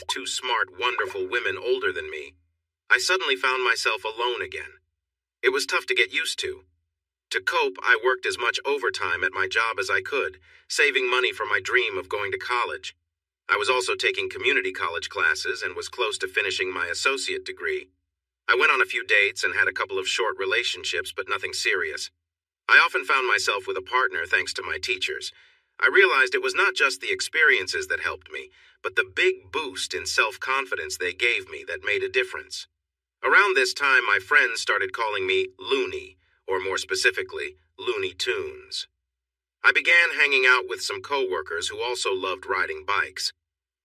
two smart, wonderful women older than me, I suddenly found myself alone again. It was tough to get used to. To cope, I worked as much overtime at my job as I could, saving money for my dream of going to college. I was also taking community college classes and was close to finishing my associate degree. I went on a few dates and had a couple of short relationships, but nothing serious. I often found myself with a partner thanks to my teachers. I realized it was not just the experiences that helped me, but the big boost in self-confidence they gave me that made a difference. Around this time, my friends started calling me Looney, or more specifically, Looney Tunes. I began hanging out with some coworkers who also loved riding bikes.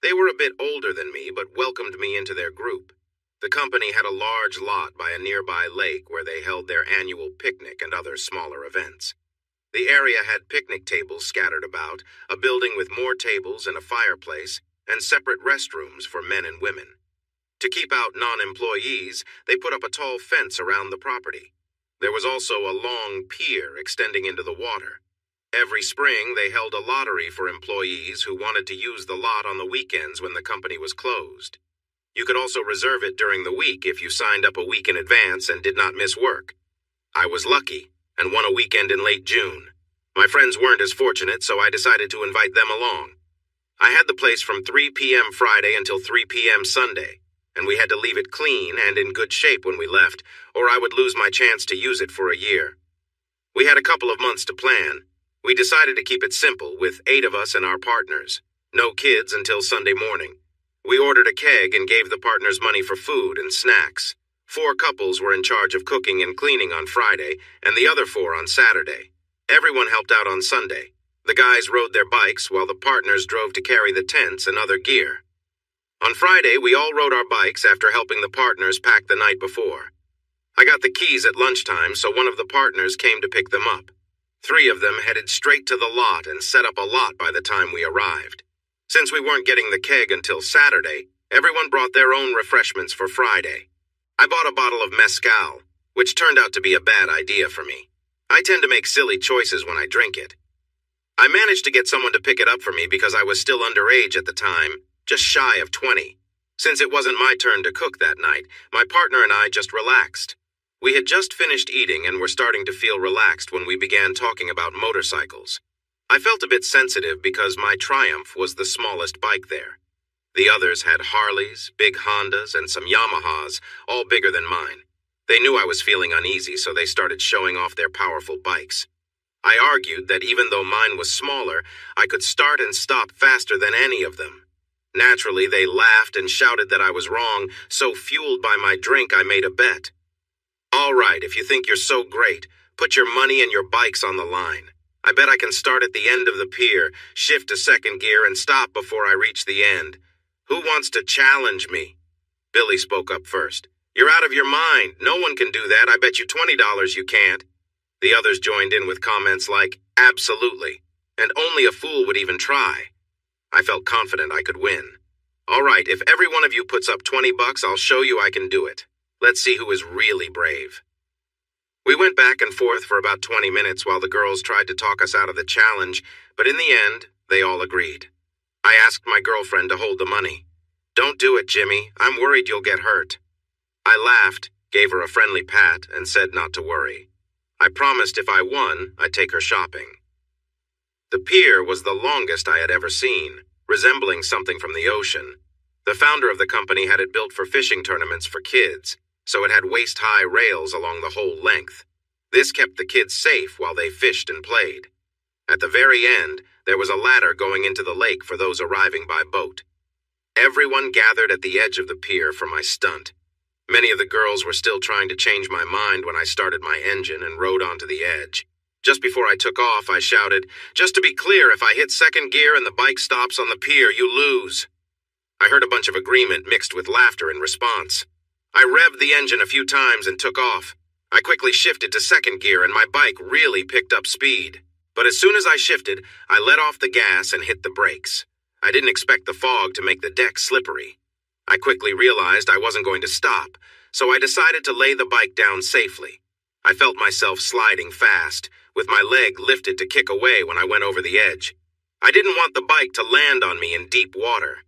They were a bit older than me, but welcomed me into their group. The company had a large lot by a nearby lake where they held their annual picnic and other smaller events. The area had picnic tables scattered about, a building with more tables and a fireplace, and separate restrooms for men and women. To keep out non-employees, they put up a tall fence around the property. There was also a long pier extending into the water. Every spring, they held a lottery for employees who wanted to use the lot on the weekends when the company was closed. You could also reserve it during the week if you signed up a week in advance and did not miss work. I was lucky and won a weekend in late June. My friends weren't as fortunate, so I decided to invite them along. I had the place from 3 p.m. Friday until 3 p.m. Sunday, and we had to leave it clean and in good shape when we left, or I would lose my chance to use it for a year. We had a couple of months to plan. We decided to keep it simple, with 8 of us and our partners. No kids until Sunday morning. We ordered a keg and gave the partners money for food and snacks. 4 couples were in charge of cooking and cleaning on Friday, and the other 4 on Saturday. Everyone helped out on Sunday. The guys rode their bikes while the partners drove to carry the tents and other gear. On Friday, we all rode our bikes after helping the partners pack the night before. I got the keys at lunchtime, so one of the partners came to pick them up. 3 of them headed straight to the lot and set up a lot by the time we arrived. Since we weren't getting the keg until Saturday, everyone brought their own refreshments for Friday. I bought a bottle of mezcal, which turned out to be a bad idea for me. I tend to make silly choices when I drink it. I managed to get someone to pick it up for me because I was still underage at the time, just shy of 20. Since it wasn't my turn to cook that night, my partner and I just relaxed. We had just finished eating and were starting to feel relaxed when we began talking about motorcycles. I felt a bit sensitive because my Triumph was the smallest bike there. The others had Harleys, big Hondas, and some Yamahas, all bigger than mine. They knew I was feeling uneasy, so they started showing off their powerful bikes. I argued that even though mine was smaller, I could start and stop faster than any of them. Naturally, they laughed and shouted that I was wrong, so fueled by my drink, I made a bet. All right, if you think you're so great, put your money and your bikes on the line. I bet I can start at the end of the pier, shift to second gear, and stop before I reach the end. Who wants to challenge me? Billy spoke up first. You're out of your mind. No one can do that. I bet you $20 you can't. The others joined in with comments like, absolutely, and only a fool would even try. I felt confident I could win. All right, if every one of you puts up $20, I'll show you I can do it. Let's see who is really brave. We went back and forth for about 20 minutes while the girls tried to talk us out of the challenge, but in the end, they all agreed. I asked my girlfriend to hold the money. Don't do it, Jimmy. I'm worried you'll get hurt. I laughed, gave her a friendly pat, and said not to worry. I promised if I won, I'd take her shopping. The pier was the longest I had ever seen, resembling something from the ocean. The founder of the company had it built for fishing tournaments for kids, so it had waist-high rails along the whole length. This kept the kids safe while they fished and played. At the very end, there was a ladder going into the lake for those arriving by boat. Everyone gathered at the edge of the pier for my stunt. Many of the girls were still trying to change my mind when I started my engine and rode onto the edge. Just before I took off, I shouted, "Just to be clear, if I hit second gear and the bike stops on the pier, you lose." I heard a bunch of agreement mixed with laughter in response. I revved the engine a few times and took off. I quickly shifted to second gear and my bike really picked up speed. But as soon as I shifted, I let off the gas and hit the brakes. I didn't expect the fog to make the deck slippery. I quickly realized I wasn't going to stop, so I decided to lay the bike down safely. I felt myself sliding fast, with my leg lifted to kick away when I went over the edge. I didn't want the bike to land on me in deep water.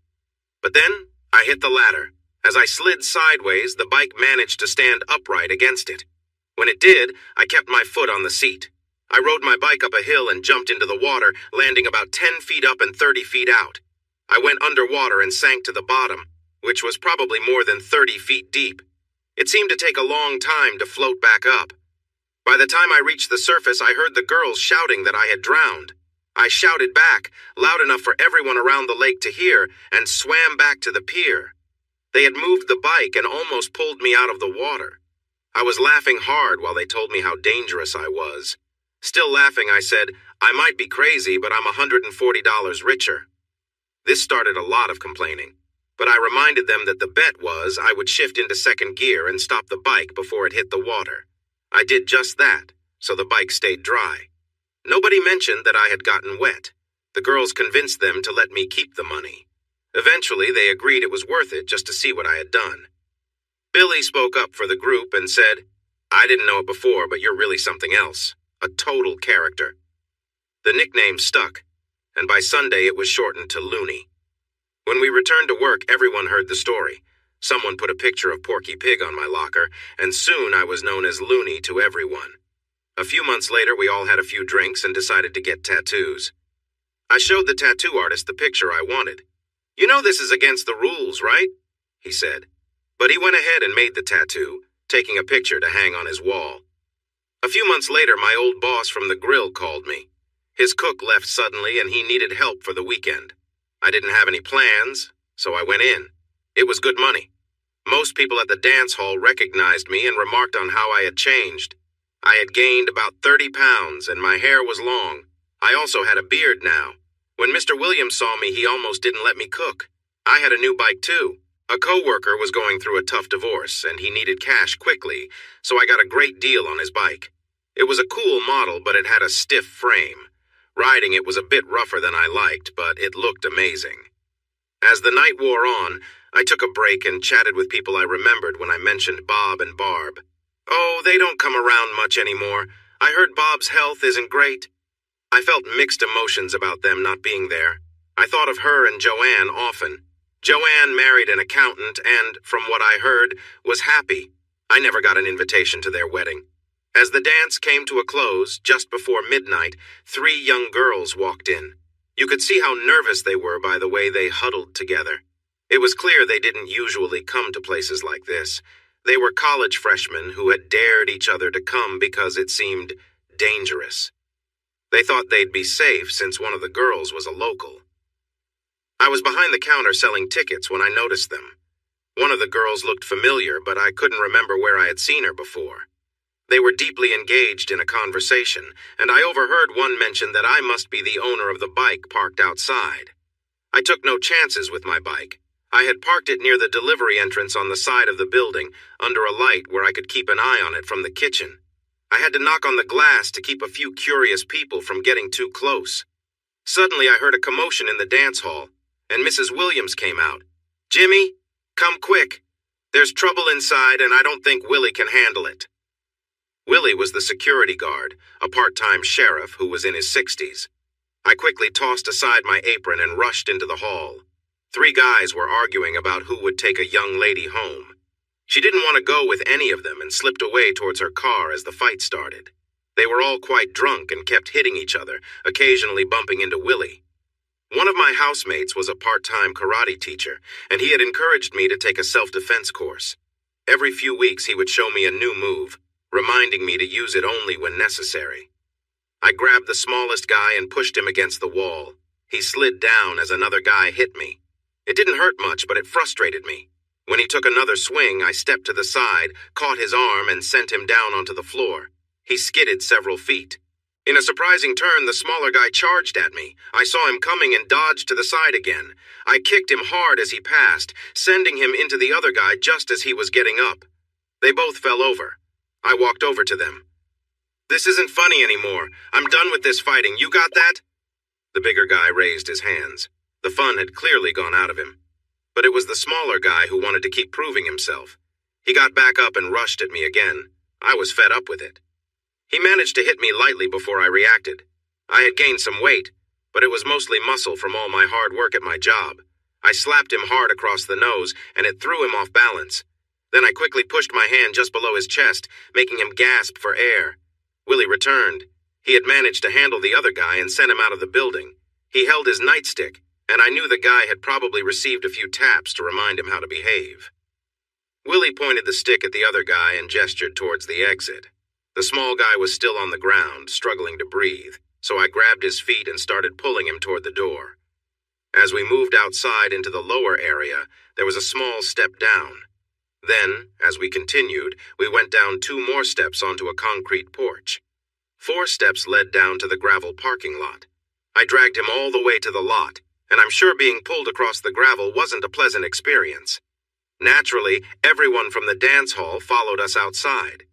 But then, I hit the ladder. As I slid sideways, the bike managed to stand upright against it. When it did, I kept my foot on the seat. I rode my bike up a hill and jumped into the water, landing about 10 feet up and 30 feet out. I went underwater and sank to the bottom, which was probably more than 30 feet deep. It seemed to take a long time to float back up. By the time I reached the surface, I heard the girls shouting that I had drowned. I shouted back, loud enough for everyone around the lake to hear, and swam back to the pier. They had moved the bike and almost pulled me out of the water. I was laughing hard while they told me how dangerous I was. Still laughing, I said, I might be crazy, but I'm $140 richer. This started a lot of complaining, but I reminded them that the bet was I would shift into second gear and stop the bike before it hit the water. I did just that, so the bike stayed dry. Nobody mentioned that I had gotten wet. The girls convinced them to let me keep the money. Eventually, they agreed it was worth it just to see what I had done. Billy spoke up for the group and said, I didn't know it before, but you're really something else. A total character. The nickname stuck, and by Sunday it was shortened to Looney. When we returned to work, everyone heard the story. Someone put a picture of Porky Pig on my locker, and soon I was known as Looney to everyone. A few months later, we all had a few drinks and decided to get tattoos. I showed the tattoo artist the picture I wanted. You know this is against the rules, right? He said. But he went ahead and made the tattoo, taking a picture to hang on his wall. A few months later, my old boss from the grill called me. His cook left suddenly and he needed help for the weekend. I didn't have any plans, so I went in. It was good money. Most people at the dance hall recognized me and remarked on how I had changed. I had gained about 30 pounds and my hair was long. I also had a beard now. When Mr. Williams saw me, he almost didn't let me cook. I had a new bike too. A coworker was going through a tough divorce and he needed cash quickly, so I got a great deal on his bike. It was a cool model, but it had a stiff frame. Riding it was a bit rougher than I liked, but it looked amazing. As the night wore on, I took a break and chatted with people I remembered when I mentioned Bob and Barb. Oh, they don't come around much anymore. I heard Bob's health isn't great. I felt mixed emotions about them not being there. I thought of her and Joanne often. Joanne married an accountant and, from what I heard, was happy. I never got an invitation to their wedding. As the dance came to a close, just before midnight, 3 young girls walked in. You could see how nervous they were by the way they huddled together. It was clear they didn't usually come to places like this. They were college freshmen who had dared each other to come because it seemed dangerous. They thought they'd be safe since one of the girls was a local. I was behind the counter selling tickets when I noticed them. One of the girls looked familiar, but I couldn't remember where I had seen her before. They were deeply engaged in a conversation, and I overheard one mention that I must be the owner of the bike parked outside. I took no chances with my bike. I had parked it near the delivery entrance on the side of the building, under a light where I could keep an eye on it from the kitchen. I had to knock on the glass to keep a few curious people from getting too close. Suddenly I heard a commotion in the dance hall, and Mrs. Williams came out. Jimmy, come quick. There's trouble inside, and I don't think Willie can handle it. Willie was the security guard, a part-time sheriff who was in his 60s. I quickly tossed aside my apron and rushed into the hall. 3 guys were arguing about who would take a young lady home. She didn't want to go with any of them and slipped away towards her car as the fight started. They were all quite drunk and kept hitting each other, occasionally bumping into Willie. One of my housemates was a part-time karate teacher, and he had encouraged me to take a self-defense course. Every few weeks he would show me a new move, reminding me to use it only when necessary. I grabbed the smallest guy and pushed him against the wall. He slid down as another guy hit me. It didn't hurt much, but it frustrated me. When he took another swing, I stepped to the side, caught his arm, and sent him down onto the floor. He skidded several feet. In a surprising turn, the smaller guy charged at me. I saw him coming and dodged to the side again. I kicked him hard as he passed, sending him into the other guy just as he was getting up. They both fell over. I walked over to them. This isn't funny anymore. I'm done with this fighting. You got that? The bigger guy raised his hands. The fun had clearly gone out of him. But it was the smaller guy who wanted to keep proving himself. He got back up and rushed at me again. I was fed up with it. He managed to hit me lightly before I reacted. I had gained some weight, but it was mostly muscle from all my hard work at my job. I slapped him hard across the nose, and it threw him off balance. Then I quickly pushed my hand just below his chest, making him gasp for air. Willie returned. He had managed to handle the other guy and sent him out of the building. He held his nightstick, and I knew the guy had probably received a few taps to remind him how to behave. Willie pointed the stick at the other guy and gestured towards the exit. The small guy was still on the ground, struggling to breathe, so I grabbed his feet and started pulling him toward the door. As we moved outside into the lower area, there was a small step down. Then, as we continued, we went down 2 more steps onto a concrete porch. 4 steps led down to the gravel parking lot. I dragged him all the way to the lot, and I'm sure being pulled across the gravel wasn't a pleasant experience. Naturally, everyone from the dance hall followed us outside.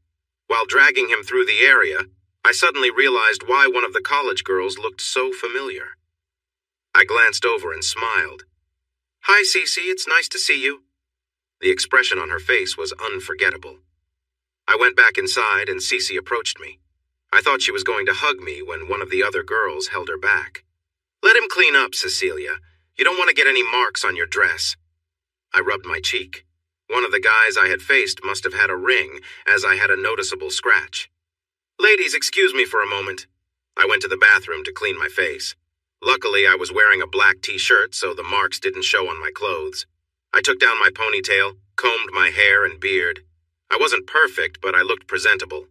While dragging him through the area, I suddenly realized why one of the college girls looked so familiar. I glanced over and smiled. "Hi, Cece, it's nice to see you." The expression on her face was unforgettable. I went back inside and Cece approached me. I thought she was going to hug me when one of the other girls held her back. "Let him clean up, Cecilia. You don't want to get any marks on your dress." I rubbed my cheek. One of the guys I had faced must have had a ring, as I had a noticeable scratch. "Ladies, excuse me for a moment." I went to the bathroom to clean my face. Luckily, I was wearing a black t-shirt, so the marks didn't show on my clothes. I took down my ponytail, combed my hair and beard. I wasn't perfect, but I looked presentable.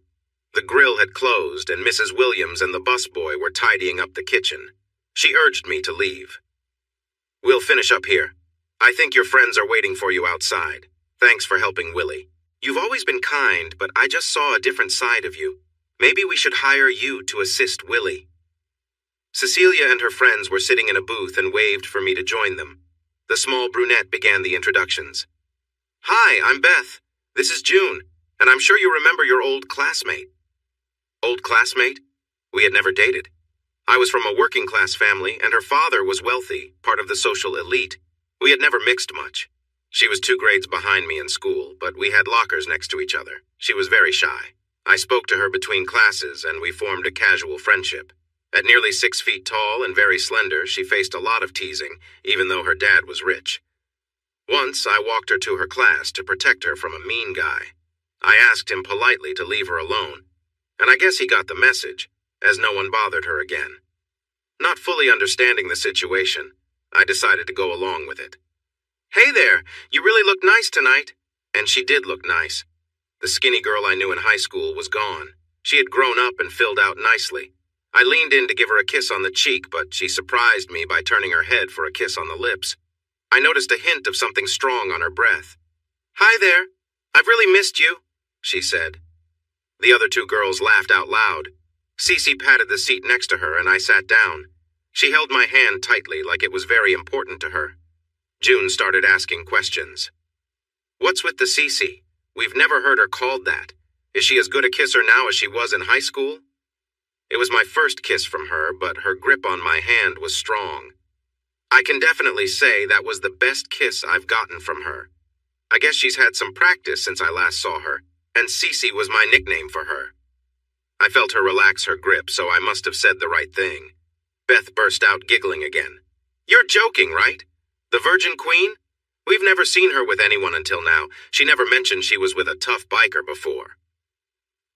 The grill had closed, and Mrs. Williams and the busboy were tidying up the kitchen. She urged me to leave. "We'll finish up here. I think your friends are waiting for you outside. Thanks for helping Willie. You've always been kind, but I just saw a different side of you. Maybe we should hire you to assist Willie." Cecilia and her friends were sitting in a booth and waved for me to join them. The small brunette began the introductions. "Hi, I'm Beth. This is June, and I'm sure you remember your old classmate." Old classmate? We had never dated. I was from a working-class family, and her father was wealthy, part of the social elite. We had never mixed much. She was 2 grades behind me in school, but we had lockers next to each other. She was very shy. I spoke to her between classes, and we formed a casual friendship. At nearly 6 feet tall and very slender, she faced a lot of teasing, even though her dad was rich. Once, I walked her to her class to protect her from a mean guy. I asked him politely to leave her alone, and I guess he got the message, as no one bothered her again. Not fully understanding the situation, I decided to go along with it. "Hey there, you really look nice tonight." And she did look nice. The skinny girl I knew in high school was gone. She had grown up and filled out nicely. I leaned in to give her a kiss on the cheek, but she surprised me by turning her head for a kiss on the lips. I noticed a hint of something strong on her breath. "Hi there. I've really missed you," she said. The other 2 girls laughed out loud. Cece patted the seat next to her and I sat down. She held my hand tightly like it was very important to her. June started asking questions. "What's with the Cece? We've never heard her called that. Is she as good a kisser now as she was in high school?" It was my first kiss from her, but her grip on my hand was strong. I can definitely say that was the best kiss I've gotten from her. I guess she's had some practice since I last saw her, and Cece was my nickname for her. I felt her relax her grip, so I must have said the right thing. Beth burst out giggling again. "You're joking, right? The Virgin Queen? We've never seen her with anyone until now. She never mentioned she was with a tough biker before."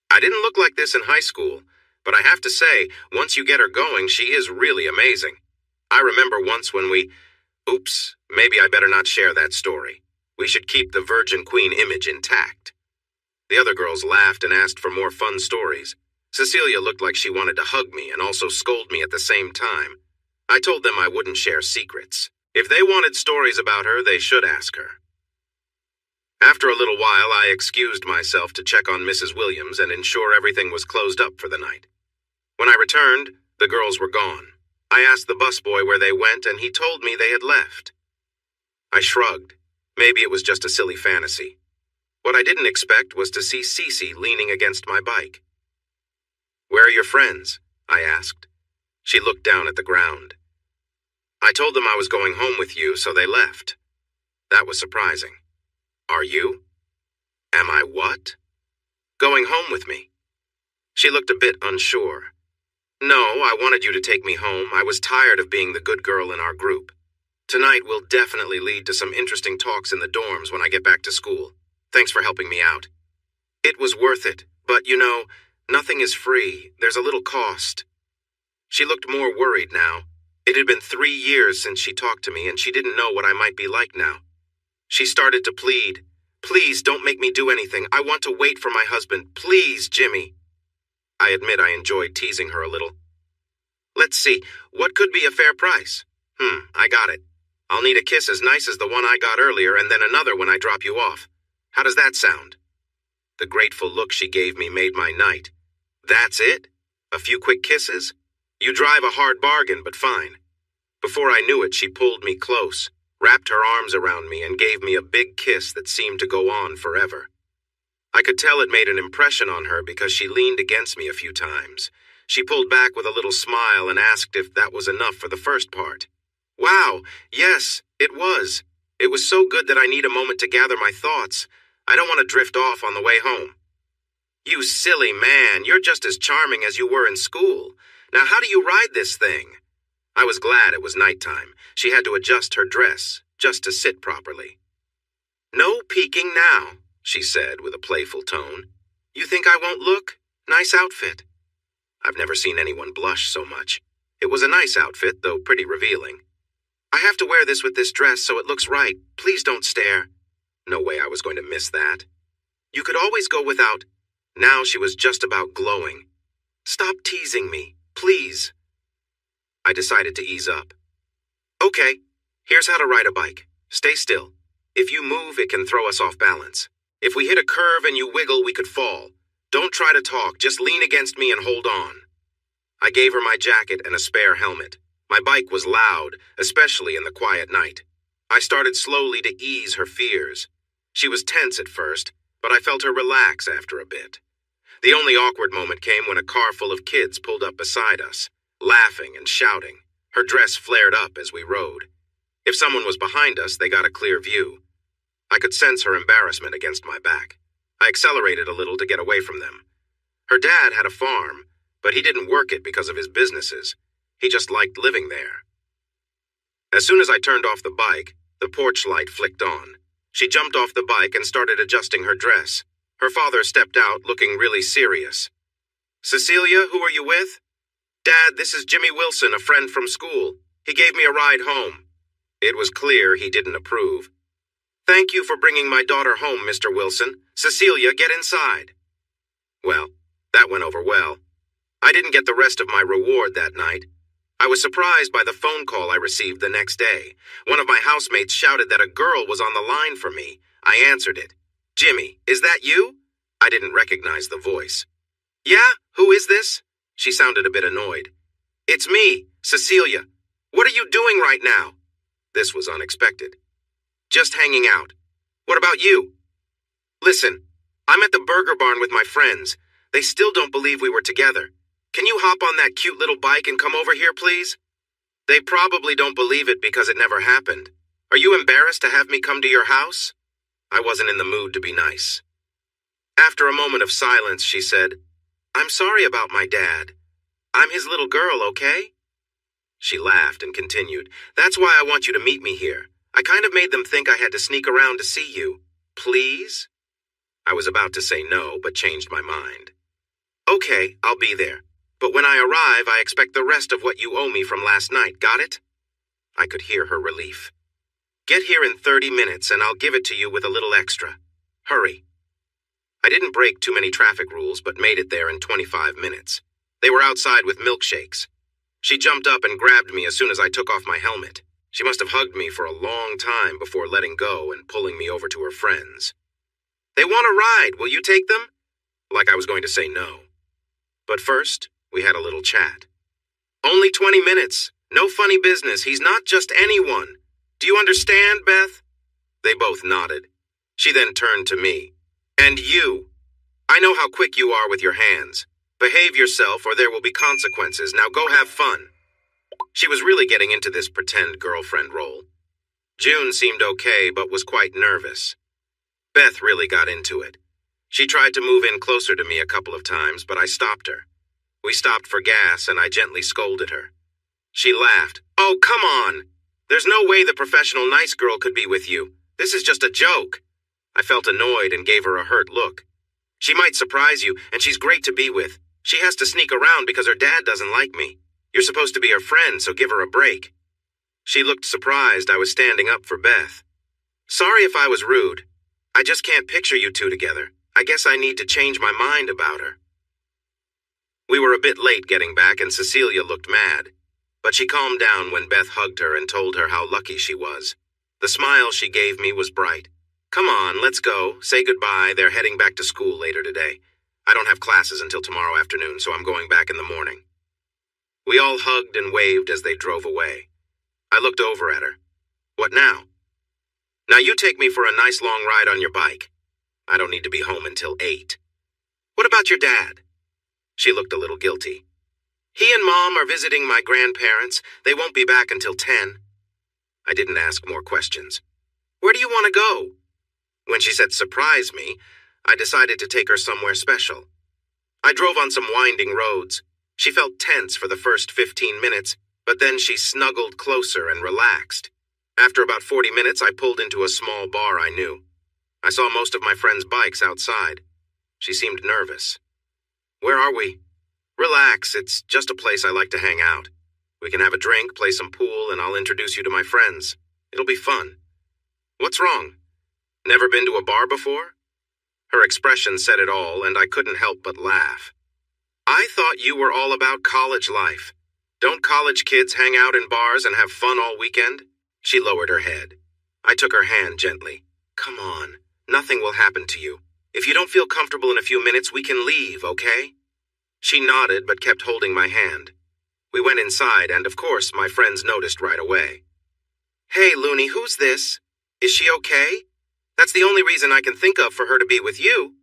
I didn't look like this in high school, but I have to say, once you get her going, she is really amazing. I remember once when Oops, maybe I better not share that story. We should keep the Virgin Queen image intact. The other girls laughed and asked for more fun stories. Cecilia looked like she wanted to hug me and also scold me at the same time. I told them I wouldn't share secrets. If they wanted stories about her, they should ask her. After a little while, I excused myself to check on Mrs. Williams and ensure everything was closed up for the night. When I returned, the girls were gone. I asked the busboy where they went, and he told me they had left. I shrugged. Maybe it was just a silly fantasy. What I didn't expect was to see Cece leaning against my bike. "Where are your friends?" I asked. She looked down at the ground. "I told them I was going home with you, so they left." That was surprising. "Are you?" "Am I what?" "Going home with me." She looked a bit unsure. "No, I wanted you to take me home. I was tired of being the good girl in our group." Tonight will definitely lead to some interesting talks in the dorms when I get back to school. Thanks for helping me out. It was worth it, but nothing is free. There's a little cost. She looked more worried now. It had been 3 years since she talked to me, and she didn't know what I might be like now. She started to plead. Please don't make me do anything. I want to wait for my husband. Please, Jimmy. I admit I enjoyed teasing her a little. Let's see, what could be a fair price? I got it. I'll need a kiss as nice as the one I got earlier and then another when I drop you off. How does that sound? The grateful look she gave me made my night. That's it? A few quick kisses? You drive a hard bargain, but fine. Before I knew it, she pulled me close, wrapped her arms around me, and gave me a big kiss that seemed to go on forever. I could tell it made an impression on her because she leaned against me a few times. She pulled back with a little smile and asked if that was enough for the first part. Wow, yes, it was. It was so good that I need a moment to gather my thoughts. I don't want to drift off on the way home. You silly man, you're just as charming as you were in school. Now how do you ride this thing? I was glad it was nighttime. She had to adjust her dress, just to sit properly. No peeking now, she said with a playful tone. You think I won't look? Nice outfit. I've never seen anyone blush so much. It was a nice outfit, though pretty revealing. I have to wear this with this dress so it looks right. Please don't stare. No way I was going to miss that. You could always go without. Now she was just about glowing. Stop teasing me, please. I decided to ease up. Okay, here's how to ride a bike. Stay still. If you move, it can throw us off balance. If we hit a curve and you wiggle, we could fall. Don't try to talk, just lean against me and hold on. I gave her my jacket and a spare helmet. My bike was loud, especially in the quiet night. I started slowly to ease her fears. She was tense at first, but I felt her relax after a bit. The only awkward moment came when a car full of kids pulled up beside us, laughing and shouting. Her dress flared up as we rode. If someone was behind us, they got a clear view. I could sense her embarrassment against my back. I accelerated a little to get away from them. Her dad had a farm, but he didn't work it because of his businesses. He just liked living there. As soon as I turned off the bike, the porch light flicked on. She jumped off the bike and started adjusting her dress. Her father stepped out, looking really serious. Cecilia, who are you with? Dad, this is Jimmy Wilson, a friend from school. He gave me a ride home. It was clear he didn't approve. Thank you for bringing my daughter home, Mr. Wilson. Cecilia, get inside. Well, that went over well. I didn't get the rest of my reward that night. I was surprised by the phone call I received the next day. One of my housemates shouted that a girl was on the line for me. I answered it. Jimmy, is that you? I didn't recognize the voice. Yeah, who is this? She sounded a bit annoyed. It's me, Cecilia. What are you doing right now? This was unexpected. Just hanging out. What about you? Listen, I'm at the Burger Barn with my friends. They still don't believe we were together. Can you hop on that cute little bike and come over here, please? They probably don't believe it because it never happened. Are you embarrassed to have me come to your house? I wasn't in the mood to be nice. After a moment of silence, she said, I'm sorry about my dad. I'm his little girl, okay? She laughed and continued, That's why I want you to meet me here. I kind of made them think I had to sneak around to see you. Please? I was about to say no, but changed my mind. Okay, I'll be there. But when I arrive, I expect the rest of what you owe me from last night, got it? I could hear her relief. Get here in 30 minutes and I'll give it to you with a little extra. Hurry. I didn't break too many traffic rules, but made it there in 25 minutes. They were outside with milkshakes. She jumped up and grabbed me as soon as I took off my helmet. She must have hugged me for a long time before letting go and pulling me over to her friends. They want a ride. Will you take them? Like I was going to say no. But first, we had a little chat. Only 20 minutes. No funny business. He's not just anyone. Do you understand, Beth? They both nodded. She then turned to me. And you. I know how quick you are with your hands. Behave yourself or there will be consequences. Now go have fun. She was really getting into this pretend girlfriend role. June seemed okay, but was quite nervous. Beth really got into it. She tried to move in closer to me a couple of times, but I stopped her. We stopped for gas, and I gently scolded her. She laughed. Oh, come on! There's no way the professional nice girl could be with you. This is just a joke. I felt annoyed and gave her a hurt look. She might surprise you, and she's great to be with. She has to sneak around because her dad doesn't like me. You're supposed to be her friend, so give her a break. She looked surprised I was standing up for Beth. Sorry if I was rude. I just can't picture you two together. I guess I need to change my mind about her. We were a bit late getting back, and Cecilia looked mad. But she calmed down when Beth hugged her and told her how lucky she was. The smile she gave me was bright. Come on, let's go. Say goodbye. They're heading back to school later today. I don't have classes until tomorrow afternoon, so I'm going back in the morning. We all hugged and waved as they drove away. I looked over at her. What now? Now you take me for a nice long ride on your bike. I don't need to be home until 8. What about your dad? She looked a little guilty. He and Mom are visiting my grandparents. They won't be back until 10. I didn't ask more questions. Where do you want to go? When she said surprise me, I decided to take her somewhere special. I drove on some winding roads. She felt tense for the first 15 minutes, but then she snuggled closer and relaxed. After about 40 minutes, I pulled into a small bar I knew. I saw most of my friends' bikes outside. She seemed nervous. Where are we? Relax, it's just a place I like to hang out. We can have a drink, play some pool, and I'll introduce you to my friends. It'll be fun. What's wrong? Never been to a bar before? Her expression said it all, and I couldn't help but laugh. I thought you were all about college life. Don't college kids hang out in bars and have fun all weekend? She lowered her head. I took her hand gently. Come on, nothing will happen to you. If you don't feel comfortable in a few minutes, we can leave, okay? She nodded but kept holding my hand. We went inside, and of course, my friends noticed right away. Hey, Looney, who's this? Is she okay? That's the only reason I can think of for her to be with you.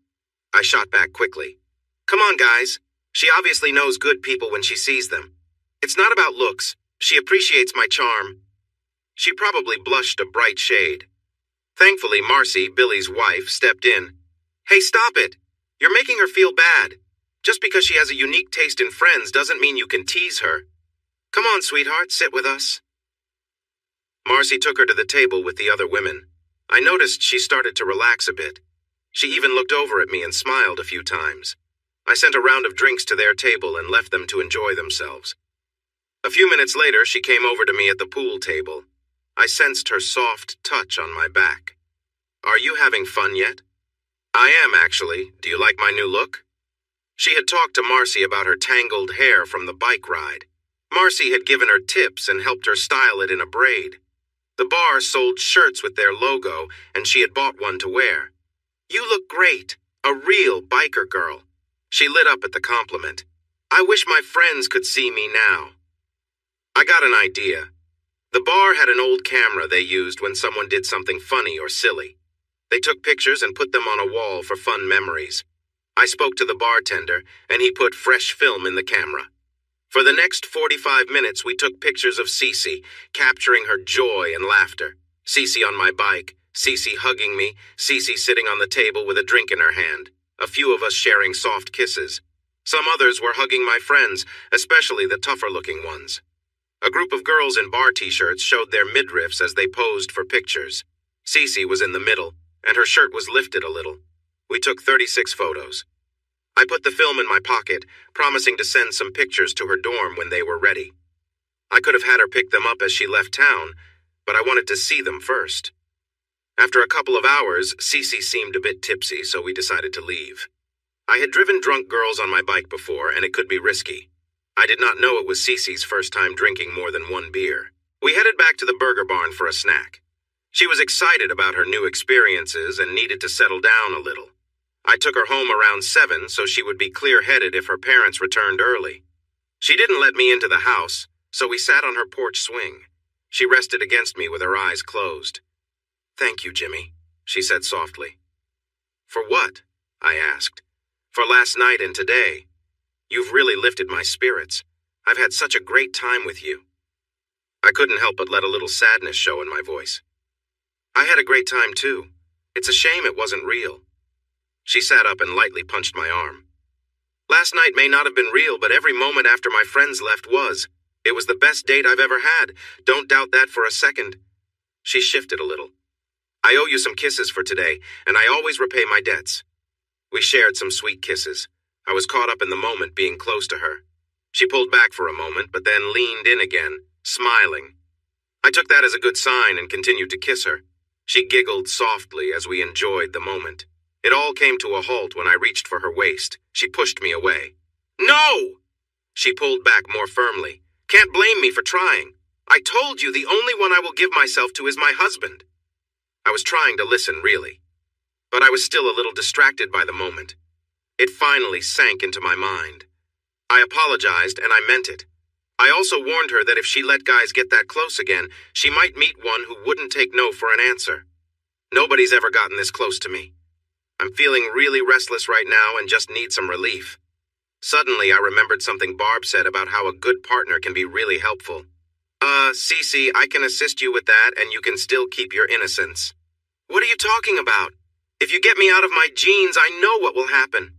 I shot back quickly. Come on, guys. She obviously knows good people when she sees them. It's not about looks. She appreciates my charm. She probably blushed a bright shade. Thankfully, Marcy, Billy's wife, stepped in. Hey, stop it. You're making her feel bad. Just because she has a unique taste in friends doesn't mean you can tease her. Come on, sweetheart, sit with us. Marcy took her to the table with the other women. I noticed she started to relax a bit. She even looked over at me and smiled a few times. I sent a round of drinks to their table and left them to enjoy themselves. A few minutes later, she came over to me at the pool table. I sensed her soft touch on my back. Are you having fun yet? I am, actually. Do you like my new look? She had talked to Marcy about her tangled hair from the bike ride. Marcy had given her tips and helped her style it in a braid. The bar sold shirts with their logo, and she had bought one to wear. You look great. A real biker girl. She lit up at the compliment. I wish my friends could see me now. I got an idea. The bar had an old camera they used when someone did something funny or silly. They took pictures and put them on a wall for fun memories. I spoke to the bartender, and he put fresh film in the camera. For the next 45 minutes, we took pictures of Cece, capturing her joy and laughter. Cece on my bike, Cece hugging me, Cece sitting on the table with a drink in her hand. A few of us sharing soft kisses. Some others were hugging my friends, especially the tougher-looking ones. A group of girls in bar t-shirts showed their midriffs as they posed for pictures. Cece was in the middle, and her shirt was lifted a little. We took 36 photos. I put the film in my pocket, promising to send some pictures to her dorm when they were ready. I could have had her pick them up as she left town, but I wanted to see them first. After a couple of hours, Cece seemed a bit tipsy, so we decided to leave. I had driven drunk girls on my bike before, and it could be risky. I did not know it was Cece's first time drinking more than one beer. We headed back to the burger barn for a snack. She was excited about her new experiences and needed to settle down a little. I took her home around 7 so she would be clear-headed if her parents returned early. She didn't let me into the house, so we sat on her porch swing. She rested against me with her eyes closed. Thank you, Jimmy, she said softly. For what? I asked. For last night and today. You've really lifted my spirits. I've had such a great time with you. I couldn't help but let a little sadness show in my voice. I had a great time too. It's a shame it wasn't real. She sat up and lightly punched my arm. Last night may not have been real, but every moment after my friends left was. It was the best date I've ever had. Don't doubt that for a second. She shifted a little. I owe you some kisses for today, and I always repay my debts. We shared some sweet kisses. I was caught up in the moment being close to her. She pulled back for a moment, but then leaned in again, smiling. I took that as a good sign and continued to kiss her. She giggled softly as we enjoyed the moment. It all came to a halt when I reached for her waist. She pushed me away. No! She pulled back more firmly. Can't blame me for trying. I told you the only one I will give myself to is my husband. I was trying to listen, really. But I was still a little distracted by the moment. It finally sank into my mind. I apologized, and I meant it. I also warned her that if she let guys get that close again, she might meet one who wouldn't take no for an answer. Nobody's ever gotten this close to me. I'm feeling really restless right now and just need some relief. Suddenly, I remembered something Barb said about how a good partner can be really helpful. Cece, I can assist you with that, and you can still keep your innocence. What are you talking about? If you get me out of my jeans, I know what will happen.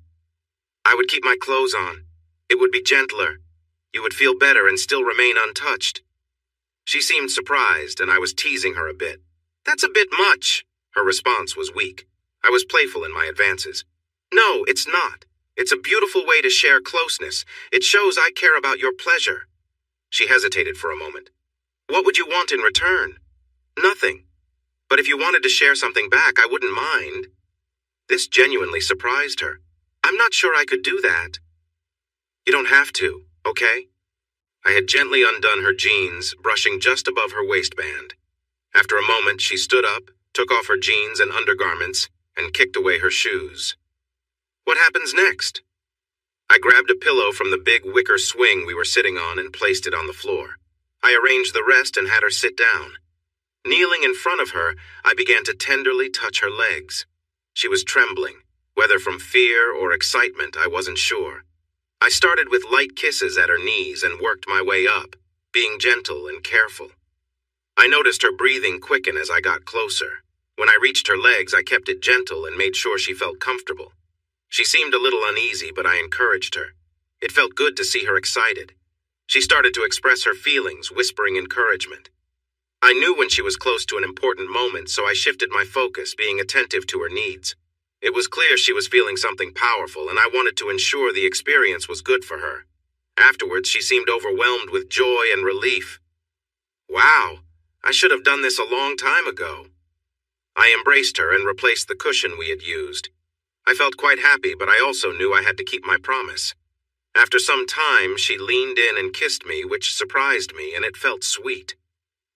I would keep my clothes on. It would be gentler. You would feel better and still remain untouched. She seemed surprised, and I was teasing her a bit. That's a bit much. Her response was weak. I was playful in my advances. No, it's not. It's a beautiful way to share closeness. It shows I care about your pleasure. She hesitated for a moment. What would you want in return? Nothing. But if you wanted to share something back, I wouldn't mind. This genuinely surprised her. I'm not sure I could do that. You don't have to, okay? I had gently undone her jeans, brushing just above her waistband. After a moment, she stood up, took off her jeans and undergarments, and kicked away her shoes. What happens next? I grabbed a pillow from the big wicker swing we were sitting on and placed it on the floor. I arranged the rest and had her sit down. Kneeling in front of her, I began to tenderly touch her legs. She was trembling. Whether from fear or excitement, I wasn't sure. I started with light kisses at her knees and worked my way up, being gentle and careful. I noticed her breathing quicken as I got closer. When I reached her legs, I kept it gentle and made sure she felt comfortable. She seemed a little uneasy, but I encouraged her. It felt good to see her excited. She started to express her feelings, whispering encouragement. I knew when she was close to an important moment, so I shifted my focus, being attentive to her needs. It was clear she was feeling something powerful, and I wanted to ensure the experience was good for her. Afterwards, she seemed overwhelmed with joy and relief. Wow, I should have done this a long time ago. I embraced her and replaced the cushion we had used. I felt quite happy, but I also knew I had to keep my promise. After some time, she leaned in and kissed me, which surprised me, and it felt sweet.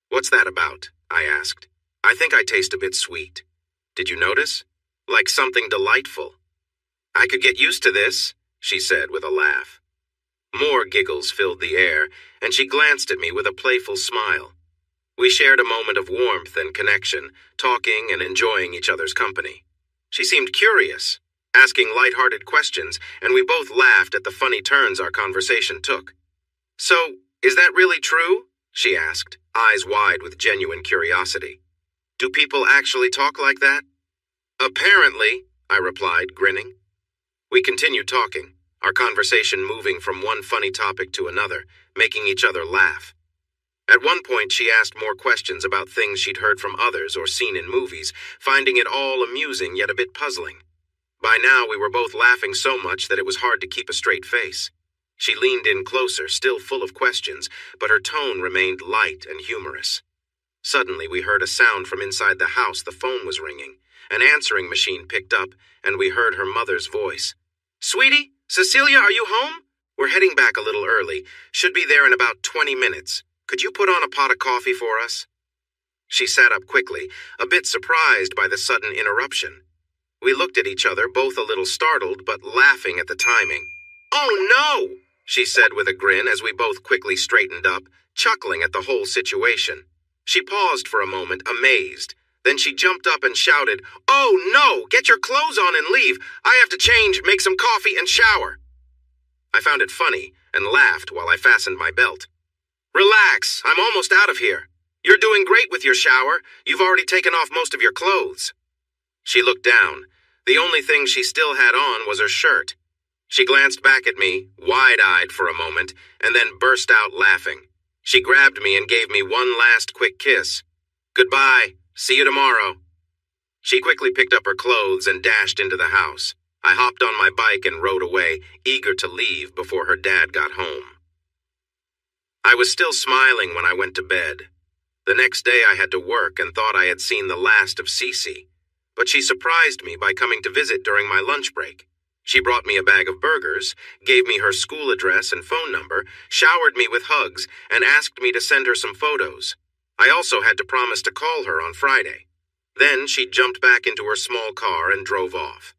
What's that about? I asked. I think I taste a bit sweet. Did you notice? Like something delightful. I could get used to this, she said with a laugh. More giggles filled the air, and she glanced at me with a playful smile. We shared a moment of warmth and connection, talking and enjoying each other's company. She seemed curious, asking light-hearted questions, and we both laughed at the funny turns our conversation took. So, is that really true? She asked, eyes wide with genuine curiosity. Do people actually talk like that? Apparently, I replied, grinning. We continued talking, our conversation moving from one funny topic to another, making each other laugh. At one point, she asked more questions about things she'd heard from others or seen in movies, finding it all amusing yet a bit puzzling. By now, we were both laughing so much that it was hard to keep a straight face. She leaned in closer, still full of questions, but her tone remained light and humorous. Suddenly, we heard a sound from inside the house. The phone was ringing. An answering machine picked up, and we heard her mother's voice. Sweetie, Cecilia, are you home? We're heading back a little early. Should be there in about 20 minutes. Could you put on a pot of coffee for us? She sat up quickly, a bit surprised by the sudden interruption. We looked at each other, both a little startled, but laughing at the timing. Oh, no, she said with a grin as we both quickly straightened up, chuckling at the whole situation. She paused for a moment, amazed. Then she jumped up and shouted, Oh, no! Get your clothes on and leave! I have to change, make some coffee, and shower! I found it funny and laughed while I fastened my belt. Relax, I'm almost out of here. You're doing great with your shower. You've already taken off most of your clothes. She looked down. The only thing she still had on was her shirt. She glanced back at me, wide-eyed for a moment, and then burst out laughing. She grabbed me and gave me one last quick kiss. "Goodbye. See you tomorrow." She quickly picked up her clothes and dashed into the house. I hopped on my bike and rode away, eager to leave before her dad got home. I was still smiling when I went to bed. The next day I had to work and thought I had seen the last of Cece, but she surprised me by coming to visit during my lunch break. She brought me a bag of burgers, gave me her school address and phone number, showered me with hugs, and asked me to send her some photos. I also had to promise to call her on Friday. Then she jumped back into her small car and drove off.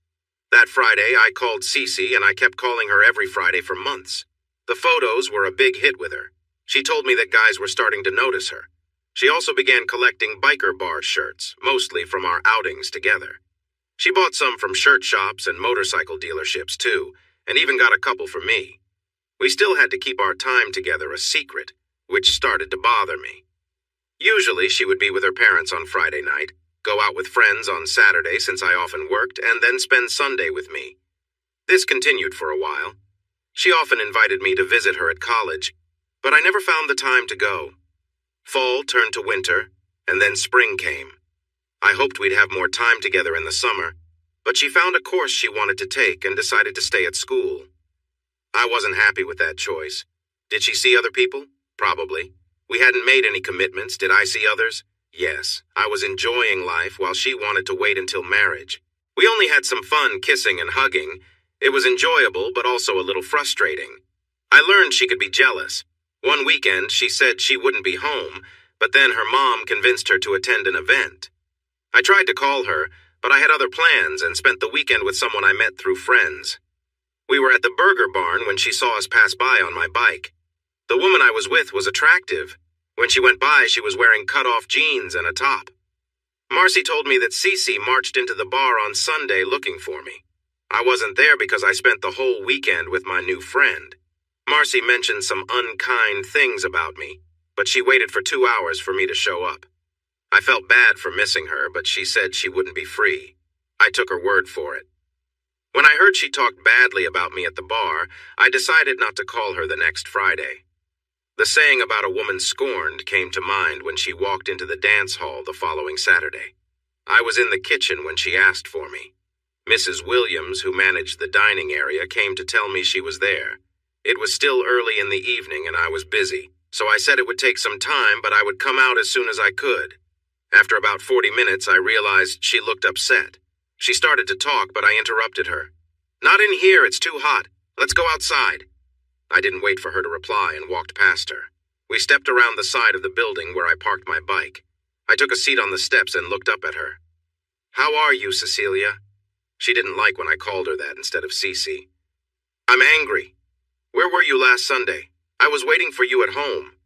That Friday, I called Cece, and I kept calling her every Friday for months. The photos were a big hit with her. She told me that guys were starting to notice her. She also began collecting biker bar shirts, mostly from our outings together. She bought some from shirt shops and motorcycle dealerships, too, and even got a couple for me. We still had to keep our time together a secret, which started to bother me. Usually, she would be with her parents on Friday night, go out with friends on Saturday since I often worked, and then spend Sunday with me. This continued for a while. She often invited me to visit her at college, but I never found the time to go. Fall turned to winter, and then spring came. I hoped we'd have more time together in the summer, but she found a course she wanted to take and decided to stay at school. I wasn't happy with that choice. Did she see other people? Probably. We hadn't made any commitments. Did I see others? Yes. I was enjoying life while she wanted to wait until marriage. We only had some fun kissing and hugging. It was enjoyable, but also a little frustrating. I learned she could be jealous. One weekend, she said she wouldn't be home, but then her mom convinced her to attend an event. I tried to call her, but I had other plans and spent the weekend with someone I met through friends. We were at the burger barn when she saw us pass by on my bike. The woman I was with was attractive. When she went by, she was wearing cut-off jeans and a top. Marcy told me that Cece marched into the bar on Sunday looking for me. I wasn't there because I spent the whole weekend with my new friend. Marcy mentioned some unkind things about me, but she waited for 2 hours for me to show up. I felt bad for missing her, but she said she wouldn't be free. I took her word for it. When I heard she talked badly about me at the bar, I decided not to call her the next Friday. The saying about a woman scorned came to mind when she walked into the dance hall the following Saturday. I was in the kitchen when she asked for me. Mrs. Williams, who managed the dining area, came to tell me she was there. It was still early in the evening and I was busy, so I said it would take some time, but I would come out as soon as I could. After about 40 minutes, I realized she looked upset. She started to talk, but I interrupted her. "Not in here, it's too hot. Let's go outside." I didn't wait for her to reply and walked past her. We stepped around the side of the building where I parked my bike. I took a seat on the steps and looked up at her. "How are you, Cecilia?" She didn't like when I called her that instead of Cece. "I'm angry. Where were you last Sunday? I was waiting for you at home."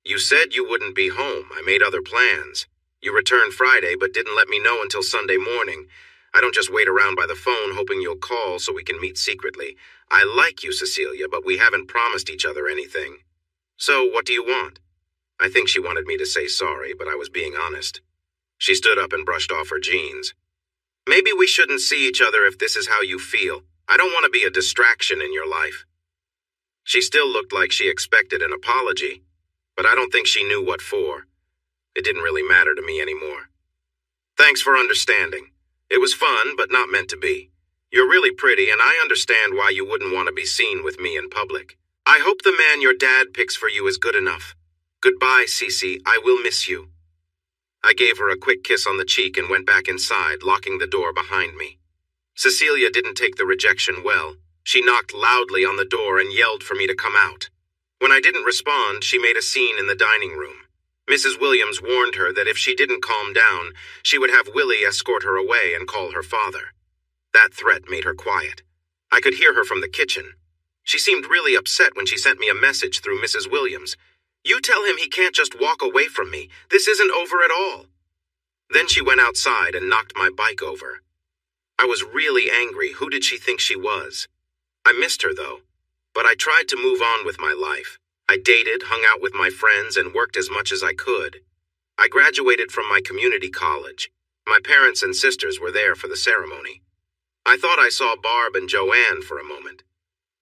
"You said you wouldn't be home. I made other plans. You returned Friday but didn't let me know until Sunday morning. I don't just wait around by the phone hoping you'll call so we can meet secretly. I like you, Cecilia, but we haven't promised each other anything. So what do you want?" I think she wanted me to say sorry, but I was being honest. She stood up and brushed off her jeans. "Maybe we shouldn't see each other if this is how you feel. I don't want to be a distraction in your life." She still looked like she expected an apology, but I don't think she knew what for. It didn't really matter to me anymore. "Thanks for understanding. It was fun, but not meant to be. You're really pretty, and I understand why you wouldn't want to be seen with me in public. I hope the man your dad picks for you is good enough. Goodbye, Cece. I will miss you." I gave her a quick kiss on the cheek and went back inside, locking the door behind me. Cecilia didn't take the rejection well. She knocked loudly on the door and yelled for me to come out. When I didn't respond, she made a scene in the dining room. Mrs. Williams warned her that if she didn't calm down, she would have Willie escort her away and call her father. That threat made her quiet. I could hear her from the kitchen. She seemed really upset when she sent me a message through Mrs. Williams. "You tell him he can't just walk away from me. This isn't over at all." Then she went outside and knocked my bike over. I was really angry. Who did she think she was? I missed her, though, but I tried to move on with my life. I dated, hung out with my friends, and worked as much as I could. I graduated from my community college. My parents and sisters were there for the ceremony. I thought I saw Barb and Joanne for a moment.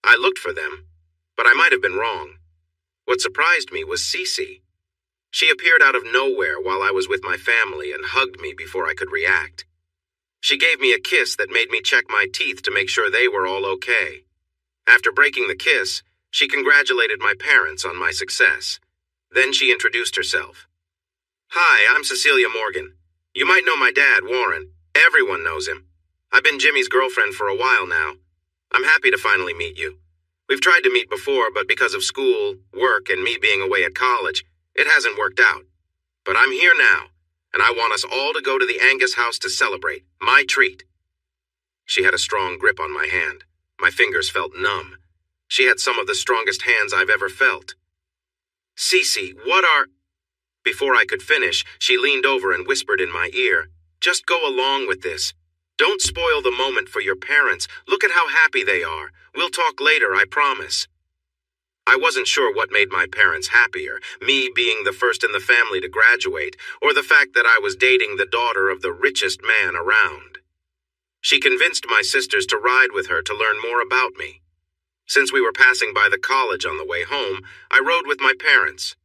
I looked for them, but I might have been wrong. What surprised me was Cece. She appeared out of nowhere while I was with my family and hugged me before I could react. She gave me a kiss that made me check my teeth to make sure they were all okay. After breaking the kiss, she congratulated my parents on my success. Then she introduced herself. "Hi, I'm Cecilia Morgan. You might know my dad, Warren. Everyone knows him. I've been Jimmy's girlfriend for a while now. I'm happy to finally meet you. We've tried to meet before, but because of school, work, and me being away at college, it hasn't worked out. But I'm here now, and I want us all to go to the Angus house to celebrate. My treat." She had a strong grip on my hand. My fingers felt numb. She had some of the strongest hands I've ever felt. "Cece, what are—" Before I could finish, she leaned over and whispered in my ear, "Just go along with this. Don't spoil the moment for your parents. Look at how happy they are. We'll talk later, I promise." I wasn't sure what made my parents happier, me being the first in the family to graduate, or the fact that I was dating the daughter of the richest man around. She convinced my sisters to ride with her to learn more about me. Since we were passing by the college on the way home, I rode with my parents.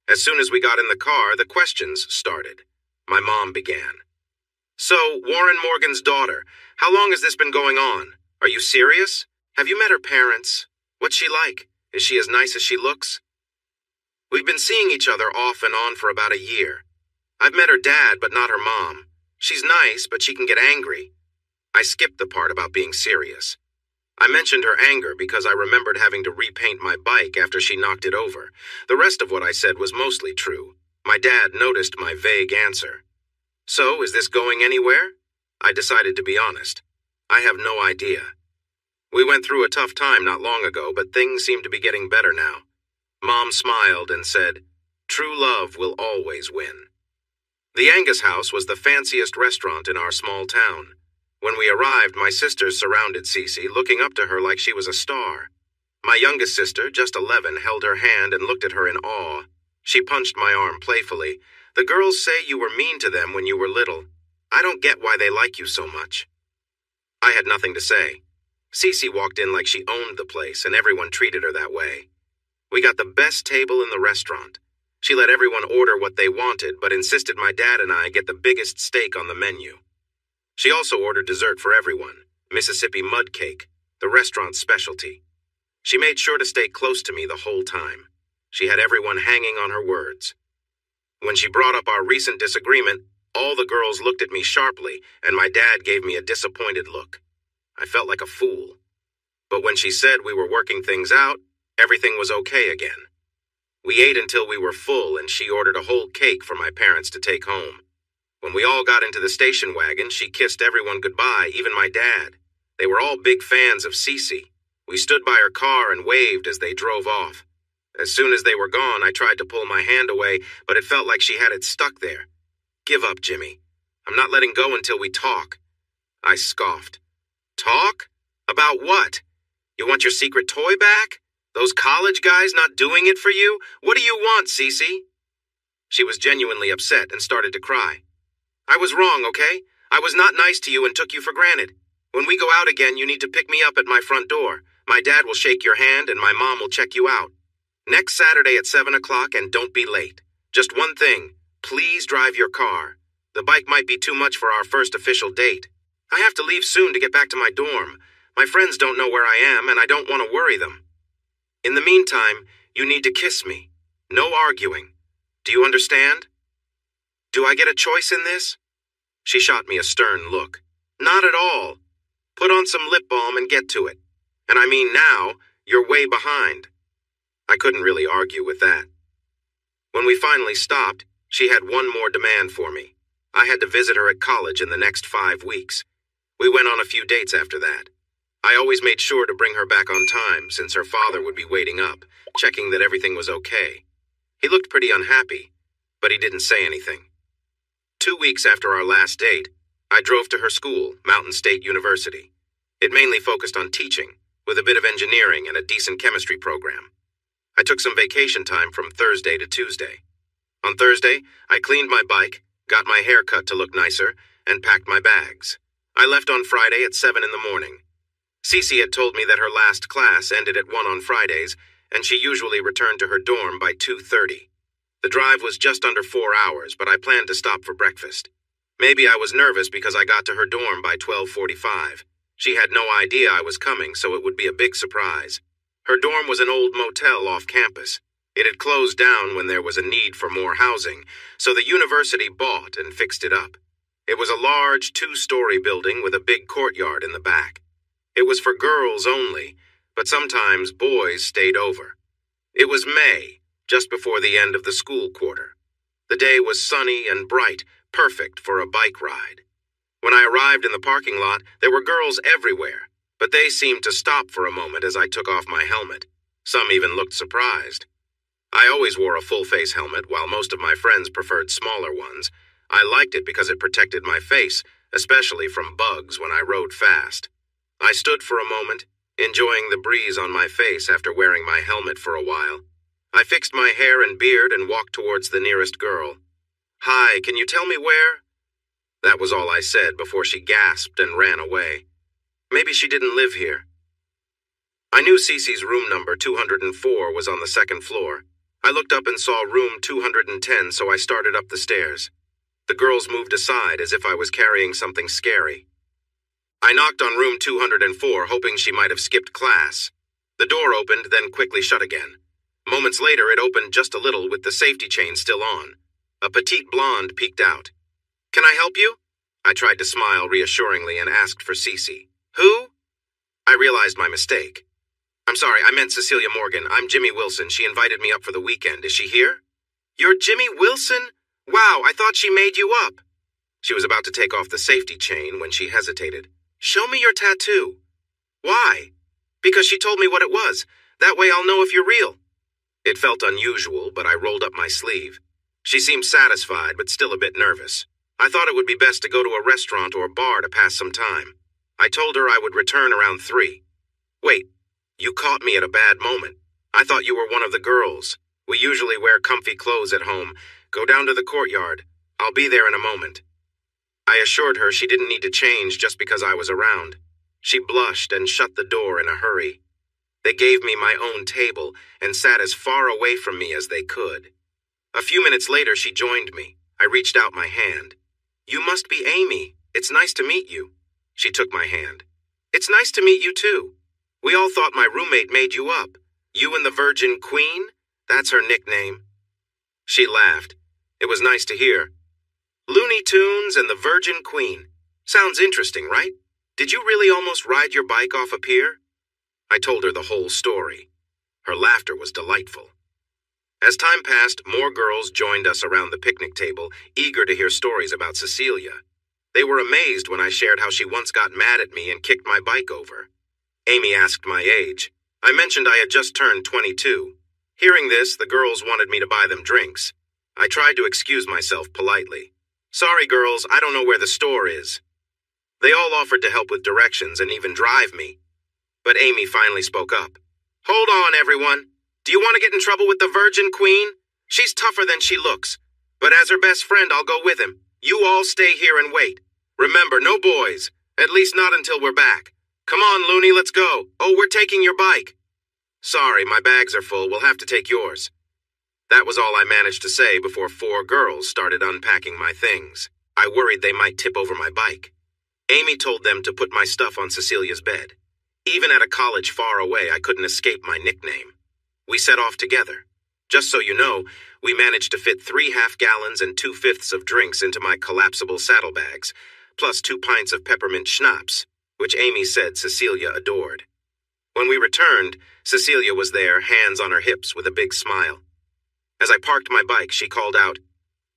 As soon as we got in the car, the questions started. My mom began. "So, Warren Morgan's daughter, how long has this been going on? Are you serious? Have you met her parents? What's she like? Is she as nice as she looks?" "We've been seeing each other off and on for about a year. I've met her dad, but not her mom. She's nice, but she can get angry." I skipped the part about being serious. I mentioned her anger because I remembered having to repaint my bike after she knocked it over. The rest of what I said was mostly true. My dad noticed my vague answer. "So, is this going anywhere?" I decided to be honest. "I have no idea. We went through a tough time not long ago, but things seem to be getting better now." Mom smiled and said, "True love will always win." The Angus House was the fanciest restaurant in our small town. When we arrived, my sisters surrounded Cece, looking up to her like she was a star. My youngest sister, just 11, held her hand and looked at her in awe. She punched my arm playfully. "The girls say you were mean to them when you were little. I don't get why they like you so much." I had nothing to say. Cece walked in like she owned the place, and everyone treated her that way. We got the best table in the restaurant. She let everyone order what they wanted, but insisted my dad and I get the biggest steak on the menu. She also ordered dessert for everyone, Mississippi mud cake, the restaurant's specialty. She made sure to stay close to me the whole time. She had everyone hanging on her words. When she brought up our recent disagreement, all the girls looked at me sharply, and my dad gave me a disappointed look. I felt like a fool. But when she said we were working things out, everything was okay again. We ate until we were full, and she ordered a whole cake for my parents to take home. When we all got into the station wagon, she kissed everyone goodbye, even my dad. They were all big fans of Cece. We stood by her car and waved as they drove off. As soon as they were gone, I tried to pull my hand away, but it felt like she had it stuck there. "Give up, Jimmy. I'm not letting go until we talk." I scoffed. "Talk? About what? You want your secret toy back? Those college guys not doing it for you? What do you want, Cece?" She was genuinely upset and started to cry. "I was wrong, okay? I was not nice to you and took you for granted. When we go out again, you need to pick me up at my front door. My dad will shake your hand and my mom will check you out. Next Saturday at 7 o'clock, and don't be late. Just one thing, please drive your car. The bike might be too much for our first official date. I have to leave soon to get back to my dorm. My friends don't know where I am, and I don't want to worry them. In the meantime, you need to kiss me. No arguing. Do you understand? Do I get a choice in this?" She shot me a stern look. "Not at all. Put on some lip balm and get to it. And I mean now, you're way behind." I couldn't really argue with that. When we finally stopped, she had one more demand for me. I had to visit her at college in the next 5 weeks. We went on a few dates after that. I always made sure to bring her back on time, since her father would be waiting up, checking that everything was okay. He looked pretty unhappy, but he didn't say anything. 2 weeks after our last date, I drove to her school, Mountain State University. It mainly focused on teaching, with a bit of engineering and a decent chemistry program. I took some vacation time from Thursday to Tuesday. On Thursday, I cleaned my bike, got my hair cut to look nicer, and packed my bags. I left on Friday at 7 in the morning. Cece had told me that her last class ended at 1 on Fridays, and she usually returned to her dorm by 2:30. The drive was just under 4 hours, but I planned to stop for breakfast. Maybe I was nervous because I got to her dorm by 12:45. She had no idea I was coming, so it would be a big surprise. Her dorm was an old motel off campus. It had closed down when there was a need for more housing, so the university bought and fixed it up. It was a large 2-story building with a big courtyard in the back. It was for girls only, but sometimes boys stayed over. It was May, just before the end of the school quarter. The day was sunny and bright, perfect for a bike ride. When I arrived in the parking lot, there were girls everywhere, but they seemed to stop for a moment as I took off my helmet. Some even looked surprised. I always wore a full-face helmet, while most of my friends preferred smaller ones. I liked it because it protected my face, especially from bugs when I rode fast. I stood for a moment, enjoying the breeze on my face after wearing my helmet for a while. I fixed my hair and beard and walked towards the nearest girl. "Hi, can you tell me where?" That was all I said before she gasped and ran away. Maybe she didn't live here. I knew Cece's room number 204 was on the second floor. I looked up and saw room 210, so I started up the stairs. The girls moved aside as if I was carrying something scary. I knocked on room 204, hoping she might have skipped class. The door opened, then quickly shut again. Moments later, it opened just a little with the safety chain still on. A petite blonde peeked out. "Can I help you?" I tried to smile reassuringly and asked for Cece. "Who?" I realized my mistake. "I'm sorry, I meant Cecilia Morgan. I'm Jimmy Wilson. She invited me up for the weekend. Is she here?" "You're Jimmy Wilson? Wow, I thought she made you up." She was about to take off the safety chain when she hesitated. "Show me your tattoo." "Why?" "Because she told me what it was. That way I'll know if you're real." It felt unusual, but I rolled up my sleeve. She seemed satisfied, but still a bit nervous. I thought it would be best to go to a restaurant or bar to pass some time. I told her I would return around 3. "Wait, you caught me at a bad moment. I thought you were one of the girls. We usually wear comfy clothes at home. Go down to the courtyard. I'll be there in a moment." I assured her she didn't need to change just because I was around. She blushed and shut the door in a hurry. They gave me my own table and sat as far away from me as they could. A few minutes later, she joined me. I reached out my hand. "You must be Amy. It's nice to meet you." She took my hand. "It's nice to meet you too. We all thought my roommate made you up. You and the Virgin Queen? That's her nickname." She laughed. It was nice to hear. "Looney Tunes and the Virgin Queen. Sounds interesting, right? Did you really almost ride your bike off a pier?" I told her the whole story. Her laughter was delightful. As time passed, more girls joined us around the picnic table, eager to hear stories about Cecilia. They were amazed when I shared how she once got mad at me and kicked my bike over. Amy asked my age. I mentioned I had just turned 22. Hearing this, the girls wanted me to buy them drinks. I tried to excuse myself politely. "Sorry, girls, I don't know where the store is." They all offered to help with directions and even drive me. But Amy finally spoke up. "Hold on, everyone. Do you want to get in trouble with the Virgin Queen? She's tougher than she looks. But as her best friend, I'll go with him. You all stay here and wait. Remember, no boys. At least not until we're back. Come on, Looney, let's go. Oh, we're taking your bike." "Sorry, my bags are full. We'll have to take yours." That was all I managed to say before 4 girls started unpacking my things. I worried they might tip over my bike. Amy told them to put my stuff on Cecilia's bed. Even at a college far away, I couldn't escape my nickname. We set off together. Just so you know, we managed to fit 3 half-gallons and 2/5 of drinks into my collapsible saddlebags, plus 2 pints of peppermint schnapps, which Amy said Cecilia adored. When we returned, Cecilia was there, hands on her hips, with a big smile. As I parked my bike, she called out,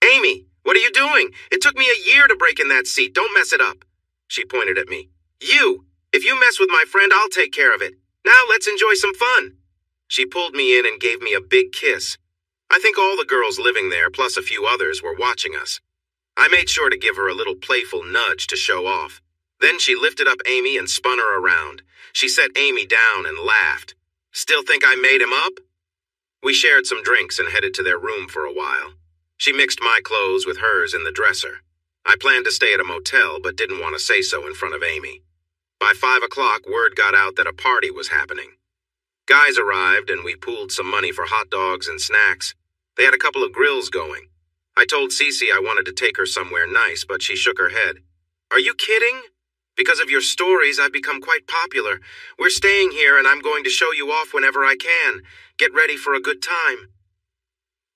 "Amy, what are you doing? It took me a year to break in that seat. Don't mess it up." She pointed at me. If you mess with my friend, I'll take care of it. Now let's enjoy some fun." She pulled me in and gave me a big kiss. I think all the girls living there, plus a few others, were watching us. I made sure to give her a little playful nudge to show off. Then she lifted up Amy and spun her around. She set Amy down and laughed. "Still think I made him up?" We shared some drinks and headed to their room for a while. She mixed my clothes with hers in the dresser. I planned to stay at a motel, but didn't want to say so in front of Amy. By 5 o'clock, word got out that a party was happening. Guys arrived and we pooled some money for hot dogs and snacks. They had a couple of grills going. I told Cece I wanted to take her somewhere nice, but she shook her head. Are you kidding? Because of your stories, I've become quite popular. We're staying here and I'm going to show you off whenever I can. Get ready for a good time.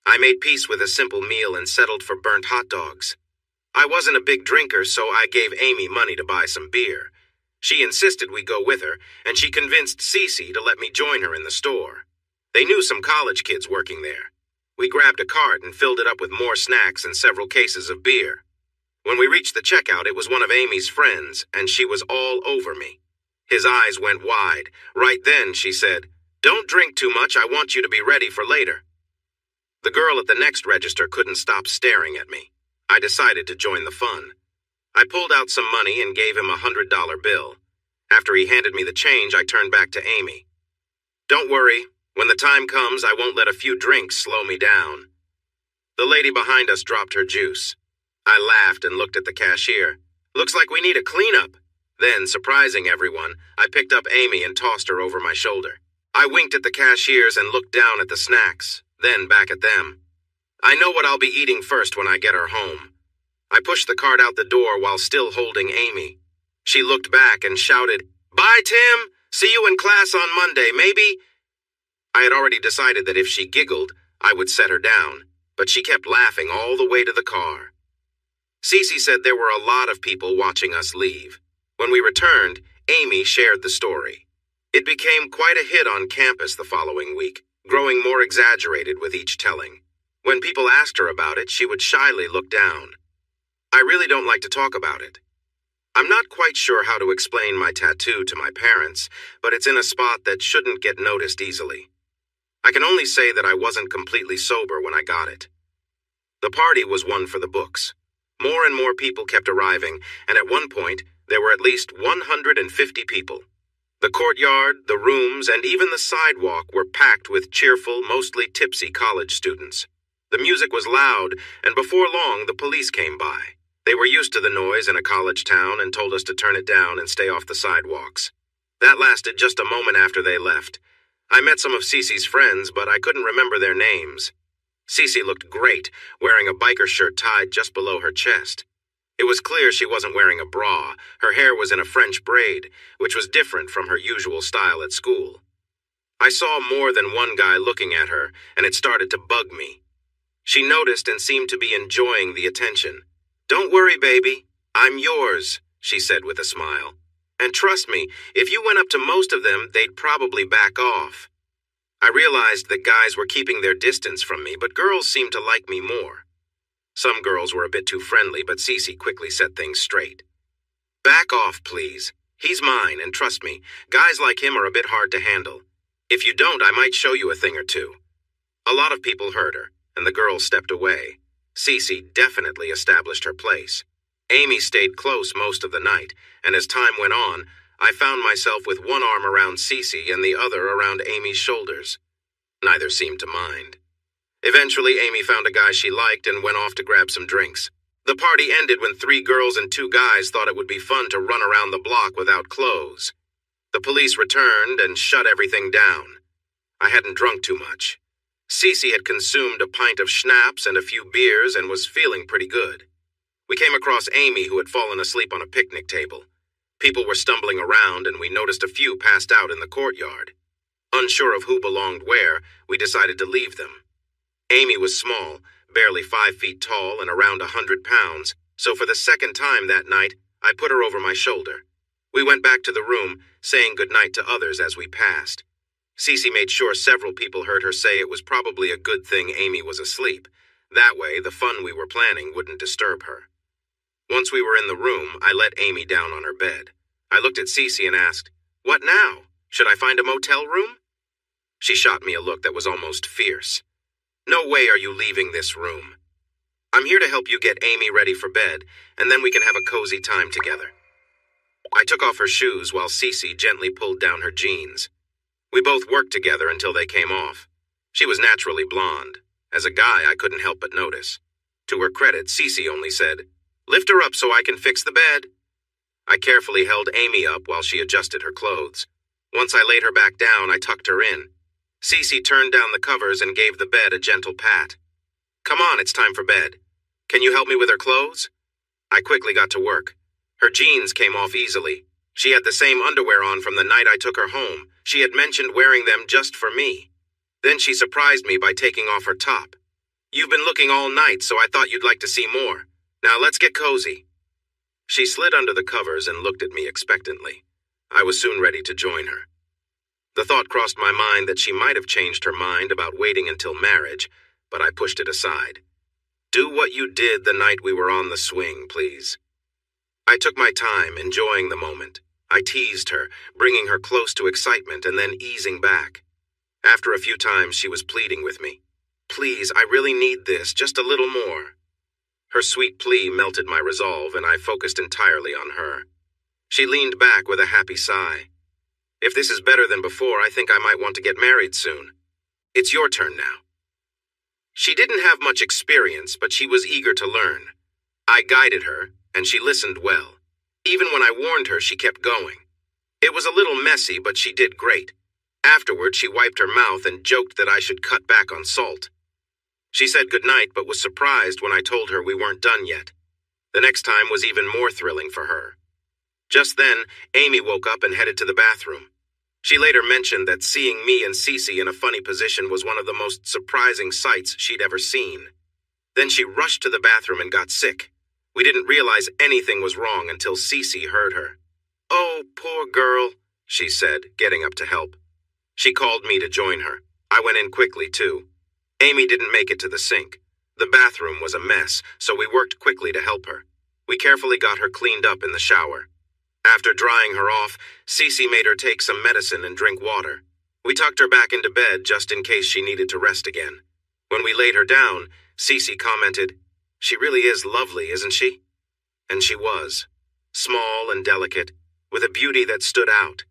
I made peace with a simple meal and settled for burnt hot dogs. I wasn't a big drinker, so I gave Amy money to buy some beer. She insisted we go with her, and she convinced Cece to let me join her in the store. They knew some college kids working there. We grabbed a cart and filled it up with more snacks and several cases of beer. When we reached the checkout, it was one of Amy's friends, and she was all over me. His eyes went wide. Right then, she said, "Don't drink too much, I want you to be ready for later." The girl at the next register couldn't stop staring at me. I decided to join the fun. I pulled out some money and gave him a $100 bill. After he handed me the change, I turned back to Amy. "Don't worry, when the time comes, I won't let a few drinks slow me down." The lady behind us dropped her juice. I laughed and looked at the cashier. "Looks like we need a cleanup." Then, surprising everyone, I picked up Amy and tossed her over my shoulder. I winked at the cashiers and looked down at the snacks, then back at them. I know what I'll be eating first when I get her home. I pushed the cart out the door while still holding Amy. She looked back and shouted, "Bye, Tim! See you in class on Monday, maybe?" I had already decided that if she giggled, I would set her down, but she kept laughing all the way to the car. Cece said there were a lot of people watching us leave. When we returned, Amy shared the story. It became quite a hit on campus the following week, growing more exaggerated with each telling. When people asked her about it, she would shyly look down. I really don't like to talk about it. I'm not quite sure how to explain my tattoo to my parents, but it's in a spot that shouldn't get noticed easily. I can only say that I wasn't completely sober when I got it. The party was one for the books. More and more people kept arriving, and at one point, there were at least 150 people. The courtyard, the rooms, and even the sidewalk were packed with cheerful, mostly tipsy college students. The music was loud, and before long, the police came by. They were used to the noise in a college town and told us to turn it down and stay off the sidewalks. That lasted just a moment after they left. I met some of Cece's friends, but I couldn't remember their names. Cece looked great, wearing a biker shirt tied just below her chest. It was clear she wasn't wearing a bra. Her hair was in a French braid, which was different from her usual style at school. I saw more than one guy looking at her, and it started to bug me. She noticed and seemed to be enjoying the attention. "Don't worry, baby. I'm yours," she said with a smile. "And trust me, if you went up to most of them, they'd probably back off." I realized that guys were keeping their distance from me, but girls seemed to like me more. Some girls were a bit too friendly, but Cece quickly set things straight. "Back off, please. He's mine, and trust me, guys like him are a bit hard to handle. If you don't, I might show you a thing or two." A lot of people heard her, and the girls stepped away. Cece definitely established her place. Amy stayed close most of the night, and as time went on, I found myself with one arm around Cece and the other around Amy's shoulders. Neither seemed to mind. Eventually, Amy found a guy she liked and went off to grab some drinks. The party ended when 3 girls and 2 guys thought it would be fun to run around the block without clothes. The police returned and shut everything down. I hadn't drunk too much. Cece had consumed a pint of schnapps and a few beers and was feeling pretty good. We came across Amy, who had fallen asleep on a picnic table. People were stumbling around, and we noticed a few passed out in the courtyard. Unsure of who belonged where, we decided to leave them. Amy was small, barely 5 feet tall and around 100 pounds, so for the second time that night, I put her over my shoulder. We went back to the room, saying goodnight to others as we passed. Cece made sure several people heard her say it was probably a good thing Amy was asleep. That way, the fun we were planning wouldn't disturb her. Once we were in the room, I let Amy down on her bed. I looked at Cece and asked, "What now? Should I find a motel room?" She shot me a look that was almost fierce. "No way are you leaving this room. I'm here to help you get Amy ready for bed, and then we can have a cozy time together." I took off her shoes while Cece gently pulled down her jeans. We both worked together until they came off. She was naturally blonde. As a guy, I couldn't help but notice. To her credit, Cece only said, "Lift her up so I can fix the bed." I carefully held Amy up while she adjusted her clothes. Once I laid her back down, I tucked her in. Cece turned down the covers and gave the bed a gentle pat. "Come on, it's time for bed. Can you help me with her clothes?" I quickly got to work. Her jeans came off easily. She had the same underwear on from the night I took her home. She had mentioned wearing them just for me. Then she surprised me by taking off her top. "You've been looking all night, so I thought you'd like to see more. Now let's get cozy." She slid under the covers and looked at me expectantly. I was soon ready to join her. The thought crossed my mind that she might have changed her mind about waiting until marriage, but I pushed it aside. "Do what you did the night we were on the swing, please." I took my time, enjoying the moment. I teased her, bringing her close to excitement and then easing back. After a few times, she was pleading with me. "Please, I really need this, just a little more." Her sweet plea melted my resolve, and I focused entirely on her. She leaned back with a happy sigh. "If this is better than before, I think I might want to get married soon. It's your turn now." She didn't have much experience, but she was eager to learn. I guided her, and she listened well. Even when I warned her, she kept going. It was a little messy, but she did great. Afterward, she wiped her mouth and joked that I should cut back on salt. She said goodnight, but was surprised when I told her we weren't done yet. The next time was even more thrilling for her. Just then, Amy woke up and headed to the bathroom. She later mentioned that seeing me and Cece in a funny position was one of the most surprising sights she'd ever seen. Then she rushed to the bathroom and got sick. We didn't realize anything was wrong until Cece heard her. "Oh, poor girl," she said, getting up to help. She called me to join her. I went in quickly, too. Amy didn't make it to the sink. The bathroom was a mess, so we worked quickly to help her. We carefully got her cleaned up in the shower. After drying her off, Cece made her take some medicine and drink water. We tucked her back into bed just in case she needed to rest again. When we laid her down, Cece commented, "She really is lovely, isn't she?" And she was. Small and delicate, with a beauty that stood out.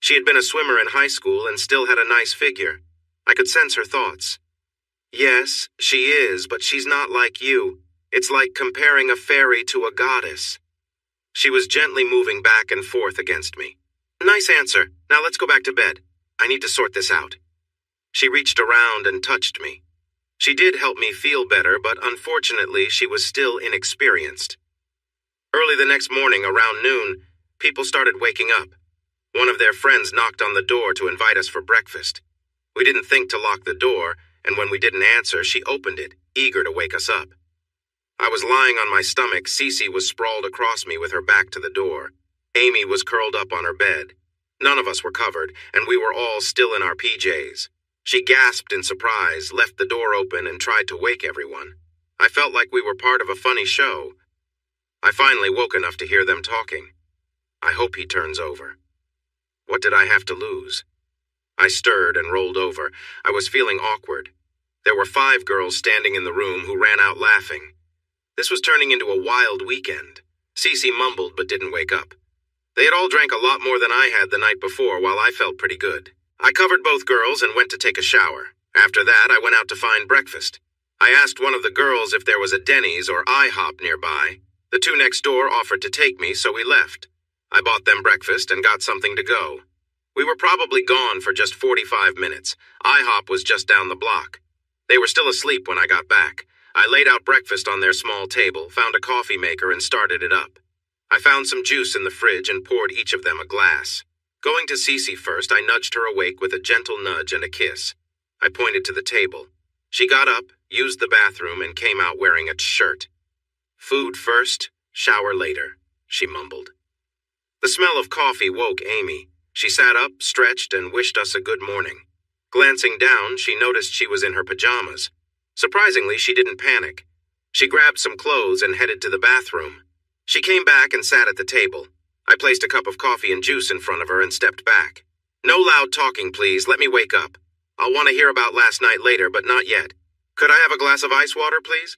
She had been a swimmer in high school and still had a nice figure. I could sense her thoughts. "Yes, she is, but she's not like you. It's like comparing a fairy to a goddess." She was gently moving back and forth against me. "Nice answer. Now let's go back to bed. I need to sort this out." She reached around and touched me. She did help me feel better, but unfortunately she was still inexperienced. Early the next morning, around noon, people started waking up. One of their friends knocked on the door to invite us for breakfast. We didn't think to lock the door, and when we didn't answer, she opened it, eager to wake us up. I was lying on my stomach. Cece was sprawled across me with her back to the door. Amy was curled up on her bed. None of us were covered, and we were all still in our PJs. She gasped in surprise, left the door open, and tried to wake everyone. I felt like we were part of a funny show. I finally woke enough to hear them talking. "I hope he turns over." What did I have to lose? I stirred and rolled over. I was feeling awkward. There were 5 girls standing in the room who ran out laughing. This was turning into a wild weekend. Cece mumbled but didn't wake up. They had all drank a lot more than I had the night before, while I felt pretty good. I covered both girls and went to take a shower. After that, I went out to find breakfast. I asked one of the girls if there was a Denny's or IHOP nearby. The 2 next door offered to take me, so we left. I bought them breakfast and got something to go. We were probably gone for just 45 minutes. IHOP was just down the block. They were still asleep when I got back. I laid out breakfast on their small table, found a coffee maker, and started it up. I found some juice in the fridge and poured each of them a glass. Going to Cece first, I nudged her awake with a gentle nudge and a kiss. I pointed to the table. She got up, used the bathroom, and came out wearing a shirt. "Food first, shower later," she mumbled. The smell of coffee woke Amy. She sat up, stretched, and wished us a good morning. Glancing down, she noticed she was in her pajamas. Surprisingly, she didn't panic. She grabbed some clothes and headed to the bathroom. She came back and sat at the table. I placed a cup of coffee and juice in front of her and stepped back. "No loud talking, please. Let me wake up. I'll want to hear about last night later, but not yet. Could I have a glass of ice water, please?"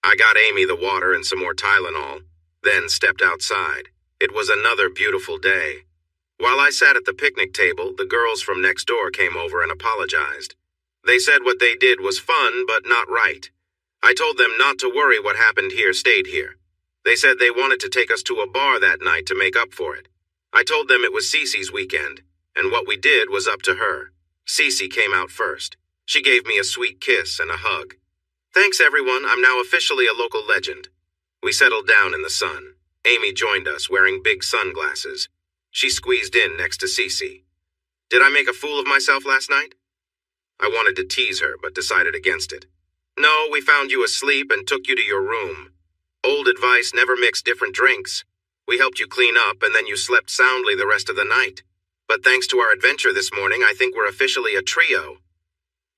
I got Amy the water and some more Tylenol, then stepped outside. It was another beautiful day. While I sat at the picnic table, the girls from next door came over and apologized. They said what they did was fun, but not right. I told them not to worry, what happened here stayed here. They said they wanted to take us to a bar that night to make up for it. I told them it was Cece's weekend, and what we did was up to her. Cece came out first. She gave me a sweet kiss and a hug. Thanks, everyone. I'm now officially a local legend. We settled down in the sun. Amy joined us, wearing big sunglasses. She squeezed in next to Cece. Did I make a fool of myself last night? I wanted to tease her, but decided against it. No, we found you asleep and took you to your room. Old advice, never mix different drinks. We helped you clean up, and then you slept soundly the rest of the night. But thanks to our adventure this morning, I think we're officially a trio.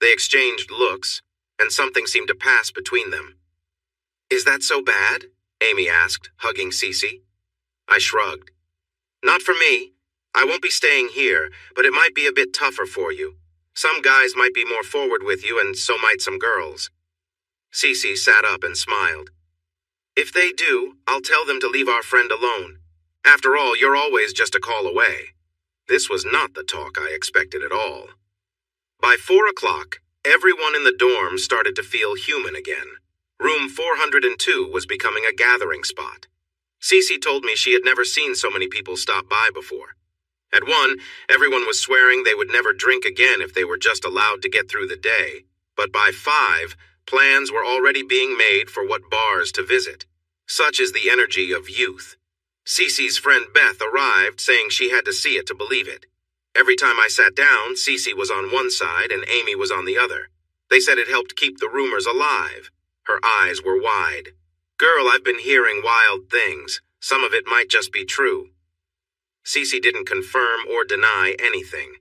They exchanged looks, and something seemed to pass between them. Is that so bad? Amy asked, hugging Cece. I shrugged. Not for me. I won't be staying here, but it might be a bit tougher for you. Some guys might be more forward with you, and so might some girls. Cece sat up and smiled. If they do, I'll tell them to leave our friend alone. After all, you're always just a call away. This was not the talk I expected at all. By 4 o'clock, everyone in the dorm started to feel human again. Room 402 was becoming a gathering spot. Cece told me she had never seen so many people stop by before. At 1, everyone was swearing they would never drink again if they were just allowed to get through the day. But by 5, plans were already being made for what bars to visit. Such is the energy of youth. Cece's friend Beth arrived, saying she had to see it to believe it. Every time I sat down, Cece was on one side and Amy was on the other. They said it helped keep the rumors alive. Her eyes were wide. Girl, I've been hearing wild things. Some of it might just be true. Cece didn't confirm or deny anything.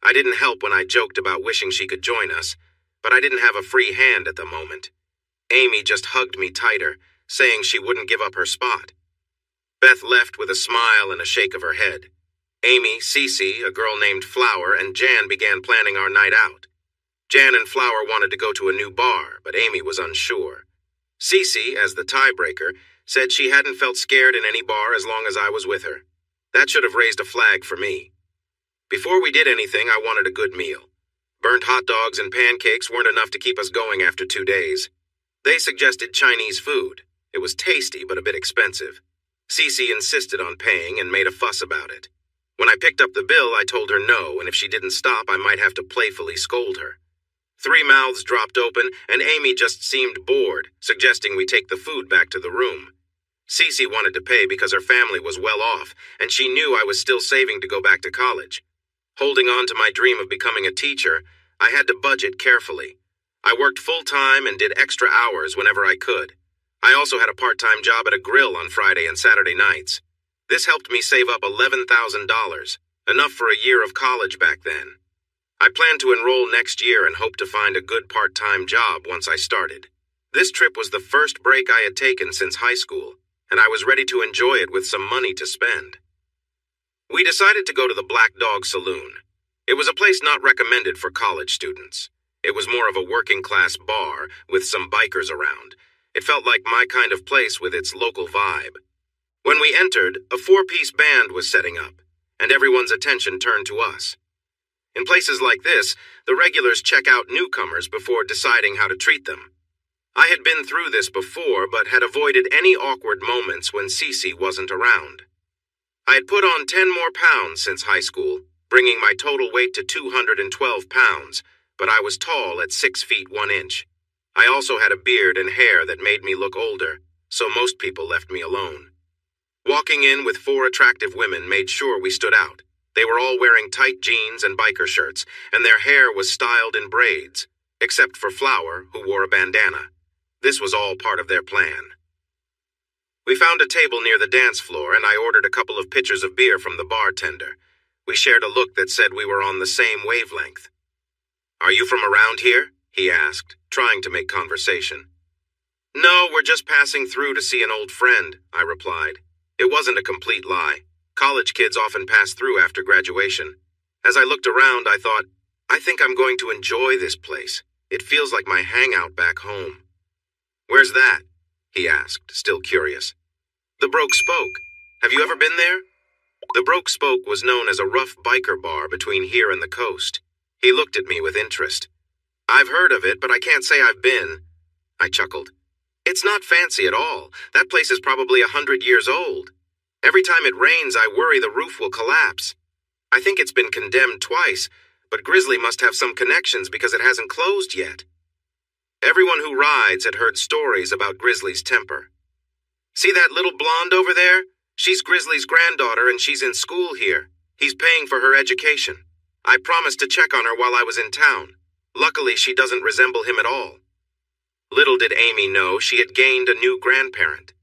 I didn't help when I joked about wishing she could join us, but I didn't have a free hand at the moment. Amy just hugged me tighter, saying she wouldn't give up her spot. Beth left with a smile and a shake of her head. Amy, Cece, a girl named Flower, and Jan began planning our night out. Jan and Flower wanted to go to a new bar, but Amy was unsure. Cece, as the tiebreaker, said she hadn't felt scared in any bar as long as I was with her. That should have raised a flag for me. Before we did anything, I wanted a good meal. Burnt hot dogs and pancakes weren't enough to keep us going after 2 days. They suggested Chinese food. It was tasty, but a bit expensive. Cece insisted on paying and made a fuss about it. When I picked up the bill, I told her no, and if she didn't stop, I might have to playfully scold her. 3 mouths dropped open, and Amy just seemed bored, suggesting we take the food back to the room. Cece wanted to pay because her family was well off, and she knew I was still saving to go back to college. Holding on to my dream of becoming a teacher, I had to budget carefully. I worked full-time and did extra hours whenever I could. I also had a part-time job at a grill on Friday and Saturday nights. This helped me save up $11,000, enough for a year of college back then. I planned to enroll next year and hoped to find a good part-time job once I started. This trip was the first break I had taken since high school, and I was ready to enjoy it with some money to spend. We decided to go to the Black Dog Saloon. It was a place not recommended for college students. It was more of a working-class bar with some bikers around. It felt like my kind of place with its local vibe. When we entered, a 4-piece band was setting up, and everyone's attention turned to us. In places like this, the regulars check out newcomers before deciding how to treat them. I had been through this before, but had avoided any awkward moments when Cece wasn't around. I had put on 10 more pounds since high school, bringing my total weight to 212 pounds, but I was tall at 6 feet 1 inch. I also had a beard and hair that made me look older, so most people left me alone. Walking in with 4 attractive women made sure we stood out. They were all wearing tight jeans and biker shirts, and their hair was styled in braids, except for Flower, who wore a bandana. This was all part of their plan. We found a table near the dance floor, and I ordered a couple of pitchers of beer from the bartender. We shared a look that said we were on the same wavelength. "Are you from around here?" he asked, trying to make conversation. "No, we're just passing through to see an old friend," I replied. It wasn't a complete lie. College kids often pass through after graduation. As I looked around, I thought, I think I'm going to enjoy this place. It feels like my hangout back home. "Where's that?" he asked, still curious. "The Broke Spoke. Have you ever been there?" The Broke Spoke was known as a rough biker bar between here and the coast. He looked at me with interest. "I've heard of it, but I can't say I've been." I chuckled. "It's not fancy at all. That place is probably 100 years old. Every time it rains, I worry the roof will collapse." I think it's been condemned twice, but Grizzly must have some connections because it hasn't closed yet. Everyone who rides had heard stories about Grizzly's temper. See that little blonde over there? She's Grizzly's granddaughter and she's in school here. He's paying for her education. I promised to check on her while I was in town. Luckily, she doesn't resemble him at all. Little did Amy know she had gained a new grandparent.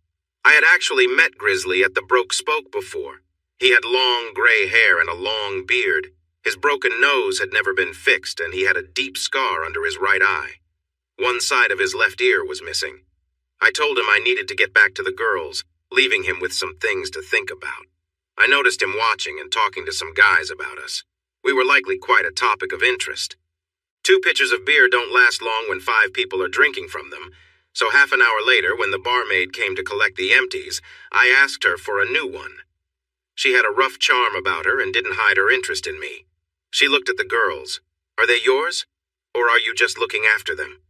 I had actually met Grizzly at the Broke Spoke before. He had long gray hair and a long beard. His broken nose had never been fixed, and he had a deep scar under his right eye. One side of his left ear was missing. I told him I needed to get back to the girls, leaving him with some things to think about. I noticed him watching and talking to some guys about us. We were likely quite a topic of interest. 2 pitchers of beer don't last long when 5 people are drinking from them, so half an hour later, when the barmaid came to collect the empties, I asked her for a new one. She had a rough charm about her and didn't hide her interest in me. She looked at the girls. Are they yours? Or are you just looking after them?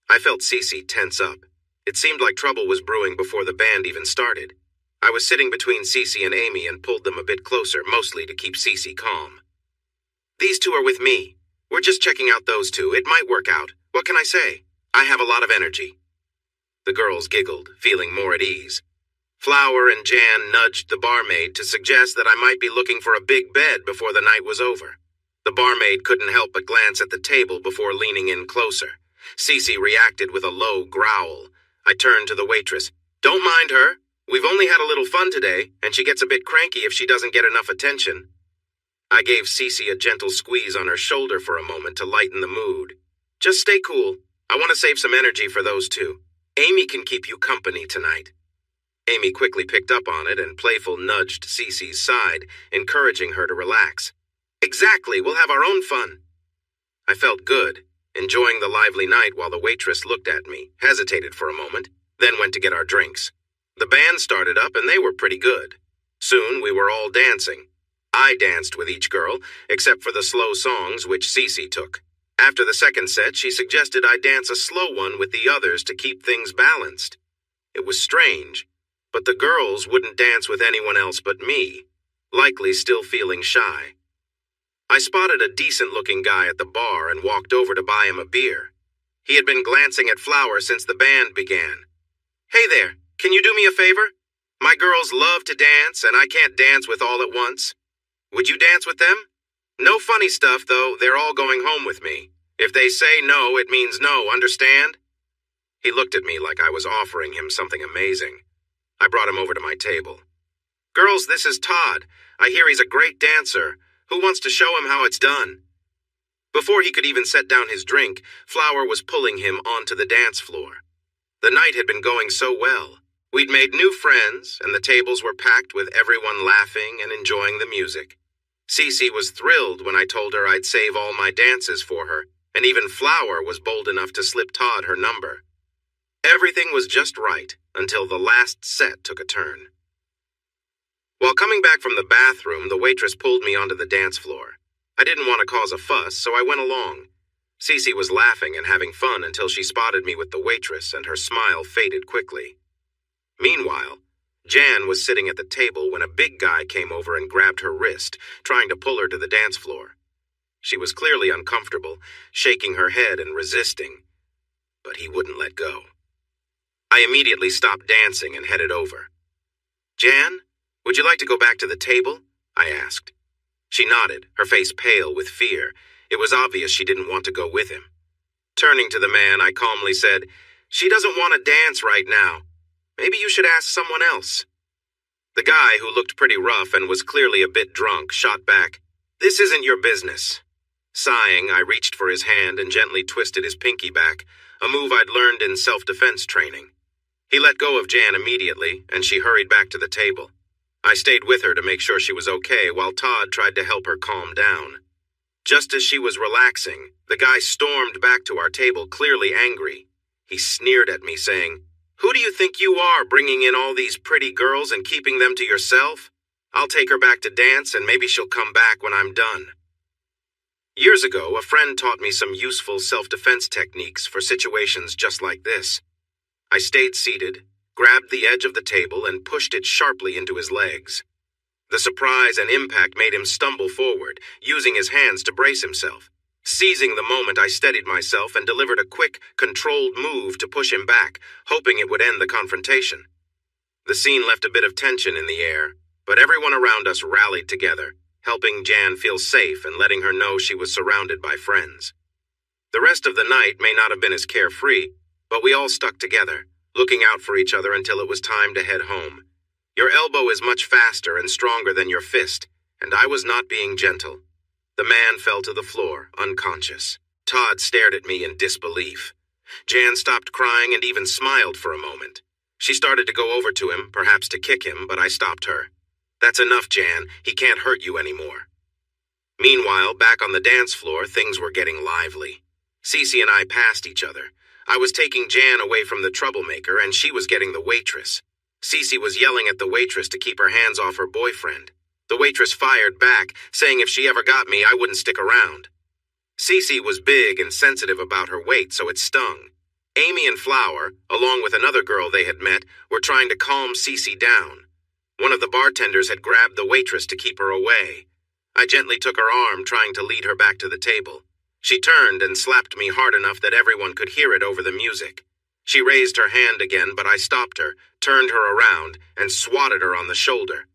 I felt Cece tense up. It seemed like trouble was brewing before the band even started. I was sitting between Cece and Amy and pulled them a bit closer, mostly to keep Cece calm. These 2 are with me. We're just checking out those 2. It might work out. What can I say? I have a lot of energy. The girls giggled, feeling more at ease. Flower and Jan nudged the barmaid to suggest that I might be looking for a big bed before the night was over. The barmaid couldn't help but glance at the table before leaning in closer. Cece reacted with a low growl. I turned to the waitress. Don't mind her. We've only had a little fun today, and she gets a bit cranky if she doesn't get enough attention. I gave Cece a gentle squeeze on her shoulder for a moment to lighten the mood. Just stay cool. I want to save some energy for those 2. Amy can keep you company tonight. Amy quickly picked up on it and playful nudged Cece's side, encouraging her to relax. Exactly, we'll have our own fun. I felt good, enjoying the lively night while the waitress looked at me, hesitated for a moment, then went to get our drinks. The band started up and they were pretty good. Soon we were all dancing. I danced with each girl, except for the slow songs which Cece took. After the second set, she suggested I dance a slow one with the others to keep things balanced. It was strange, but the girls wouldn't dance with anyone else but me, likely still feeling shy. I spotted a decent-looking guy at the bar and walked over to buy him a beer. He had been glancing at Flower since the band began. Hey there, can you do me a favor? My girls love to dance, and I can't dance with all at once. Would you dance with them? No funny stuff, though. They're all going home with me. If they say no, it means no, understand? He looked at me like I was offering him something amazing. I brought him over to my table. Girls, this is Todd. I hear he's a great dancer. Who wants to show him how it's done? Before he could even set down his drink, Flower was pulling him onto the dance floor. The night had been going so well. We'd made new friends, and the tables were packed with everyone laughing and enjoying the music. Cece was thrilled when I told her I'd save all my dances for her, and even Flower was bold enough to slip Todd her number. Everything was just right until the last set took a turn. While coming back from the bathroom, the waitress pulled me onto the dance floor. I didn't want to cause a fuss, so I went along. Cece was laughing and having fun until she spotted me with the waitress, and her smile faded quickly. Meanwhile, Jan was sitting at the table when a big guy came over and grabbed her wrist, trying to pull her to the dance floor. She was clearly uncomfortable, shaking her head and resisting, but he wouldn't let go. I immediately stopped dancing and headed over. Jan, would you like to go back to the table? I asked. She nodded, her face pale with fear. It was obvious she didn't want to go with him. Turning to the man, I calmly said, She doesn't want to dance right now. Maybe you should ask someone else. The guy, who looked pretty rough and was clearly a bit drunk, shot back, This isn't your business. Sighing, I reached for his hand and gently twisted his pinky back, a move I'd learned in self-defense training. He let go of Jan immediately, and she hurried back to the table. I stayed with her to make sure she was okay while Todd tried to help her calm down. Just as she was relaxing, the guy stormed back to our table, clearly angry. He sneered at me, saying, Who do you think you are, bringing in all these pretty girls and keeping them to yourself? I'll take her back to dance, and maybe she'll come back when I'm done. Years ago, a friend taught me some useful self-defense techniques for situations just like this. I stayed seated, grabbed the edge of the table, and pushed it sharply into his legs. The surprise and impact made him stumble forward, using his hands to brace himself. Seizing the moment, I steadied myself and delivered a quick, controlled move to push him back, hoping it would end the confrontation. The scene left a bit of tension in the air, but everyone around us rallied together, helping Jan feel safe and letting her know she was surrounded by friends. The rest of the night may not have been as carefree, but we all stuck together, looking out for each other until it was time to head home. Your elbow is much faster and stronger than your fist, and I was not being gentle. The man fell to the floor, unconscious. Todd stared at me in disbelief. Jan stopped crying and even smiled for a moment. She started to go over to him, perhaps to kick him, but I stopped her. "That's enough, Jan. He can't hurt you anymore." Meanwhile, back on the dance floor, things were getting lively. Cece and I passed each other. I was taking Jan away from the troublemaker, and she was getting the waitress. Cece was yelling at the waitress to keep her hands off her boyfriend. The waitress fired back, saying if she ever got me, I wouldn't stick around. Cece was big and sensitive about her weight, so it stung. Amy and Flower, along with another girl they had met, were trying to calm Cece down. One of the bartenders had grabbed the waitress to keep her away. I gently took her arm, trying to lead her back to the table. She turned and slapped me hard enough that everyone could hear it over the music. She raised her hand again, but I stopped her, turned her around, and swatted her on the shoulder.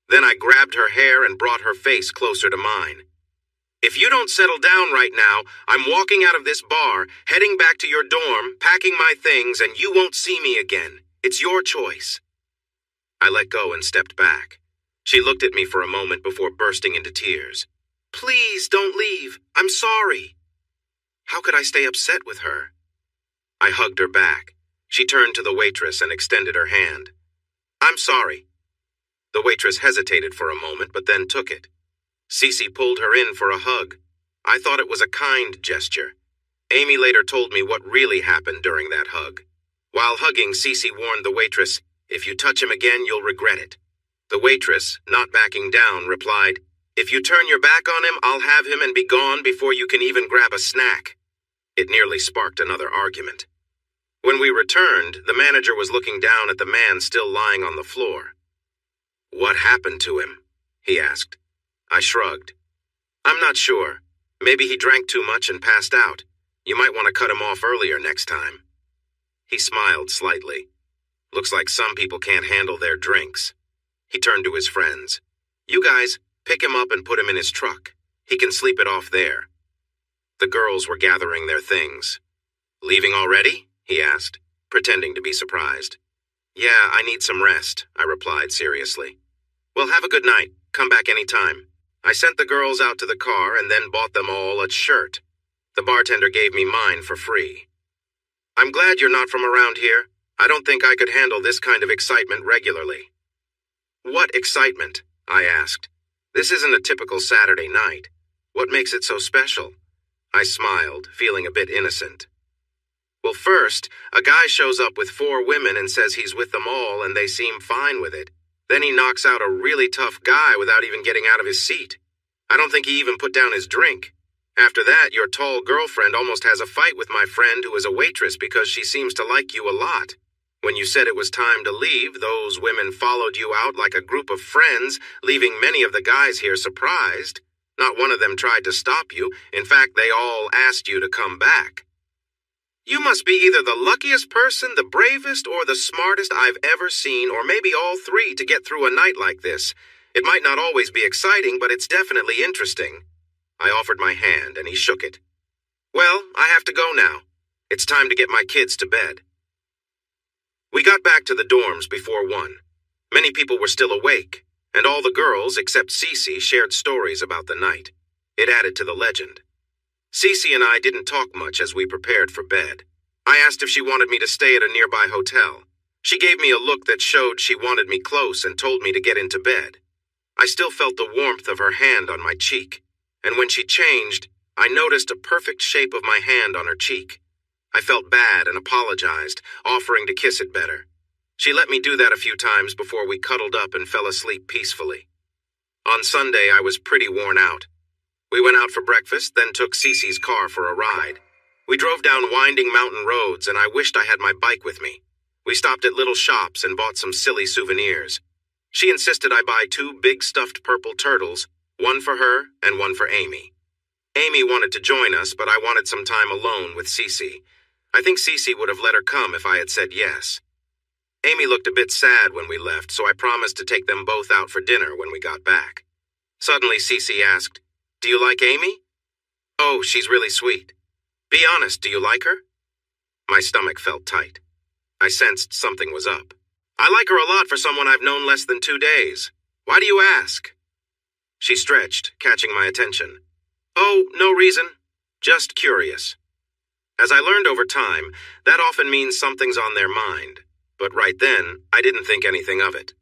Then I grabbed her hair and brought her face closer to mine. "If you don't settle down right now, I'm walking out of this bar, heading back to your dorm, packing my things, and you won't see me again. It's your choice." I let go and stepped back. She looked at me for a moment before bursting into tears. "Please don't leave. I'm sorry." How could I stay upset with her? I hugged her back. She turned to the waitress and extended her hand. "I'm sorry." The waitress hesitated for a moment, but then took it. Cece pulled her in for a hug. I thought it was a kind gesture. Amy later told me what really happened during that hug. While hugging, Cece warned the waitress, "If you touch him again, you'll regret it." The waitress, not backing down, replied, "If you turn your back on him, I'll have him and be gone before you can even grab a snack." It nearly sparked another argument. When we returned, the manager was looking down at the man still lying on the floor. "What happened to him?" he asked. I shrugged. "I'm not sure. Maybe he drank too much and passed out. You might want to cut him off earlier next time." He smiled slightly. "Looks like some people can't handle their drinks." He turned to his friends. "You guys, pick him up and put him in his truck. He can sleep it off there." The girls were gathering their things. "Leaving already?" he asked, pretending to be surprised. "Yeah, I need some rest," I replied seriously. "Well, have a good night. Come back any time." I sent the girls out to the car and then bought them all a shirt. The bartender gave me mine for free. "I'm glad you're not from around here. I don't think I could handle this kind of excitement regularly." "What excitement?" I asked. "This isn't a typical Saturday night. What makes it so special?" I smiled, feeling a bit innocent. "Well, first, a guy shows up with 4 women and says he's with them all and they seem fine with it. Then he knocks out a really tough guy without even getting out of his seat. I don't think he even put down his drink. After that, your tall girlfriend almost has a fight with my friend who is a waitress because she seems to like you a lot. When you said it was time to leave, those women followed you out like a group of friends, leaving many of the guys here surprised. Not one of them tried to stop you. In fact, they all asked you to come back. You must be either the luckiest person, the bravest, or the smartest I've ever seen, or maybe all 3 to get through a night like this. It might not always be exciting, but it's definitely interesting." I offered my hand, and he shook it. "Well, I have to go now. It's time to get my kids to bed." We got back to the dorms before 1. Many people were still awake, and all the girls, except Cece, shared stories about the night. It added to the legend. Cece and I didn't talk much as we prepared for bed. I asked if she wanted me to stay at a nearby hotel. She gave me a look that showed she wanted me close and told me to get into bed. I still felt the warmth of her hand on my cheek, and when she changed, I noticed a perfect shape of my hand on her cheek. I felt bad and apologized, offering to kiss it better. She let me do that a few times before we cuddled up and fell asleep peacefully. On Sunday, I was pretty worn out. We went out for breakfast, then took Cece's car for a ride. We drove down winding mountain roads, and I wished I had my bike with me. We stopped at little shops and bought some silly souvenirs. She insisted I buy 2 big stuffed purple turtles, one for her and one for Amy. Amy wanted to join us, but I wanted some time alone with Cece. I think Cece would have let her come if I had said yes. Amy looked a bit sad when we left, so I promised to take them both out for dinner when we got back. Suddenly, Cece asked, "Do you like Amy?" "Oh, she's really sweet." "Be honest, do you like her?" My stomach felt tight. I sensed something was up. "I like her a lot for someone I've known less than 2 days. Why do you ask?" She stretched, catching my attention. "Oh, no reason. Just curious." As I learned over time, that often means something's on their mind, but right then, I didn't think anything of it.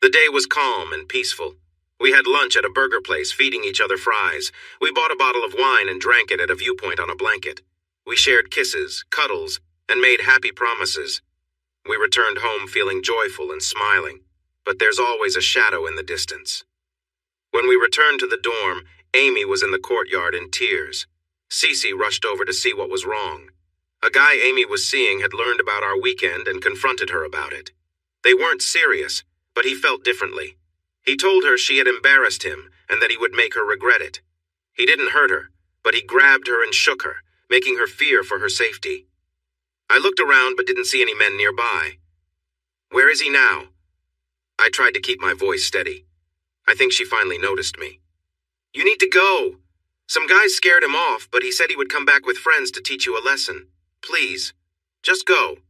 The day was calm and peaceful. We had lunch at a burger place, feeding each other fries. We bought a bottle of wine and drank it at a viewpoint on a blanket. We shared kisses, cuddles, and made happy promises. We returned home feeling joyful and smiling, but there's always a shadow in the distance. When we returned to the dorm, Amy was in the courtyard in tears. Cece rushed over to see what was wrong. A guy Amy was seeing had learned about our weekend and confronted her about it. They weren't serious, but he felt differently. He told her she had embarrassed him and that he would make her regret it. He didn't hurt her, but he grabbed her and shook her, making her fear for her safety. I looked around but didn't see any men nearby. "Where is he now?" I tried to keep my voice steady. I think she finally noticed me. "You need to go. Some guys scared him off, but he said he would come back with friends to teach you a lesson. Please, just go."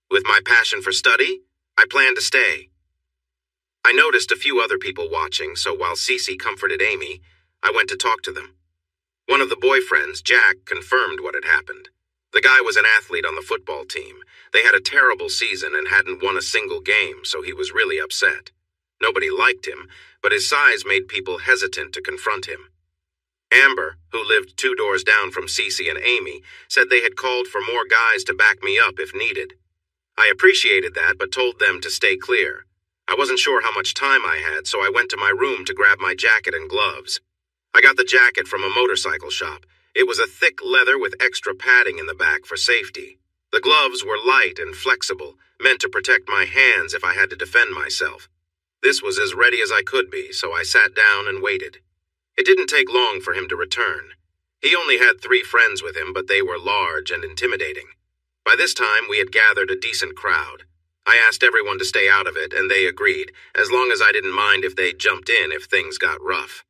With my passion for study, I planned to stay. I noticed a few other people watching, so while Cece comforted Amy, I went to talk to them. One of the boyfriends, Jack, confirmed what had happened. The guy was an athlete on the football team. They had a terrible season and hadn't won a single game, so he was really upset. Nobody liked him, but his size made people hesitant to confront him. Amber, who lived 2 doors down from Cece and Amy, said they had called for more guys to back me up if needed. I appreciated that, but told them to stay clear. I wasn't sure how much time I had, so I went to my room to grab my jacket and gloves. I got the jacket from a motorcycle shop. It was a thick leather with extra padding in the back for safety. The gloves were light and flexible, meant to protect my hands if I had to defend myself. This was as ready as I could be, so I sat down and waited. It didn't take long for him to return. He only had 3 friends with him, but they were large and intimidating. By this time, we had gathered a decent crowd. I asked everyone to stay out of it, and they agreed, as long as I didn't mind if they jumped in if things got rough.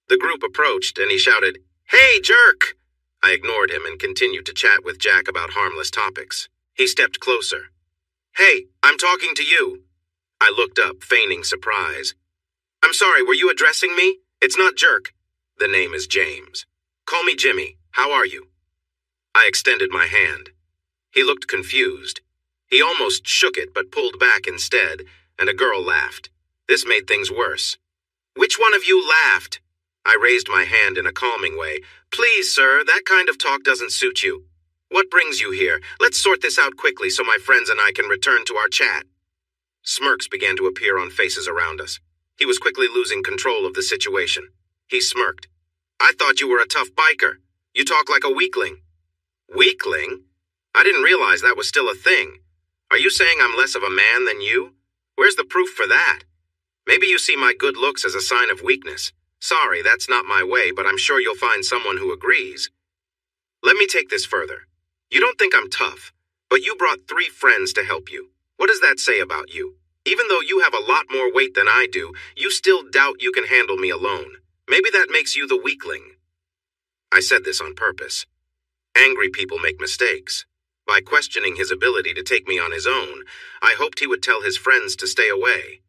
The group approached, and he shouted, "Hey, jerk!" I ignored him and continued to chat with Jack about harmless topics. He stepped closer. "Hey, I'm talking to you." I looked up, feigning surprise. "I'm sorry, were you addressing me? It's not Jerk. The name is James. Call me Jimmy. How are you?" I extended my hand. He looked confused. He almost shook it but pulled back instead, and a girl laughed. This made things worse. "Which one of you laughed?" I raised my hand in a calming way. "Please, sir, that kind of talk doesn't suit you. What brings you here? Let's sort this out quickly so my friends and I can return to our chat." Smirks began to appear on faces around us. He was quickly losing control of the situation. He smirked. "I thought you were a tough biker. You talk like a weakling." "Weakling? I didn't realize that was still a thing. Are you saying I'm less of a man than you? Where's the proof for that? Maybe you see my good looks as a sign of weakness. Sorry, that's not my way, but I'm sure you'll find someone who agrees. Let me take this further. You don't think I'm tough, but you brought 3 friends to help you. What does that say about you? Even though you have a lot more weight than I do, you still doubt you can handle me alone. Maybe that makes you the weakling." I said this on purpose. Angry people make mistakes. By questioning his ability to take me on his own, I hoped he would tell his friends to stay away.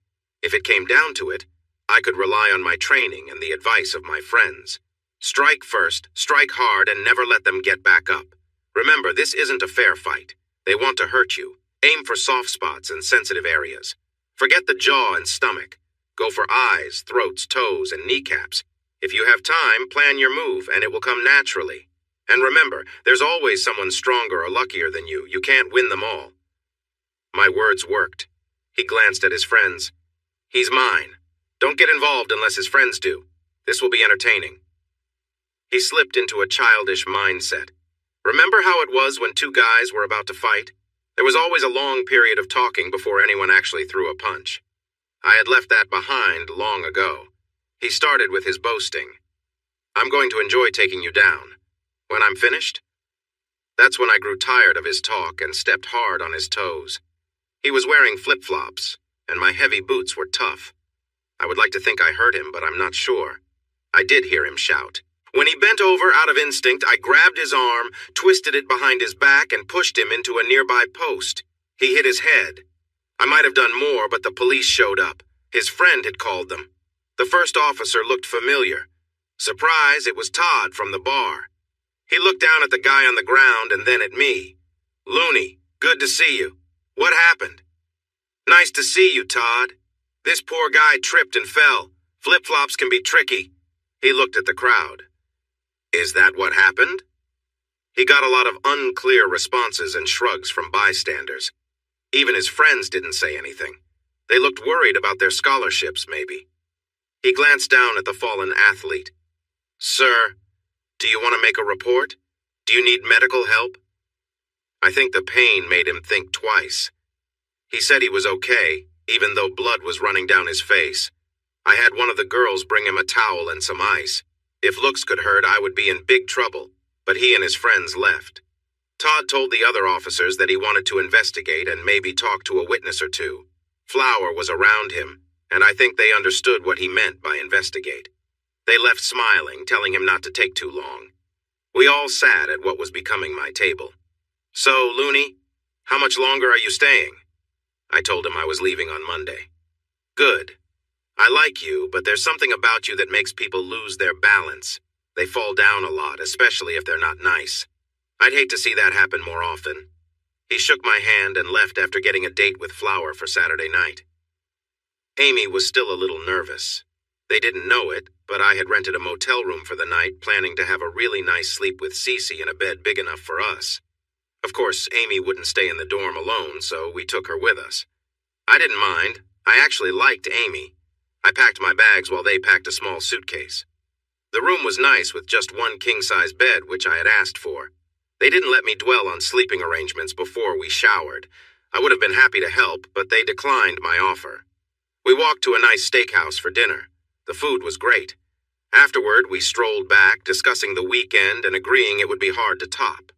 If it came down to it, I could rely on my training and the advice of my friends. Strike first, strike hard, and never let them get back up. Remember, this isn't a fair fight. They want to hurt you. Aim for soft spots and sensitive areas. Forget the jaw and stomach. Go for eyes, throats, toes, and kneecaps. If you have time, plan your move, and it will come naturally. And remember, there's always someone stronger or luckier than you. You can't win them all. My words worked. He glanced at his friends. "He's mine. Don't get involved unless his friends do. This will be entertaining." He slipped into a childish mindset. Remember how it was when 2 guys were about to fight? There was always a long period of talking before anyone actually threw a punch. I had left that behind long ago. He started with his boasting. I'm going to enjoy taking you down. When I'm finished? That's when I grew tired of his talk and stepped hard on his toes. He was wearing flip-flops, and my heavy boots were tough. I would like to think I heard him, but I'm not sure. I did hear him shout. When he bent over out of instinct, I grabbed his arm, twisted it behind his back, and pushed him into a nearby post. He hit his head. I might have done more, but the police showed up. His friend had called them. The first officer looked familiar. Surprise, it was Todd from the bar. He looked down at the guy on the ground and then at me. Looney, good to see you. What happened? Nice to see you, Todd. This poor guy tripped and fell. Flip-flops can be tricky. He looked at the crowd. Is that what happened? He got a lot of unclear responses and shrugs from bystanders. Even his friends didn't say anything. They looked worried about their scholarships, maybe. He glanced down at the fallen athlete. Sir, do you want to make a report? Do you need medical help? I think the pain made him think twice. He said he was okay, even though blood was running down his face. I had one of the girls bring him a towel and some ice. If looks could hurt, I would be in big trouble, but he and his friends left. Todd told the other officers that he wanted to investigate and maybe talk to a witness or two. Flower was around him, and I think they understood what he meant by investigate. They left smiling, telling him not to take too long. We all sat at what was becoming my table. So, Looney, how much longer are you staying? I told him I was leaving on Monday. Good. I like you, but there's something about you that makes people lose their balance. They fall down a lot, especially if they're not nice. I'd hate to see that happen more often. He shook my hand and left after getting a date with Flower for Saturday night. Amy was still a little nervous. They didn't know it, but I had rented a motel room for the night, planning to have a really nice sleep with Cece in a bed big enough for us. Of course, Amy wouldn't stay in the dorm alone, so we took her with us. I didn't mind. I actually liked Amy. I packed my bags while they packed a small suitcase. The room was nice with just one king-size bed, which I had asked for. They didn't let me dwell on sleeping arrangements before we showered. I would have been happy to help, but they declined my offer. We walked to a nice steakhouse for dinner. The food was great. Afterward, we strolled back, discussing the weekend and agreeing it would be hard to top.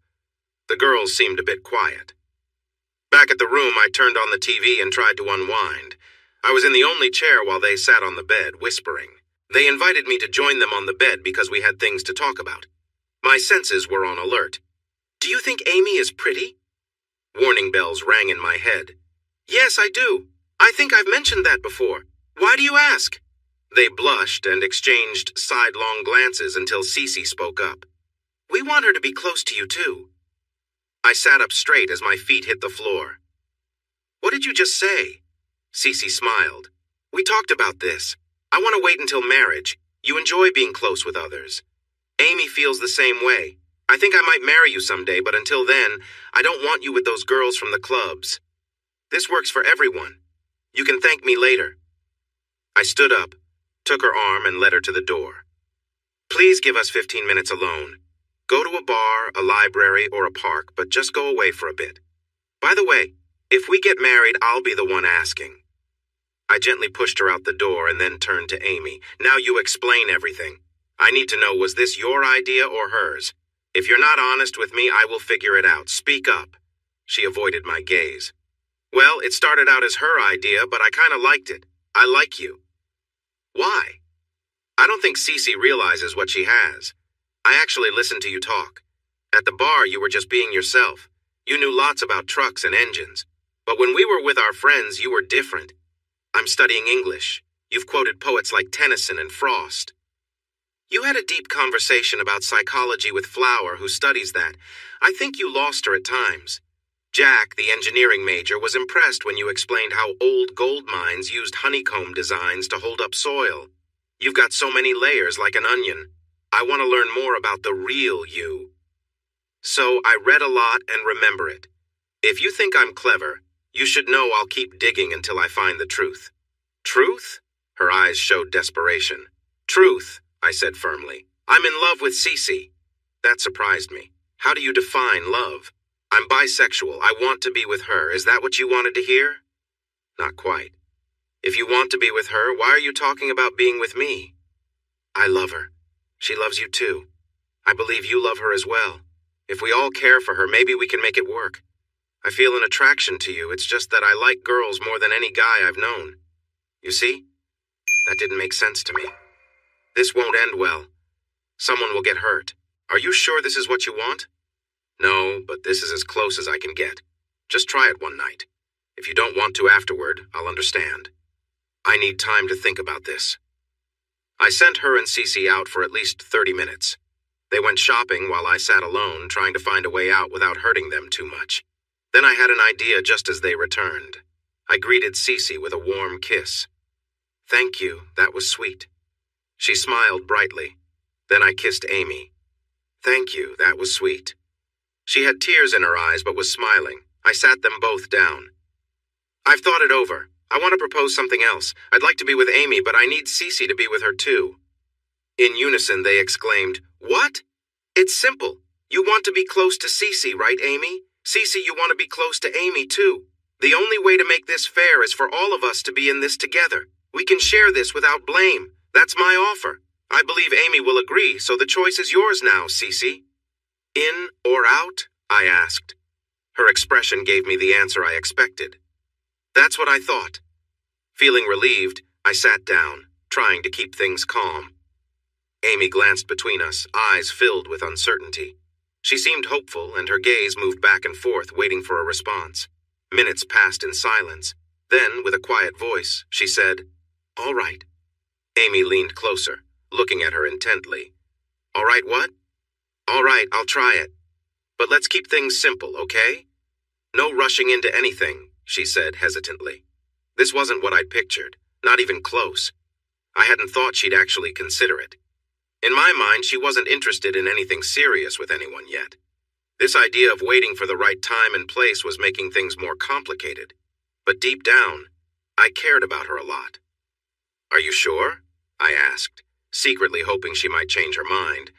The girls seemed a bit quiet. Back at the room, I turned on the TV and tried to unwind. I was in the only chair while they sat on the bed, whispering. They invited me to join them on the bed because we had things to talk about. My senses were on alert. Do you think Amy is pretty? Warning bells rang in my head. Yes, I do. I think I've mentioned that before. Why do you ask? They blushed and exchanged sidelong glances until Cece spoke up. We want her to be close to you, too. I sat up straight as my feet hit the floor. What did you just say? Cece smiled. We talked about this. I want to wait until marriage. You enjoy being close with others. Amy feels the same way. I think I might marry you someday, but until then, I don't want you with those girls from the clubs. This works for everyone. You can thank me later. I stood up, took her arm, and led her to the door. Please give us 15 minutes alone. Go to a bar, a library, or a park, but just go away for a bit. By the way, if we get married, I'll be the one asking. I gently pushed her out the door and then turned to Amy. Now you explain everything. I need to know, was this your idea or hers? If you're not honest with me, I will figure it out. Speak up. She avoided my gaze. Well, it started out as her idea, but I kind of liked it. I like you. Why? I don't think Cece realizes what she has. I actually listened to you talk. At the bar, you were just being yourself. You knew lots about trucks and engines. But when we were with our friends, you were different. I'm studying English. You've quoted poets like Tennyson and Frost. You had a deep conversation about psychology with Flower, who studies that. I think you lost her at times. Jack, the engineering major, was impressed when you explained how old gold mines used honeycomb designs to hold up soil. You've got so many layers like an onion. I want to learn more about the real you. So I read a lot and remember it. If you think I'm clever, you should know I'll keep digging until I find the truth. Truth? Her eyes showed desperation. Truth, I said firmly. I'm in love with Cece. That surprised me. How do you define love? I'm bisexual. I want to be with her. Is that what you wanted to hear? Not quite. If you want to be with her, why are you talking about being with me? I love her. She loves you too. I believe you love her as well. If we all care for her, maybe we can make it work. I feel an attraction to you. It's just that I like girls more than any guy I've known. You see? That didn't make sense to me. This won't end well. Someone will get hurt. Are you sure this is what you want? No, but this is as close as I can get. Just try it one night. If you don't want to afterward, I'll understand. I need time to think about this. I sent her and Cece out for at least 30 minutes. They went shopping while I sat alone, trying to find a way out without hurting them too much. Then I had an idea just as they returned. I greeted Cece with a warm kiss. Thank you, that was sweet. She smiled brightly. Then I kissed Amy. Thank you, that was sweet. She had tears in her eyes but was smiling. I sat them both down. I've thought it over. I want to propose something else. I'd like to be with Amy, but I need Cece to be with her too. In unison, they exclaimed, What? It's simple. You want to be close to Cece, right, Amy? Cece, you want to be close to Amy too. The only way to make this fair is for all of us to be in this together. We can share this without blame. That's my offer. I believe Amy will agree, so the choice is yours now, Cece. In or out? I asked. Her expression gave me the answer I expected. That's what I thought. Feeling relieved, I sat down, trying to keep things calm. Amy glanced between us, eyes filled with uncertainty. She seemed hopeful, and her gaze moved back and forth, waiting for a response. Minutes passed in silence. Then, with a quiet voice, she said, All right. Amy leaned closer, looking at her intently. All right, what? All right, I'll try it. But let's keep things simple, okay? No rushing into anything, she said hesitantly. This wasn't what I'd pictured, not even close. I hadn't thought she'd actually consider it. In my mind, she wasn't interested in anything serious with anyone yet. This idea of waiting for the right time and place was making things more complicated. But deep down, I cared about her a lot. Are you sure? I asked, secretly hoping she might change her mind.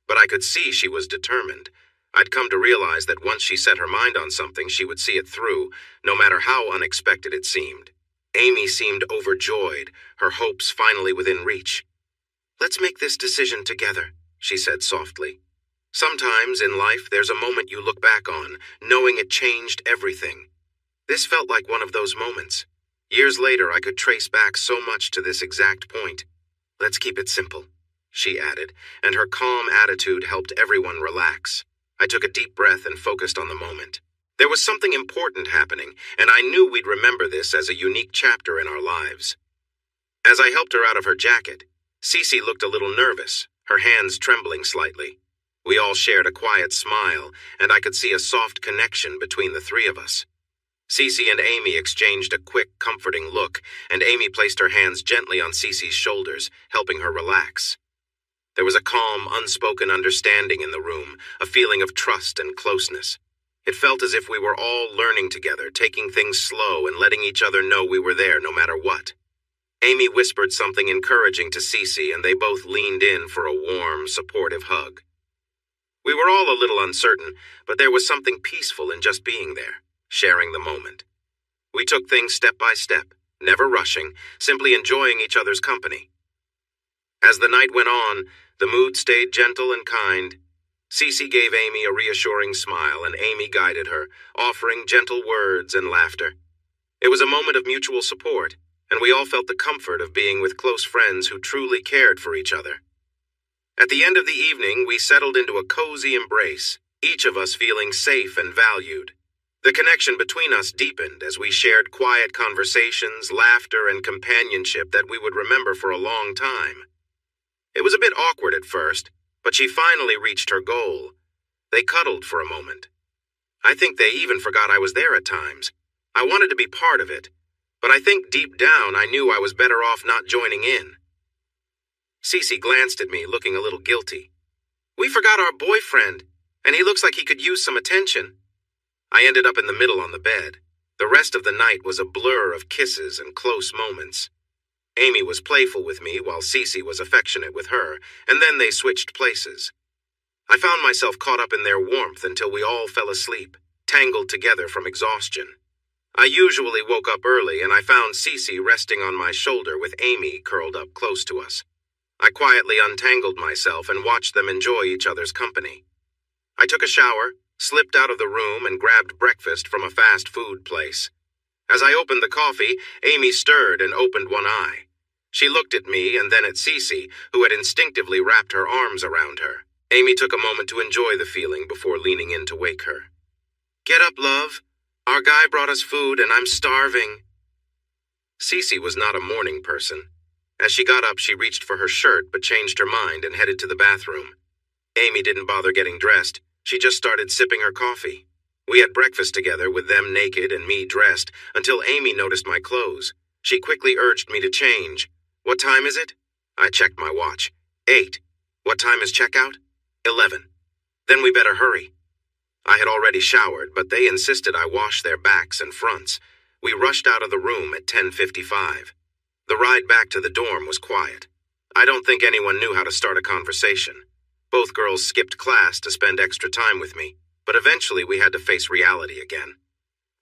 But I could see she was determined. I'd come to realize that once she set her mind on something, she would see it through, no matter how unexpected it seemed. Amy seemed overjoyed, her hopes finally within reach. Let's make this decision together, she said softly. Sometimes in life, there's a moment you look back on, knowing it changed everything. This felt like one of those moments. Years later, I could trace back so much to this exact point. Let's keep it simple, she added, and her calm attitude helped everyone relax. I took a deep breath and focused on the moment. There was something important happening, and I knew we'd remember this as a unique chapter in our lives. As I helped her out of her jacket, Cece looked a little nervous, her hands trembling slightly. We all shared a quiet smile, and I could see a soft connection between the three of us. Cece and Amy exchanged a quick, comforting look, and Amy placed her hands gently on Cece's shoulders, helping her relax. There was a calm, unspoken understanding in the room, a feeling of trust and closeness. It felt as if we were all learning together, taking things slow and letting each other know we were there no matter what. Amy whispered something encouraging to Cece, and they both leaned in for a warm, supportive hug. We were all a little uncertain, but there was something peaceful in just being there, sharing the moment. We took things step by step, never rushing, simply enjoying each other's company. As the night went on, the mood stayed gentle and kind. Cece gave Amy a reassuring smile, and Amy guided her, offering gentle words and laughter. It was a moment of mutual support, and we all felt the comfort of being with close friends who truly cared for each other. At the end of the evening, we settled into a cozy embrace, each of us feeling safe and valued. The connection between us deepened as we shared quiet conversations, laughter, and companionship that we would remember for a long time. It was a bit awkward at first, but she finally reached her goal. They cuddled for a moment. I think they even forgot I was there at times. I wanted to be part of it, but I think deep down I knew I was better off not joining in. Cece glanced at me, looking a little guilty. We forgot our boyfriend, and he looks like he could use some attention. I ended up in the middle on the bed. The rest of the night was a blur of kisses and close moments. Amy was playful with me while Cece was affectionate with her, and then they switched places. I found myself caught up in their warmth until we all fell asleep, tangled together from exhaustion. I usually woke up early and I found Cece resting on my shoulder with Amy curled up close to us. I quietly untangled myself and watched them enjoy each other's company. I took a shower, slipped out of the room, and grabbed breakfast from a fast food place. As I opened the coffee, Amy stirred and opened one eye. She looked at me and then at Cece, who had instinctively wrapped her arms around her. Amy took a moment to enjoy the feeling before leaning in to wake her. "Get up, love. Our guy brought us food and I'm starving." Cece was not a morning person. As she got up, she reached for her shirt but changed her mind and headed to the bathroom. Amy didn't bother getting dressed. She just started sipping her coffee. We had breakfast together with them naked and me dressed until Amy noticed my clothes. She quickly urged me to change. "What time is it?" I checked my watch. 8. "What time is checkout?" 11. "Then we better hurry." I had already showered, but they insisted I wash their backs and fronts. We rushed out of the room at 10:55. The ride back to the dorm was quiet. I don't think anyone knew how to start a conversation. Both girls skipped class to spend extra time with me, but eventually we had to face reality again.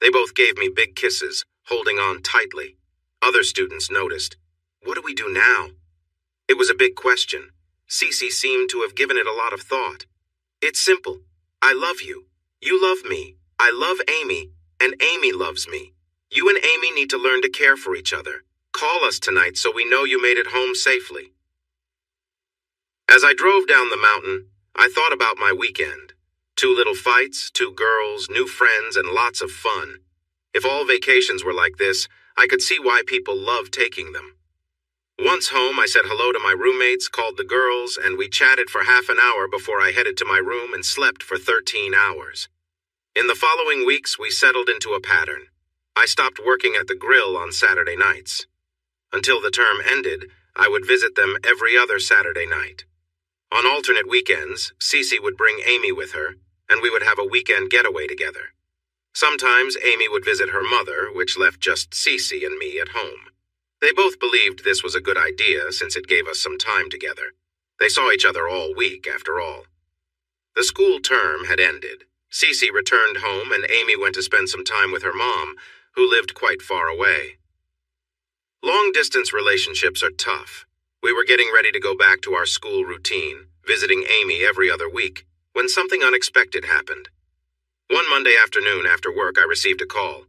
They both gave me big kisses, holding on tightly. Other students noticed. What do we do now? It was a big question. Cece seemed to have given it a lot of thought. It's simple. I love you. You love me. I love Amy, and Amy loves me. You and Amy need to learn to care for each other. Call us tonight so we know you made it home safely. As I drove down the mountain, I thought about my weekend. 2 little fights, 2 girls, new friends, and lots of fun. If all vacations were like this, I could see why people love taking them. Once home, I said hello to my roommates, called the girls, and we chatted for half an hour before I headed to my room and slept for 13 hours. In the following weeks, we settled into a pattern. I stopped working at the grill on Saturday nights. Until the term ended, I would visit them every other Saturday night. On alternate weekends, Cece would bring Amy with her, and we would have a weekend getaway together. Sometimes Amy would visit her mother, which left just Cece and me at home. They both believed this was a good idea since it gave us some time together. They saw each other all week, after all. The school term had ended. Cece returned home and Amy went to spend some time with her mom, who lived quite far away. Long-distance relationships are tough. We were getting ready to go back to our school routine, visiting Amy every other week, when something unexpected happened. One Monday afternoon after work, I received a call.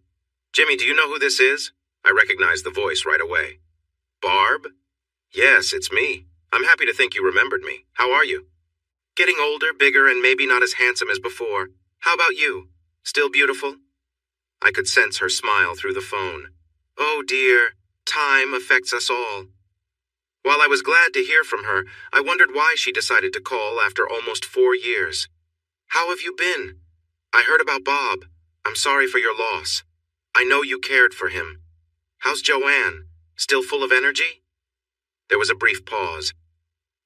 "Jimmy, do you know who this is?" I recognized the voice right away. "Barb?" "Yes, it's me. I'm happy to think you remembered me. How are you?" "Getting older, bigger, and maybe not as handsome as before. How about you? Still beautiful?" I could sense her smile through the phone. Oh dear, time affects us all. While I was glad to hear from her, I wondered why she decided to call after almost 4 years. "How have you been? I heard about Bob. I'm sorry for your loss. I know you cared for him. How's Joanne? Still full of energy?" There was a brief pause.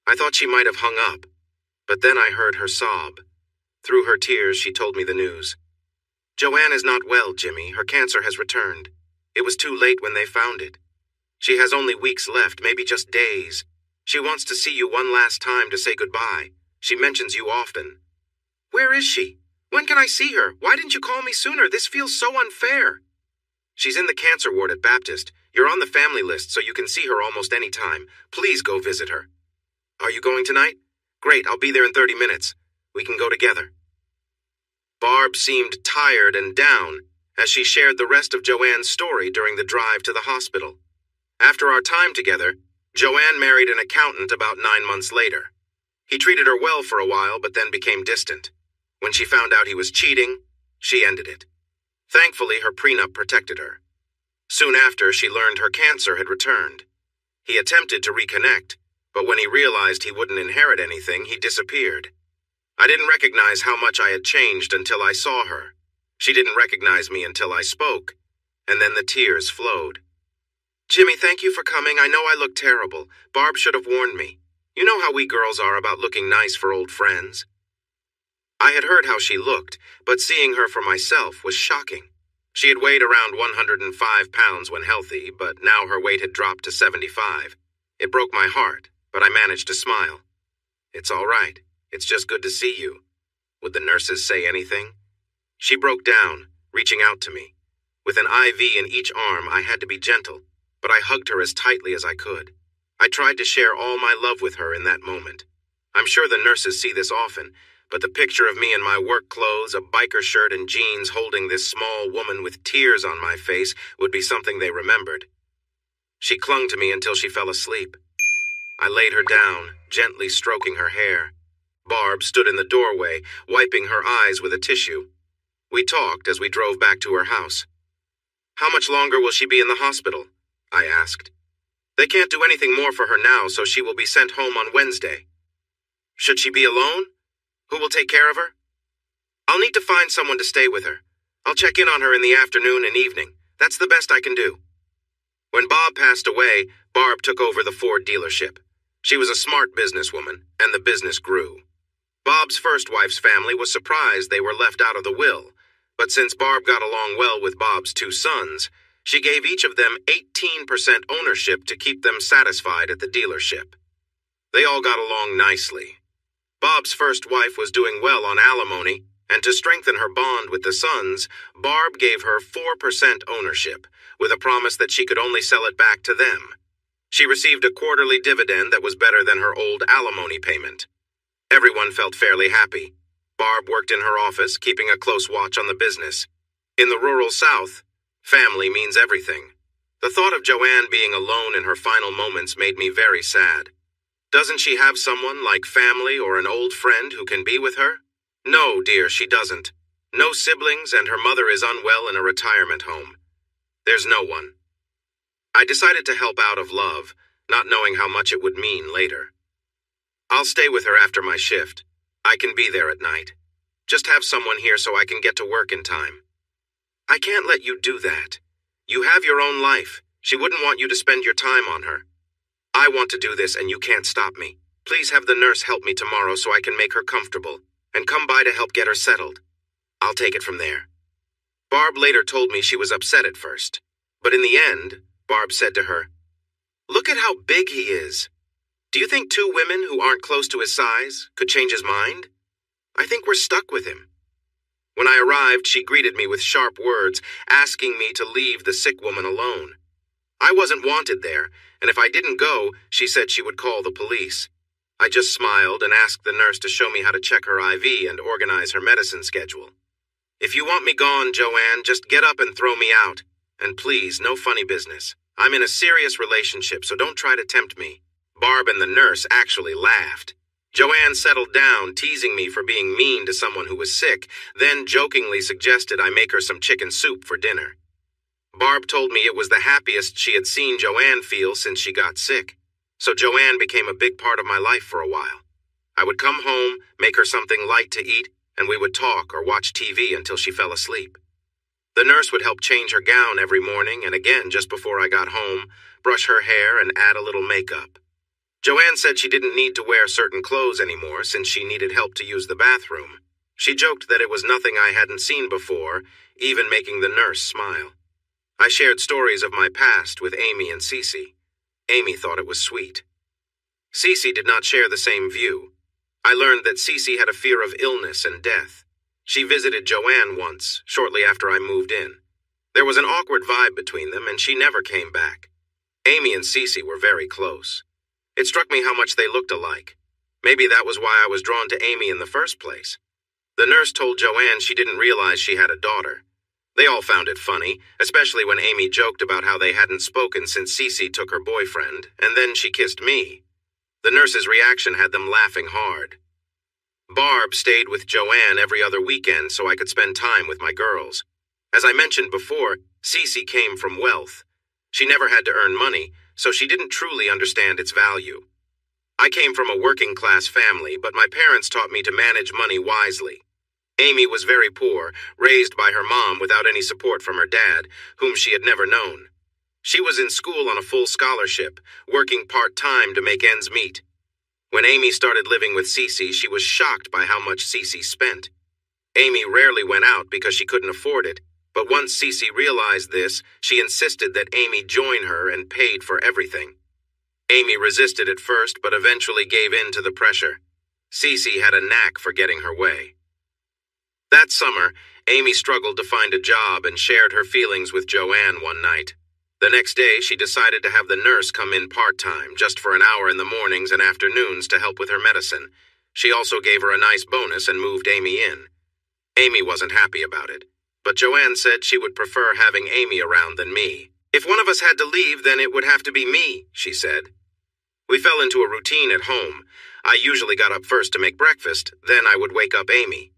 I thought she might have hung up, but then I heard her sob. Through her tears, she told me the news. "Joanne is not well, Jimmy. Her cancer has returned. It was too late when they found it. She has only weeks left, maybe just days. She wants to see you one last time to say goodbye. She mentions you often." "Where is she? When can I see her? Why didn't you call me sooner? This feels so unfair." "She's in the cancer ward at Baptist. You're on the family list so you can see her almost any time. Please go visit her." "Are you going tonight? Great, I'll be there in 30 minutes. We can go together." Barb seemed tired and down as she shared the rest of Joanne's story during the drive to the hospital. After our time together, Joanne married an accountant about 9 months later. He treated her well for a while, but then became distant. When she found out he was cheating, she ended it. Thankfully, her prenup protected her. Soon after, she learned her cancer had returned. He attempted to reconnect, but when he realized he wouldn't inherit anything, he disappeared. I didn't recognize how much I had changed until I saw her. She didn't recognize me until I spoke, and then the tears flowed. "Jimmy, thank you for coming. I know I look terrible. Barb should have warned me. You know how we girls are about looking nice for old friends." I had heard how she looked, but seeing her for myself was shocking. She had weighed around 105 pounds when healthy, but now her weight had dropped to 75. It broke my heart, but I managed to smile. "It's all right. It's just good to see you." Would the nurses say anything? She broke down, reaching out to me. With an IV in each arm, I had to be gentle, but I hugged her as tightly as I could. I tried to share all my love with her in that moment. I'm sure the nurses see this often, but the picture of me in my work clothes, a biker shirt, and jeans holding this small woman with tears on my face would be something they remembered. She clung to me until she fell asleep. I laid her down, gently stroking her hair. Barb stood in the doorway, wiping her eyes with a tissue. We talked as we drove back to her house. "How much longer will she be in the hospital?" I asked. "They can't do anything more for her now, so she will be sent home on Wednesday." "Should she be alone? Who will take care of her?" "I'll need to find someone to stay with her. I'll check in on her in the afternoon and evening. That's the best I can do." When Bob passed away, Barb took over the Ford dealership. She was a smart businesswoman, and the business grew. Bob's first wife's family was surprised they were left out of the will, but since Barb got along well with Bob's two sons, she gave each of them 18% ownership to keep them satisfied at the dealership. They all got along nicely. Bob's first wife was doing well on alimony, and to strengthen her bond with the sons, Barb gave her 4% ownership, with a promise that she could only sell it back to them. She received a quarterly dividend that was better than her old alimony payment. Everyone felt fairly happy. Barb worked in her office, keeping a close watch on the business. In the rural South, family means everything. The thought of Joanne being alone in her final moments made me very sad. Doesn't she have someone like family or an old friend who can be with her? No, dear, she doesn't. No siblings, and her mother is unwell in a retirement home. There's no one. I decided to help out of love, not knowing how much it would mean later. I'll stay with her after my shift. I can be there at night. Just have someone here so I can get to work in time. I can't let you do that. You have your own life. She wouldn't want you to spend your time on her. I want to do this and you can't stop me. Please have the nurse help me tomorrow so I can make her comfortable, and come by to help get her settled. I'll take it from there. Barb later told me she was upset at first, but in the end, Barb said to her, "Look at how big he is. Do you think two women who aren't close to his size could change his mind? I think we're stuck with him." When I arrived, she greeted me with sharp words, asking me to leave the sick woman alone. I wasn't wanted there, and if I didn't go, she said she would call the police. I just smiled and asked the nurse to show me how to check her IV and organize her medicine schedule. "If you want me gone, Joanne, just get up and throw me out. And please, no funny business. I'm in a serious relationship, so don't try to tempt me." Barb and the nurse actually laughed. Joanne settled down, teasing me for being mean to someone who was sick, then jokingly suggested I make her some chicken soup for dinner. Barb told me it was the happiest she had seen Joanne feel since she got sick, so Joanne became a big part of my life for a while. I would come home, make her something light to eat, and we would talk or watch TV until she fell asleep. The nurse would help change her gown every morning and again just before I got home, brush her hair and add a little makeup. Joanne said she didn't need to wear certain clothes anymore since she needed help to use the bathroom. She joked that it was nothing I hadn't seen before, even making the nurse smile. I shared stories of my past with Amy and Cece. Amy thought it was sweet. Cece did not share the same view. I learned that Cece had a fear of illness and death. She visited Joanne once, shortly after I moved in. There was an awkward vibe between them, and she never came back. Amy and Cece were very close. It struck me how much they looked alike. Maybe that was why I was drawn to Amy in the first place. The nurse told Joanne she didn't realize she had a daughter. They all found it funny, especially when Amy joked about how they hadn't spoken since Cece took her boyfriend, and then she kissed me. The nurse's reaction had them laughing hard. Barb stayed with Joanne every other weekend so I could spend time with my girls. As I mentioned before, Cece came from wealth. She never had to earn money, so she didn't truly understand its value. I came from a working-class family, but my parents taught me to manage money wisely. Amy was very poor, raised by her mom without any support from her dad, whom she had never known. She was in school on a full scholarship, working part-time to make ends meet. When Amy started living with Cece, she was shocked by how much Cece spent. Amy rarely went out because she couldn't afford it, but once Cece realized this, she insisted that Amy join her and paid for everything. Amy resisted at first, but eventually gave in to the pressure. Cece had a knack for getting her way. That summer, Amy struggled to find a job and shared her feelings with Joanne one night. The next day, she decided to have the nurse come in part-time, just for an hour in the mornings and afternoons to help with her medicine. She also gave her a nice bonus and moved Amy in. Amy wasn't happy about it, but Joanne said she would prefer having Amy around than me. If one of us had to leave, then it would have to be me, she said. We fell into a routine at home. I usually got up first to make breakfast, then I would wake up Amy.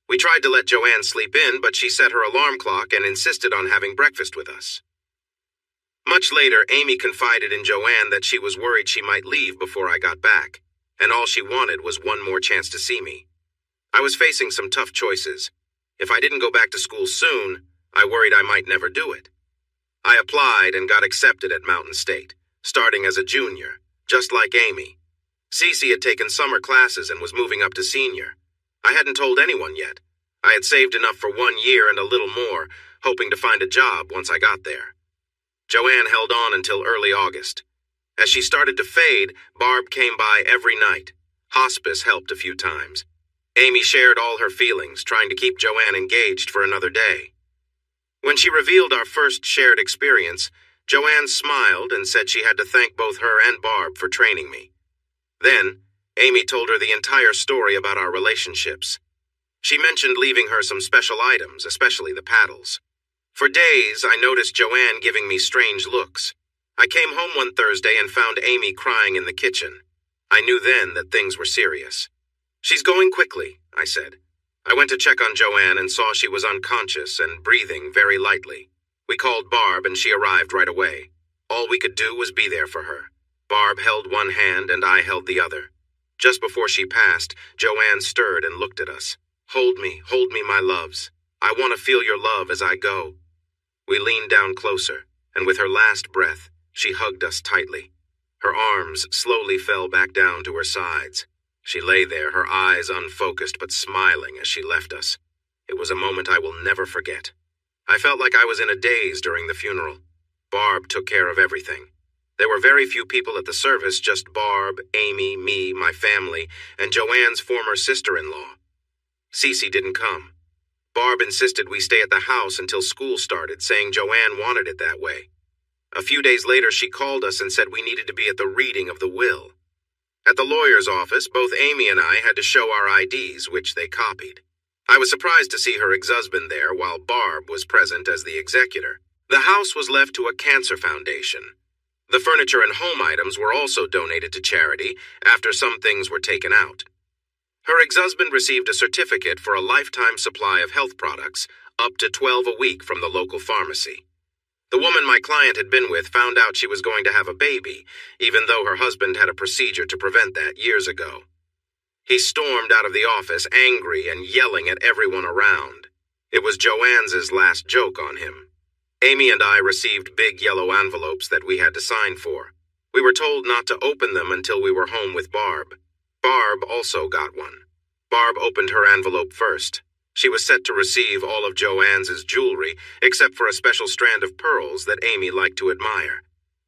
We tried to let Joanne sleep in, but she set her alarm clock and insisted on having breakfast with us. Much later, Amy confided in Joanne that she was worried she might leave before I got back, and all she wanted was one more chance to see me. I was facing some tough choices. If I didn't go back to school soon, I worried I might never do it. I applied and got accepted at Mountain State, starting as a junior, just like Amy. Cece had taken summer classes and was moving up to senior. I hadn't told anyone yet. I had saved enough for 1 year and a little more, hoping to find a job once I got there. Joanne held on until early August. As she started to fade, Barb came by every night. Hospice helped a few times. Amy shared all her feelings, trying to keep Joanne engaged for another day. When she revealed our first shared experience, Joanne smiled and said she had to thank both her and Barb for training me. Then, Amy told her the entire story about our relationships. She mentioned leaving her some special items, especially the paddles. For days, I noticed Joanne giving me strange looks. I came home one Thursday and found Amy crying in the kitchen. I knew then that things were serious. "She's going quickly," I said. I went to check on Joanne and saw she was unconscious and breathing very lightly. We called Barb and she arrived right away. All we could do was be there for her. Barb held one hand and I held the other. Just before she passed, Joanne stirred and looked at us. Hold me, my loves. I want to feel your love as I go." We leaned down closer, and with her last breath, she hugged us tightly. Her arms slowly fell back down to her sides. She lay there, her eyes unfocused but smiling as she left us. It was a moment I will never forget. I felt like I was in a daze during the funeral. Barb took care of everything. There were very few people at the service, just Barb, Amy, me, my family, and Joanne's former sister-in-law. Cece didn't come. Barb insisted we stay at the house until school started, saying Joanne wanted it that way. A few days later, she called us and said we needed to be at the reading of the will. At the lawyer's office, both Amy and I had to show our IDs, which they copied. I was surprised to see her ex-husband there, while Barb was present as the executor. The house was left to a cancer foundation. The furniture and home items were also donated to charity after some things were taken out. Her ex-husband received a certificate for a lifetime supply of health products, up to 12 a week from the local pharmacy. The woman my client had been with found out she was going to have a baby, even though her husband had a procedure to prevent that years ago. He stormed out of the office, angry and yelling at everyone around. It was Joanne's last joke on him. Amy and I received big yellow envelopes that we had to sign for. We were told not to open them until we were home with Barb. Barb also got one. Barb opened her envelope first. She was set to receive all of Joanne's jewelry, except for a special strand of pearls that Amy liked to admire.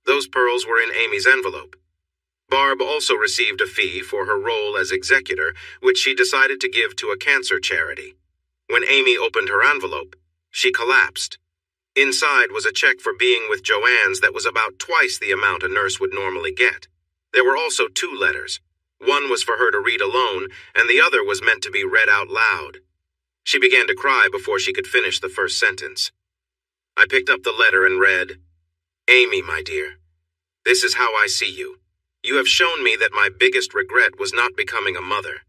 Those pearls were in Amy's envelope. Barb also received a fee for her role as executor, which she decided to give to a cancer charity. When Amy opened her envelope, she collapsed. Inside was a check for being with Joanne's that was about twice the amount a nurse would normally get. There were also 2 letters. One was for her to read alone, and the other was meant to be read out loud. She began to cry before she could finish the first sentence. I picked up the letter and read, "Amy, my dear, this is how I see you. You have shown me that my biggest regret was not becoming a mother.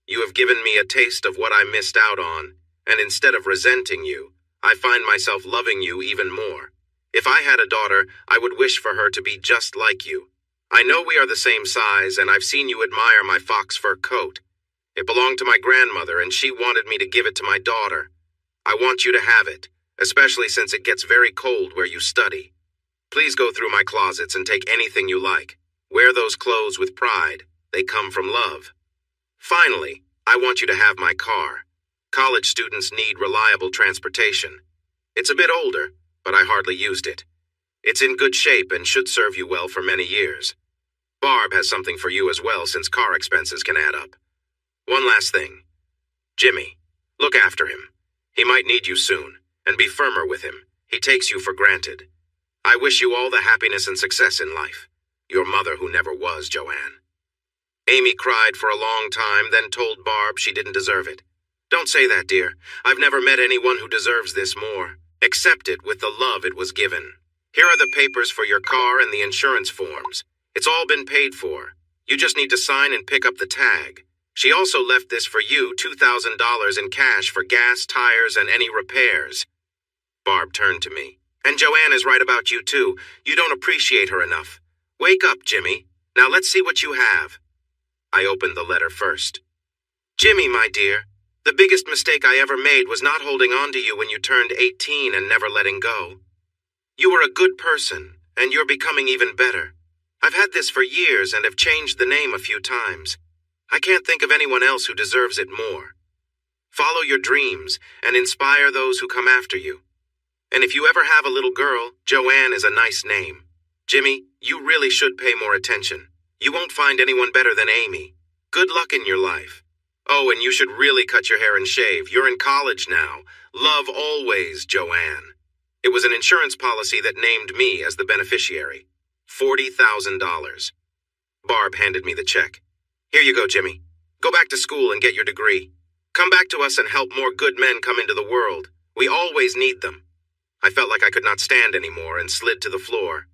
You have given me a taste of what I missed out on, and instead of resenting you, I find myself loving you even more. If I had a daughter, I would wish for her to be just like you. I know we are the same size, and I've seen you admire my fox fur coat. It belonged to my grandmother, and she wanted me to give it to my daughter. I want you to have it, especially since it gets very cold where you study. Please go through my closets and take anything you like. Wear those clothes with pride. They come from love. Finally, I want you to have my car. College students need reliable transportation. It's a bit older, but I hardly used it. It's in good shape and should serve you well for many years. Barb has something for you as well, since car expenses can add up. One last thing. Jimmy, Look after him. He might need you soon, and be firmer with him. He takes you for granted. I wish you all the happiness and success in life. Your mother who never was, Joanne. Amy cried for a long time, then told Barb she didn't deserve it. Don't say that, dear. I've never met anyone who deserves this more. Accept it with the love it was given. Here are the papers for your car and the insurance forms. It's all been paid for. You just need to sign and pick up the tag. She also left this for you, $2,000 in cash for gas, tires, and any repairs. Barb turned to me. And Joanne is right about you, too. You don't appreciate her enough. Wake up, Jimmy. Now let's see what you have. I opened the letter first. Jimmy, my dear, the biggest mistake I ever made was not holding on to you when you turned 18 and never letting go. You were a good person, and you're becoming even better. I've had this for years and have changed the name a few times. I can't think of anyone else who deserves it more. Follow your dreams and inspire those who come after you. And if you ever have a little girl, Joanne is a nice name. Jimmy, you really should pay more attention. You won't find anyone better than Amy. Good luck in your life. Oh, and you should really cut your hair and shave. You're in college now. Love always, Joanne. It was an insurance policy that named me as the beneficiary. $40,000. Barb handed me the check. Here you go, Jimmy. Go back to school and get your degree. Come back to us and help more good men come into the world. We always need them. I felt like I could not stand anymore and slid to the floor.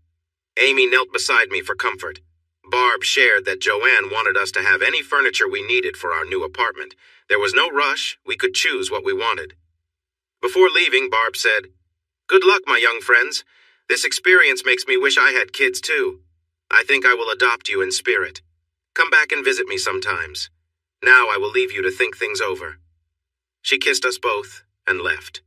Amy knelt beside me for comfort. Barb shared that Joanne wanted us to have any furniture we needed for our new apartment. There was no rush. We could choose what we wanted. Before leaving, Barb said, "Good luck, my young friends. This experience makes me wish I had kids, too. I think I will adopt you in spirit. Come back and visit me sometimes. Now I will leave you to think things over." She kissed us both and left.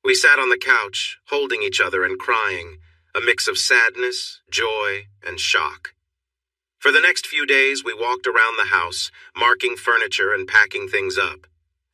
We sat on the couch, holding each other and crying, a mix of sadness, joy, and shock. For the next few days, we walked around the house, marking furniture and packing things up.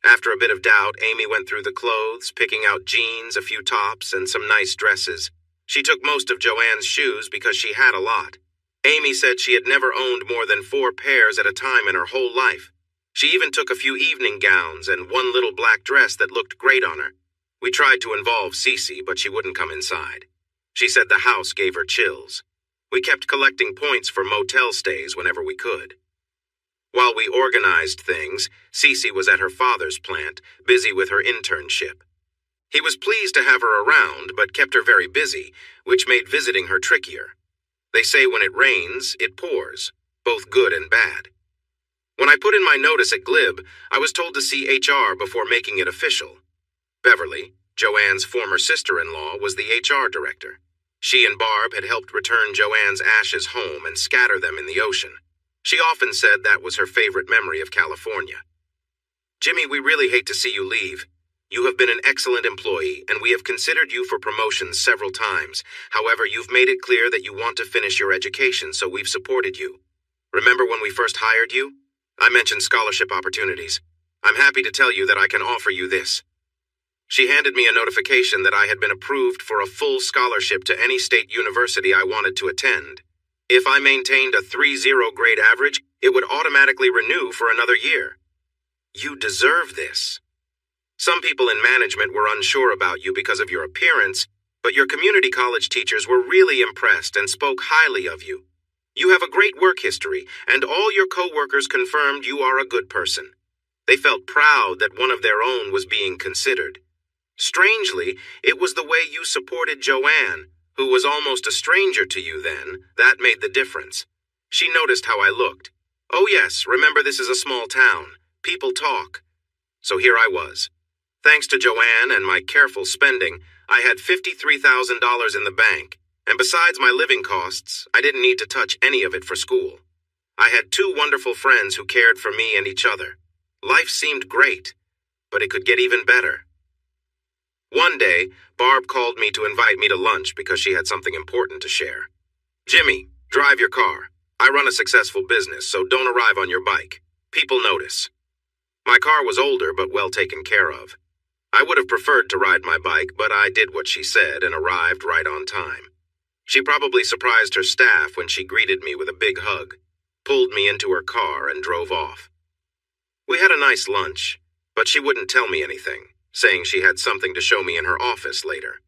After a bit of doubt, Amy went through the clothes, picking out jeans, a few tops, and some nice dresses. She took most of Joanne's shoes because she had a lot. Amy said she had never owned more than 4 pairs at a time in her whole life. She even took a few evening gowns and one little black dress that looked great on her. We tried to involve Cece, but she wouldn't come inside. She said the house gave her chills. We kept collecting points for motel stays whenever we could. While we organized things, Cece was at her father's plant, busy with her internship. He was pleased to have her around, but kept her very busy, which made visiting her trickier. They say when it rains, it pours, both good and bad. When I put in my notice at Glib, I was told to see HR before making it official. Beverly, Joanne's former sister-in-law, was the HR director. She and Barb had helped return Joanne's ashes home and scatter them in the ocean. She often said that was her favorite memory of California. "Jimmy, we really hate to see you leave. You have been an excellent employee, and we have considered you for promotions several times. However, you've made it clear that you want to finish your education, so we've supported you. Remember when we first hired you? I mentioned scholarship opportunities. I'm happy to tell you that I can offer you this." She handed me a notification that I had been approved for a full scholarship to any state university I wanted to attend. If I maintained a 3.0 grade average, it would automatically renew for another year. You deserve this. Some people in management were unsure about you because of your appearance, but your community college teachers were really impressed and spoke highly of you. You have a great work history, and all your co-workers confirmed you are a good person. They felt proud that one of their own was being considered. Strangely, it was the way you supported Joanne, who was almost a stranger to you then, that made the difference. She noticed how I looked. Oh yes, remember this is a small town. People talk. So here I was. Thanks to Joanne and my careful spending, I had $53,000 in the bank, and besides my living costs, I didn't need to touch any of it for school. I had 2 wonderful friends who cared for me and each other. Life seemed great, but it could get even better. One day, Barb called me to invite me to lunch because she had something important to share. "Jimmy, drive your car. I run a successful business, so don't arrive on your bike. People notice." My car was older but well taken care of. I would have preferred to ride my bike, but I did what she said and arrived right on time. She probably surprised her staff when she greeted me with a big hug, pulled me into her car, and drove off. We had a nice lunch, but she wouldn't tell me anything, saying she had something to show me in her office later.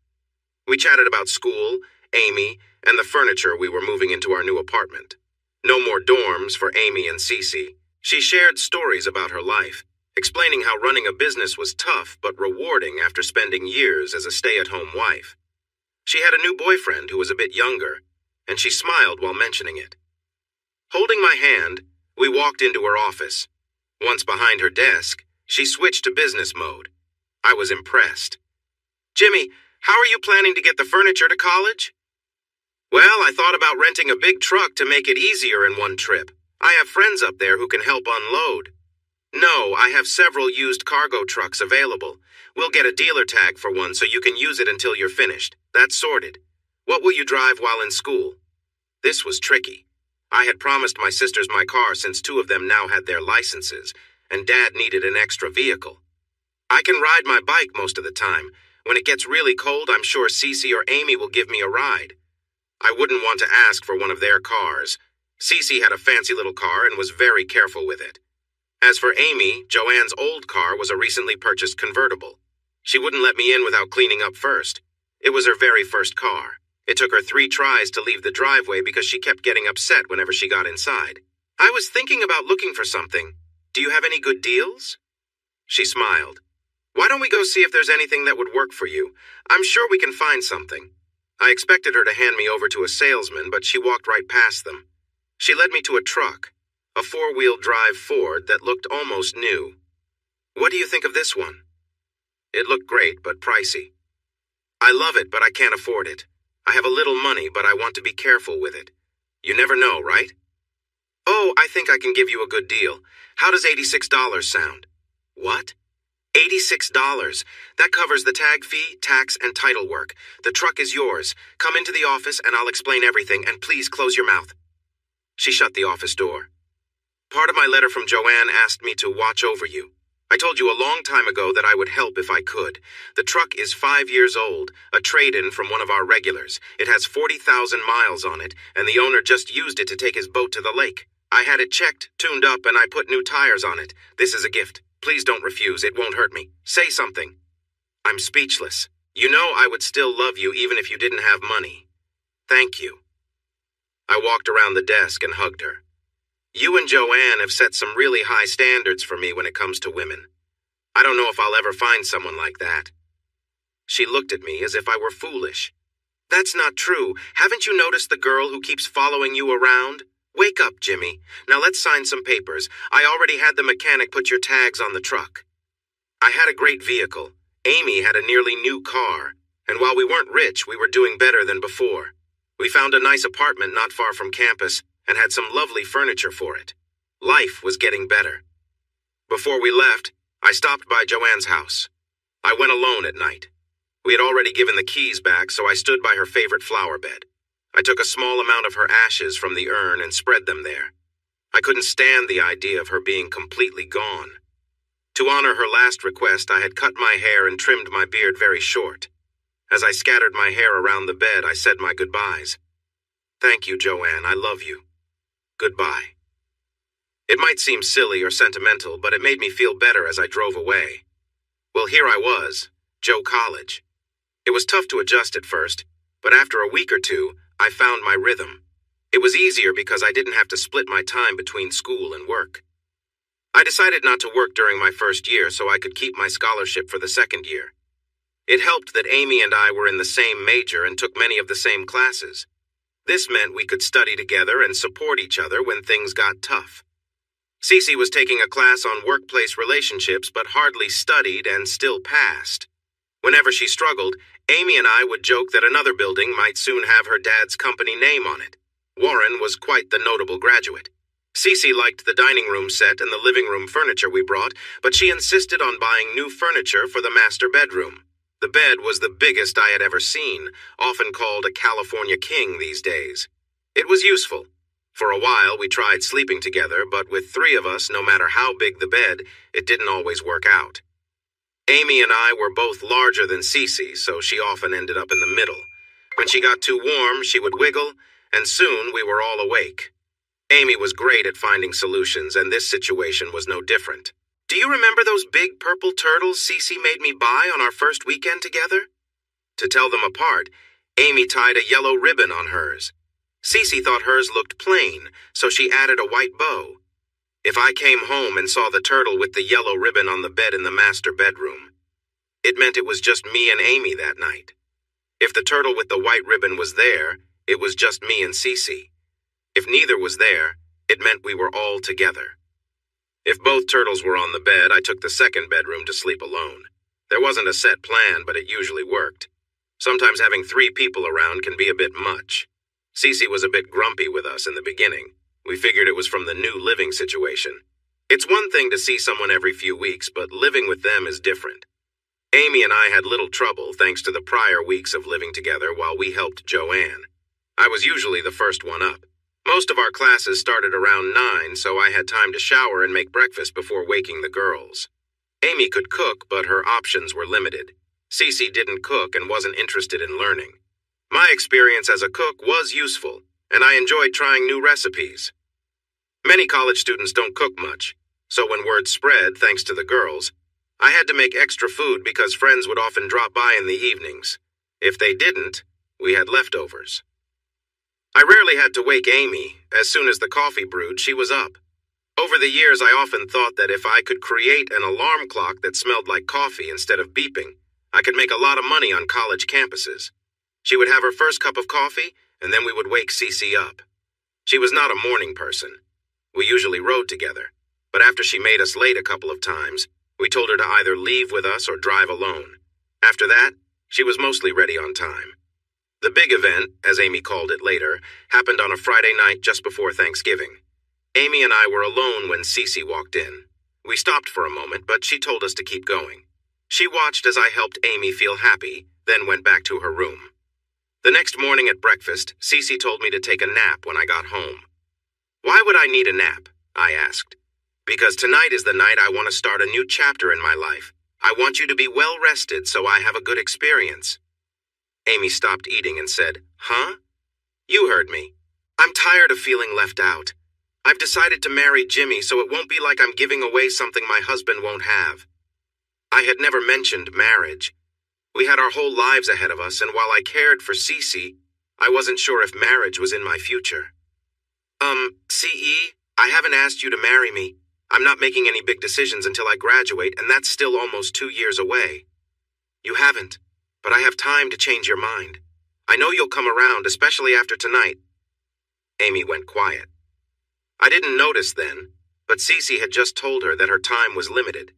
We chatted about school, Amy, and the furniture we were moving into our new apartment. No more dorms for Amy and Cece. She shared stories about her life, explaining how running a business was tough but rewarding after spending years as a stay-at-home wife. She had a new boyfriend who was a bit younger, and she smiled while mentioning it. Holding my hand, we walked into her office. Once behind her desk, she switched to business mode. I was impressed. "Jimmy, how are you planning to get the furniture to college?" "Well, I thought about renting a big truck to make it easier in one trip. I have friends up there who can help unload." "No, I have several used cargo trucks available. We'll get a dealer tag for one so you can use it until you're finished. That's sorted. What will you drive while in school?" This was tricky. I had promised my sisters my car since 2 of them now had their licenses, and Dad needed an extra vehicle. "I can ride my bike most of the time. When it gets really cold, I'm sure Cece or Amy will give me a ride." I wouldn't want to ask for one of their cars. Cece had a fancy little car and was very careful with it. As for Amy, Joanne's old car was a recently purchased convertible. She wouldn't let me in without cleaning up first. It was her very first car. It took her 3 tries to leave the driveway because she kept getting upset whenever she got inside. "I was thinking about looking for something. Do you have any good deals?" She smiled. "Why don't we go see if there's anything that would work for you? I'm sure we can find something." I expected her to hand me over to a salesman, but she walked right past them. She led me to a truck, a 4-wheel drive Ford that looked almost new. "What do you think of this one?" It looked great, but pricey. "I love it, but I can't afford it. I have a little money, but I want to be careful with it. You never know, right?" "Oh, I think I can give you a good deal. How does $86 sound?" "What?" $86. That covers the tag fee, tax, and title work. The truck is yours. Come into the office and I'll explain everything, and please close your mouth." She shut the office door. "Part of my letter from Joanne asked me to watch over you. I told you a long time ago that I would help if I could. The truck is 5 years old, a trade-in from one of our regulars. It has 40,000 miles on it, and the owner just used it to take his boat to the lake. I had it checked, tuned up, and I put new tires on it. This is a gift. Please don't refuse. It won't hurt me. Say something." I'm speechless. "You know I would still love you even if you didn't have money. Thank you." I walked around the desk and hugged her. "You and Joanne have set some really high standards for me when it comes to women. I don't know if I'll ever find someone like that." She looked at me as if I were foolish. "That's not true. Haven't you noticed the girl who keeps following you around? Wake up, Jimmy. Now let's sign some papers. I already had the mechanic put your tags on the truck." I had a great vehicle. Amy had a nearly new car, and while we weren't rich, we were doing better than before. We found a nice apartment not far from campus and had some lovely furniture for it. Life was getting better. Before we left, I stopped by Joanne's house. I went alone at night. We had already given the keys back, so I stood by her favorite flower bed. I took a small amount of her ashes from the urn and spread them there. I couldn't stand the idea of her being completely gone. To honor her last request, I had cut my hair and trimmed my beard very short. As I scattered my hair around the bed, I said my goodbyes. "Thank you, Joanne. I love you. Goodbye." It might seem silly or sentimental, but it made me feel better as I drove away. Well, here I was, Joe College. It was tough to adjust at first, but after a week or 2, I found my rhythm. It was easier because I didn't have to split my time between school and work. I decided not to work during my first year so I could keep my scholarship for the second year. It helped that Amy and I were in the same major and took many of the same classes. This meant we could study together and support each other when things got tough. Cece was taking a class on workplace relationships but hardly studied and still passed. Whenever she struggled, Amy and I would joke that another building might soon have her dad's company name on it. Warren was quite the notable graduate. Cece liked the dining room set and the living room furniture we brought, but she insisted on buying new furniture for the master bedroom. The bed was the biggest I had ever seen, often called a California king these days. It was useful. For a while, we tried sleeping together, but with 3 of us, no matter how big the bed, it didn't always work out. Amy and I were both larger than Cece, so she often ended up in the middle. When she got too warm, she would wiggle, and soon we were all awake. Amy was great at finding solutions, and this situation was no different. Do you remember those big purple turtles Cece made me buy on our first weekend together? To tell them apart, Amy tied a yellow ribbon on hers. Cece thought hers looked plain, so she added a white bow. If I came home and saw the turtle with the yellow ribbon on the bed in the master bedroom, it meant it was just me and Amy that night. If the turtle with the white ribbon was there, it was just me and Cece. If neither was there, it meant we were all together. If both turtles were on the bed, I took the second bedroom to sleep alone. There wasn't a set plan, but it usually worked. Sometimes having 3 people around can be a bit much. Cece was a bit grumpy with us in the beginning. We figured it was from the new living situation. It's one thing to see someone every few weeks, but living with them is different. Amy and I had little trouble thanks to the prior weeks of living together while we helped Joanne. I was usually the first one up. Most of our classes started around 9, so I had time to shower and make breakfast before waking the girls. Amy could cook, but her options were limited. Cece didn't cook and wasn't interested in learning. My experience as a cook was useful, and I enjoyed trying new recipes. Many college students don't cook much, so when word spread, thanks to the girls, I had to make extra food because friends would often drop by in the evenings. If they didn't, we had leftovers. I rarely had to wake Amy. As soon as the coffee brewed, she was up. Over the years, I often thought that if I could create an alarm clock that smelled like coffee instead of beeping, I could make a lot of money on college campuses. She would have her first cup of coffee, and then we would wake Cece up. She was not a morning person. We usually rode together, but after she made us late a couple of times, we told her to either leave with us or drive alone. After that, she was mostly ready on time. The big event, as Amy called it later, happened on a Friday night just before Thanksgiving. Amy and I were alone when Cece walked in. We stopped for a moment, but she told us to keep going. She watched as I helped Amy feel happy, then went back to her room. The next morning at breakfast, Cece told me to take a nap when I got home. Why would I need a nap? I asked. Because tonight is the night I want to start a new chapter in my life. I want you to be well rested so I have a good experience. Amy stopped eating and said, "Huh? You heard me. I'm tired of feeling left out. I've decided to marry Jimmy so it won't be like I'm giving away something my husband won't have." I had never mentioned marriage. We had our whole lives ahead of us, and while I cared for Cece, I wasn't sure if marriage was in my future. CE, I haven't asked you to marry me. I'm not making any big decisions until I graduate, and that's still almost 2 years away. You haven't, but I have time to change your mind. I know you'll come around, especially after tonight. Amy went quiet. I didn't notice then, but Cece had just told her that her time was limited.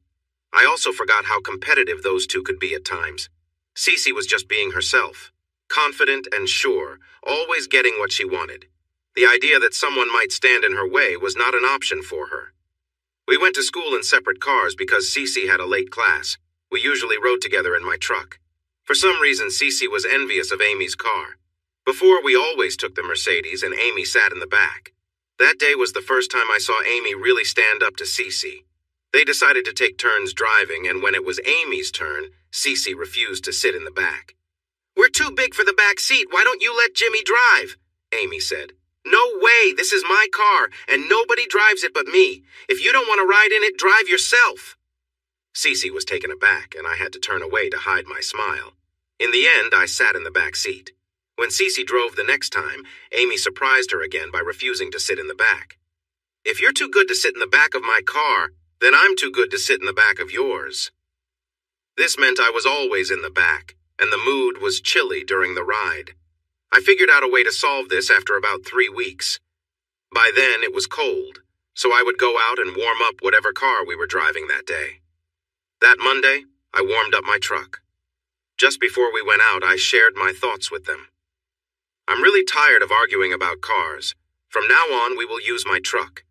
I also forgot how competitive those two could be at times. Cece was just being herself, confident and sure, always getting what she wanted. The idea that someone might stand in her way was not an option for her. We went to school in separate cars because Cece had a late class. We usually rode together in my truck. For some reason, Cece was envious of Amy's car. Before, we always took the Mercedes and Amy sat in the back. That day was the first time I saw Amy really stand up to Cece. They decided to take turns driving, and when it was Amy's turn, Cece refused to sit in the back. "We're too big for the back seat. Why don't you let Jimmy drive?" Amy said. "No way. This is my car, and nobody drives it but me. If you don't want to ride in it, drive yourself." Cece was taken aback, and I had to turn away to hide my smile. In the end, I sat in the back seat. When Cece drove the next time, Amy surprised her again by refusing to sit in the back. "If you're too good to sit in the back of my car, then I'm too good to sit in the back of yours." This meant I was always in the back, and the mood was chilly during the ride. I figured out a way to solve this after about 3 weeks. By then, it was cold, so I would go out and warm up whatever car we were driving that day. That Monday, I warmed up my truck. Just before we went out, I shared my thoughts with them. "I'm really tired of arguing about cars. From now on, we will use my truck.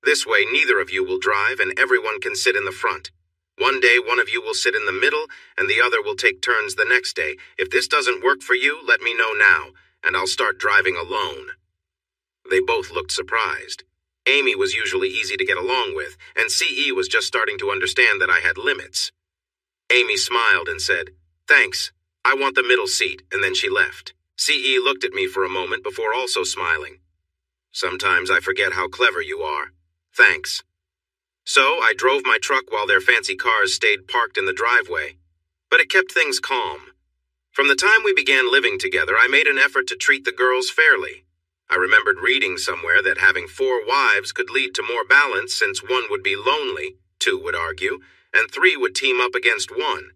This way, neither of you will drive and everyone can sit in the front. One day, one of you will sit in the middle and the other will take turns the next day. If this doesn't work for you, let me know now, and I'll start driving alone." They both looked surprised. Amy was usually easy to get along with, and CE was just starting to understand that I had limits. Amy smiled and said, "Thanks, I want the middle seat," and then she left. CE looked at me for a moment before also smiling. "Sometimes I forget how clever you are. Thanks." So I drove my truck while their fancy cars stayed parked in the driveway. But it kept things calm. From the time we began living together, I made an effort to treat the girls fairly. I remembered reading somewhere that having 4 wives could lead to more balance since one would be lonely, 2 would argue, and 3 would team up against 1.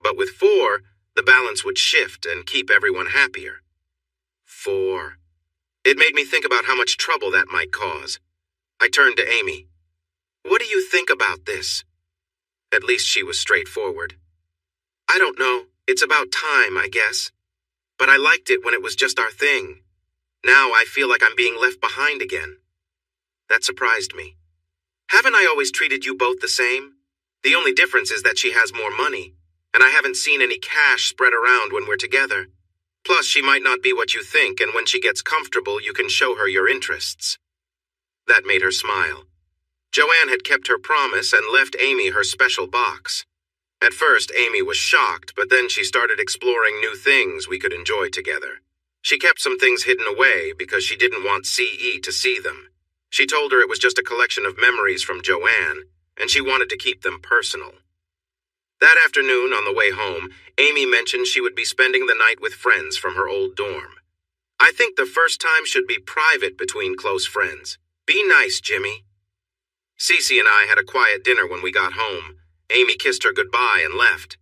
But with 4, the balance would shift and keep everyone happier. 4. It made me think about how much trouble that might cause. I turned to Amy. What do you think about this? At least she was straightforward. I don't know. It's about time, I guess. But I liked it when it was just our thing. Now I feel like I'm being left behind again. That surprised me. Haven't I always treated you both the same? The only difference is that she has more money, and I haven't seen any cash spread around when we're together. Plus, she might not be what you think, and when she gets comfortable, you can show her your interests. That made her smile. Joanne had kept her promise and left Amy her special box. At first, Amy was shocked, but then she started exploring new things we could enjoy together. She kept some things hidden away because she didn't want CE to see them. She told her it was just a collection of memories from Joanne, and she wanted to keep them personal. That afternoon, on the way home, Amy mentioned she would be spending the night with friends from her old dorm. I think the first time should be private between close friends. Be nice, Jimmy. Cece and I had a quiet dinner when we got home. Amy kissed her goodbye and left.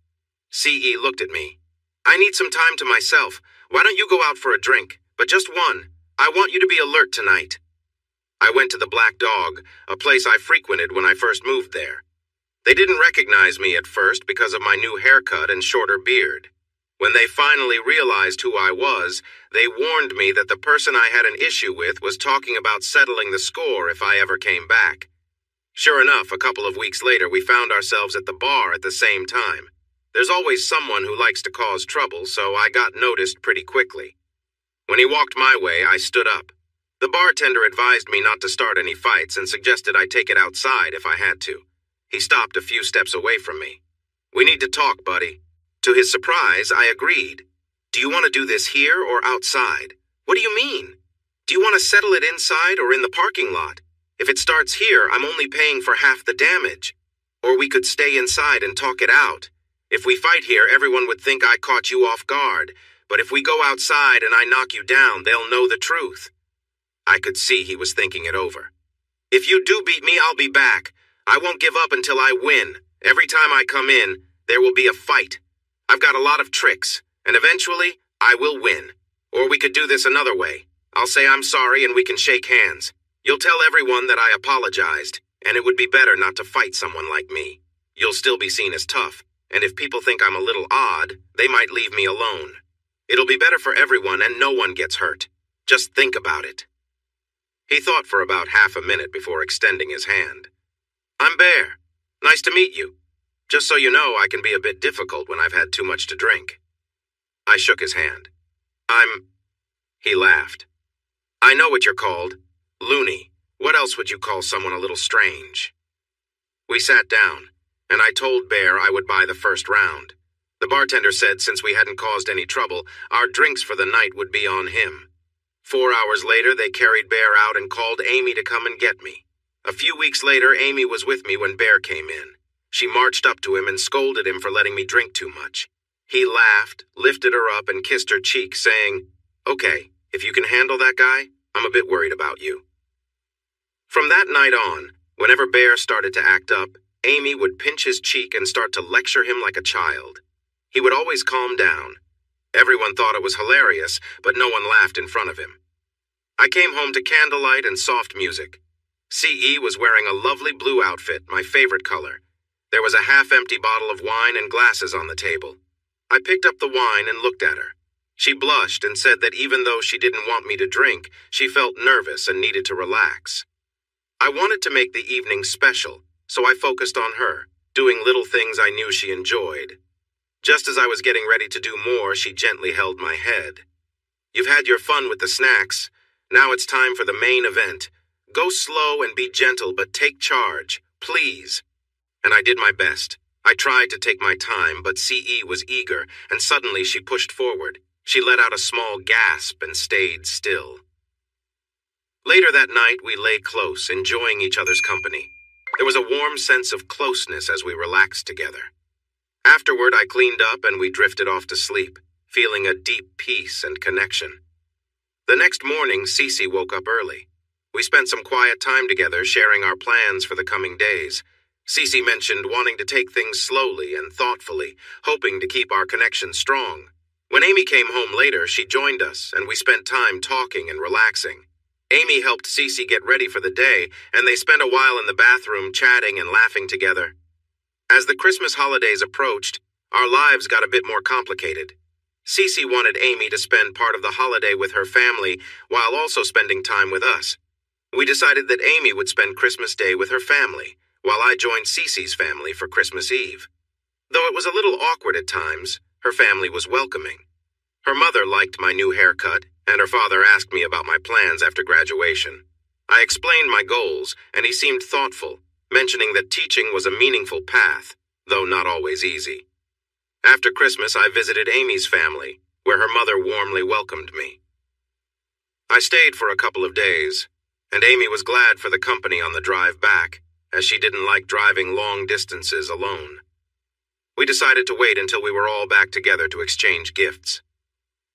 CE looked at me. I need some time to myself. Why don't you go out for a drink? But just one. I want you to be alert tonight. I went to the Black Dog, a place I frequented when I first moved there. They didn't recognize me at first because of my new haircut and shorter beard. When they finally realized who I was, they warned me that the person I had an issue with was talking about settling the score if I ever came back. Sure enough, a couple of weeks later, we found ourselves at the bar at the same time. There's always someone who likes to cause trouble, so I got noticed pretty quickly. When he walked my way, I stood up. The bartender advised me not to start any fights and suggested I take it outside if I had to. He stopped a few steps away from me. We need to talk, buddy. To his surprise, I agreed. Do you want to do this here or outside? What do you mean? Do you want to settle it inside or in the parking lot? If it starts here, I'm only paying for half the damage. Or we could stay inside and talk it out. If we fight here, everyone would think I caught you off guard. But if we go outside and I knock you down, they'll know the truth. I could see he was thinking it over. If you do beat me, I'll be back. I won't give up until I win. Every time I come in, there will be a fight. I've got a lot of tricks, and eventually, I will win. Or we could do this another way. I'll say I'm sorry and we can shake hands. You'll tell everyone that I apologized, and it would be better not to fight someone like me. You'll still be seen as tough, and if people think I'm a little odd, they might leave me alone. It'll be better for everyone and no one gets hurt. Just think about it. He thought for about half a minute before extending his hand. I'm Bear. Nice to meet you. Just so you know, I can be a bit difficult when I've had too much to drink. I shook his hand. He laughed. I know what you're called. Loony. What else would you call someone a little strange? We sat down, and I told Bear I would buy the first round. The bartender said since we hadn't caused any trouble, our drinks for the night would be on him. 4 hours later, they carried Bear out and called Amy to come and get me. A few weeks later, Amy was with me when Bear came in. She marched up to him and scolded him for letting me drink too much. He laughed, lifted her up, and kissed her cheek, saying, Okay, if you can handle that guy, I'm a bit worried about you. From that night on, whenever Bear started to act up, Amy would pinch his cheek and start to lecture him like a child. He would always calm down. Everyone thought it was hilarious, but no one laughed in front of him. I came home to candlelight and soft music. CE was wearing a lovely blue outfit, my favorite color. There was a half-empty bottle of wine and glasses on the table. I picked up the wine and looked at her. She blushed and said that even though she didn't want me to drink, she felt nervous and needed to relax. I wanted to make the evening special, so I focused on her, doing little things I knew she enjoyed. Just as I was getting ready to do more, she gently held my head. You've had your fun with the snacks. Now it's time for the main event. Go slow and be gentle, but take charge, please. And I did my best. I tried to take my time, but CE was eager, and suddenly she pushed forward. She let out a small gasp and stayed still. Later that night, we lay close, enjoying each other's company. There was a warm sense of closeness as we relaxed together. Afterward, I cleaned up and we drifted off to sleep, feeling a deep peace and connection. The next morning, Cece woke up early. We spent some quiet time together, sharing our plans for the coming days. Cece mentioned wanting to take things slowly and thoughtfully, hoping to keep our connection strong. When Amy came home later, she joined us, and we spent time talking and relaxing. Amy helped Cece get ready for the day, and they spent a while in the bathroom chatting and laughing together. As the Christmas holidays approached, our lives got a bit more complicated. Cece wanted Amy to spend part of the holiday with her family while also spending time with us. We decided that Amy would spend Christmas Day with her family, while I joined Cece's family for Christmas Eve. Though it was a little awkward at times, her family was welcoming. Her mother liked my new haircut, and her father asked me about my plans after graduation. I explained my goals, and he seemed thoughtful, mentioning that teaching was a meaningful path, though not always easy. After Christmas, I visited Amy's family, where her mother warmly welcomed me. I stayed for a couple of days, and Amy was glad for the company on the drive back, as she didn't like driving long distances alone. We decided to wait until we were all back together to exchange gifts.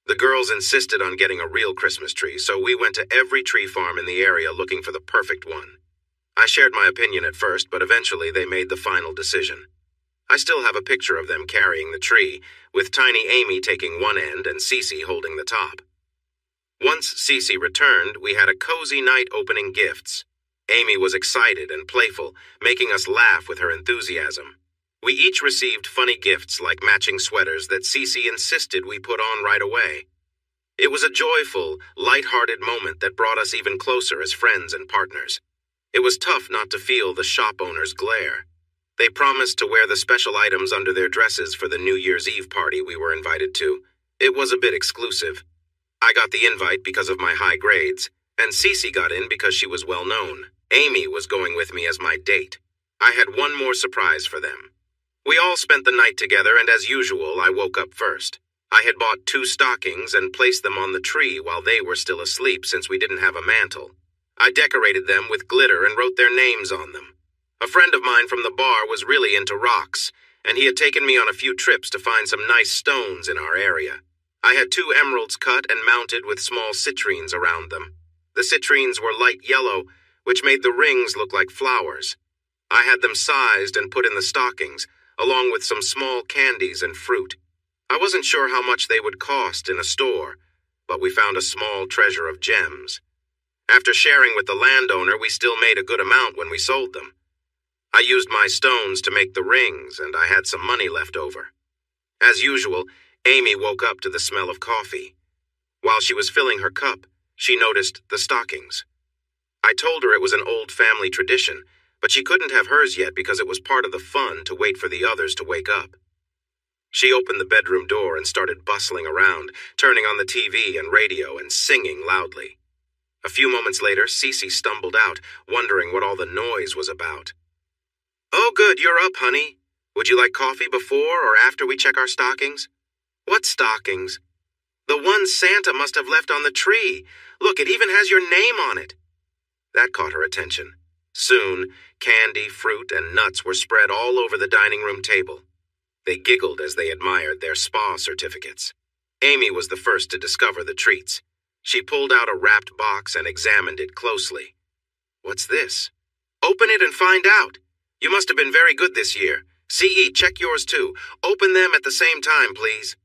The girls insisted on getting a real Christmas tree, so we went to every tree farm in the area looking for the perfect one. I shared my opinion at first, but eventually they made the final decision. I still have a picture of them carrying the tree, with tiny Amy taking one end and Cece holding the top. Once Cece returned, we had a cozy night opening gifts. Amy was excited and playful, making us laugh with her enthusiasm. We each received funny gifts like matching sweaters that Cece insisted we put on right away. It was a joyful, light-hearted moment that brought us even closer as friends and partners. It was tough not to feel the shop owner's glare. They promised to wear the special items under their dresses for the New Year's Eve party we were invited to. It was a bit exclusive. I got the invite because of my high grades, and Cece got in because she was well known. Amy was going with me as my date. I had one more surprise for them. We all spent the night together, and as usual, I woke up first. I had bought 2 stockings and placed them on the tree while they were still asleep since we didn't have a mantle. I decorated them with glitter and wrote their names on them. A friend of mine from the bar was really into rocks, and he had taken me on a few trips to find some nice stones in our area. I had 2 emeralds cut and mounted with small citrines around them. The citrines were light yellow, which made the rings look like flowers. I had them sized and put in the stockings, along with some small candies and fruit. I wasn't sure how much they would cost in a store, but we found a small treasure of gems. After sharing with the landowner, we still made a good amount when we sold them. I used my stones to make the rings, and I had some money left over. As usual, Amy woke up to the smell of coffee. While she was filling her cup, she noticed the stockings. I told her it was an old family tradition, but she couldn't have hers yet because it was part of the fun to wait for the others to wake up. She opened the bedroom door and started bustling around, turning on the TV and radio and singing loudly. A few moments later, Cece stumbled out, wondering what all the noise was about. "Oh, good, you're up, honey. Would you like coffee before or after we check our stockings?" "What stockings?" "The ones Santa must have left on the tree. Look, it even has your name on it." That caught her attention. Soon, candy, fruit, and nuts were spread all over the dining room table. They giggled as they admired their spa certificates. Amy was the first to discover the treats. She pulled out a wrapped box and examined it closely. "What's this?" "Open it and find out. You must have been very good this year. CE, check yours too. Open them at the same time, please."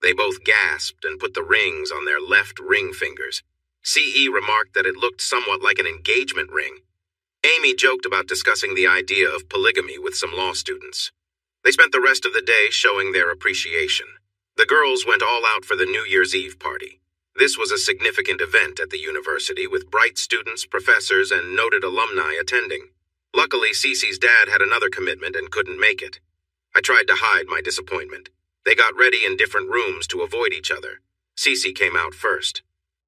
They both gasped and put the rings on their left ring fingers. CE remarked that it looked somewhat like an engagement ring. Amy joked about discussing the idea of polygamy with some law students. They spent the rest of the day showing their appreciation. The girls went all out for the New Year's Eve party. This was a significant event at the university with bright students, professors, and noted alumni attending. Luckily, Cece's dad had another commitment and couldn't make it. I tried to hide my disappointment. They got ready in different rooms to avoid each other. Cece came out first.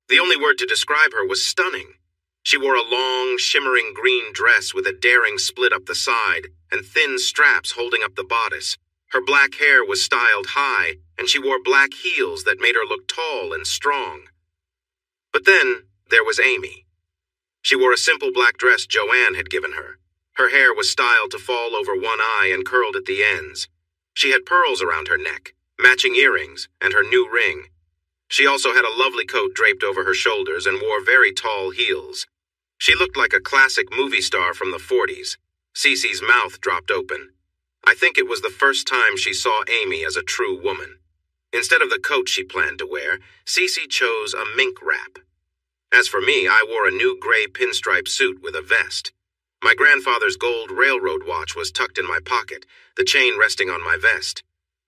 The only word to describe her was stunning. She wore a long, shimmering green dress with a daring split up the side and thin straps holding up the bodice. Her black hair was styled high, and she wore black heels that made her look tall and strong. But then there was Amy. She wore a simple black dress Joanne had given her. Her hair was styled to fall over one eye and curled at the ends. She had pearls around her neck, matching earrings, and her new ring. She also had a lovely coat draped over her shoulders and wore very tall heels. She looked like a classic movie star from the 40s. Cece's mouth dropped open. I think it was the first time she saw Amy as a true woman. Instead of the coat she planned to wear, Cece chose a mink wrap. As for me, I wore a new gray pinstripe suit with a vest. My grandfather's gold railroad watch was tucked in my pocket, the chain resting on my vest.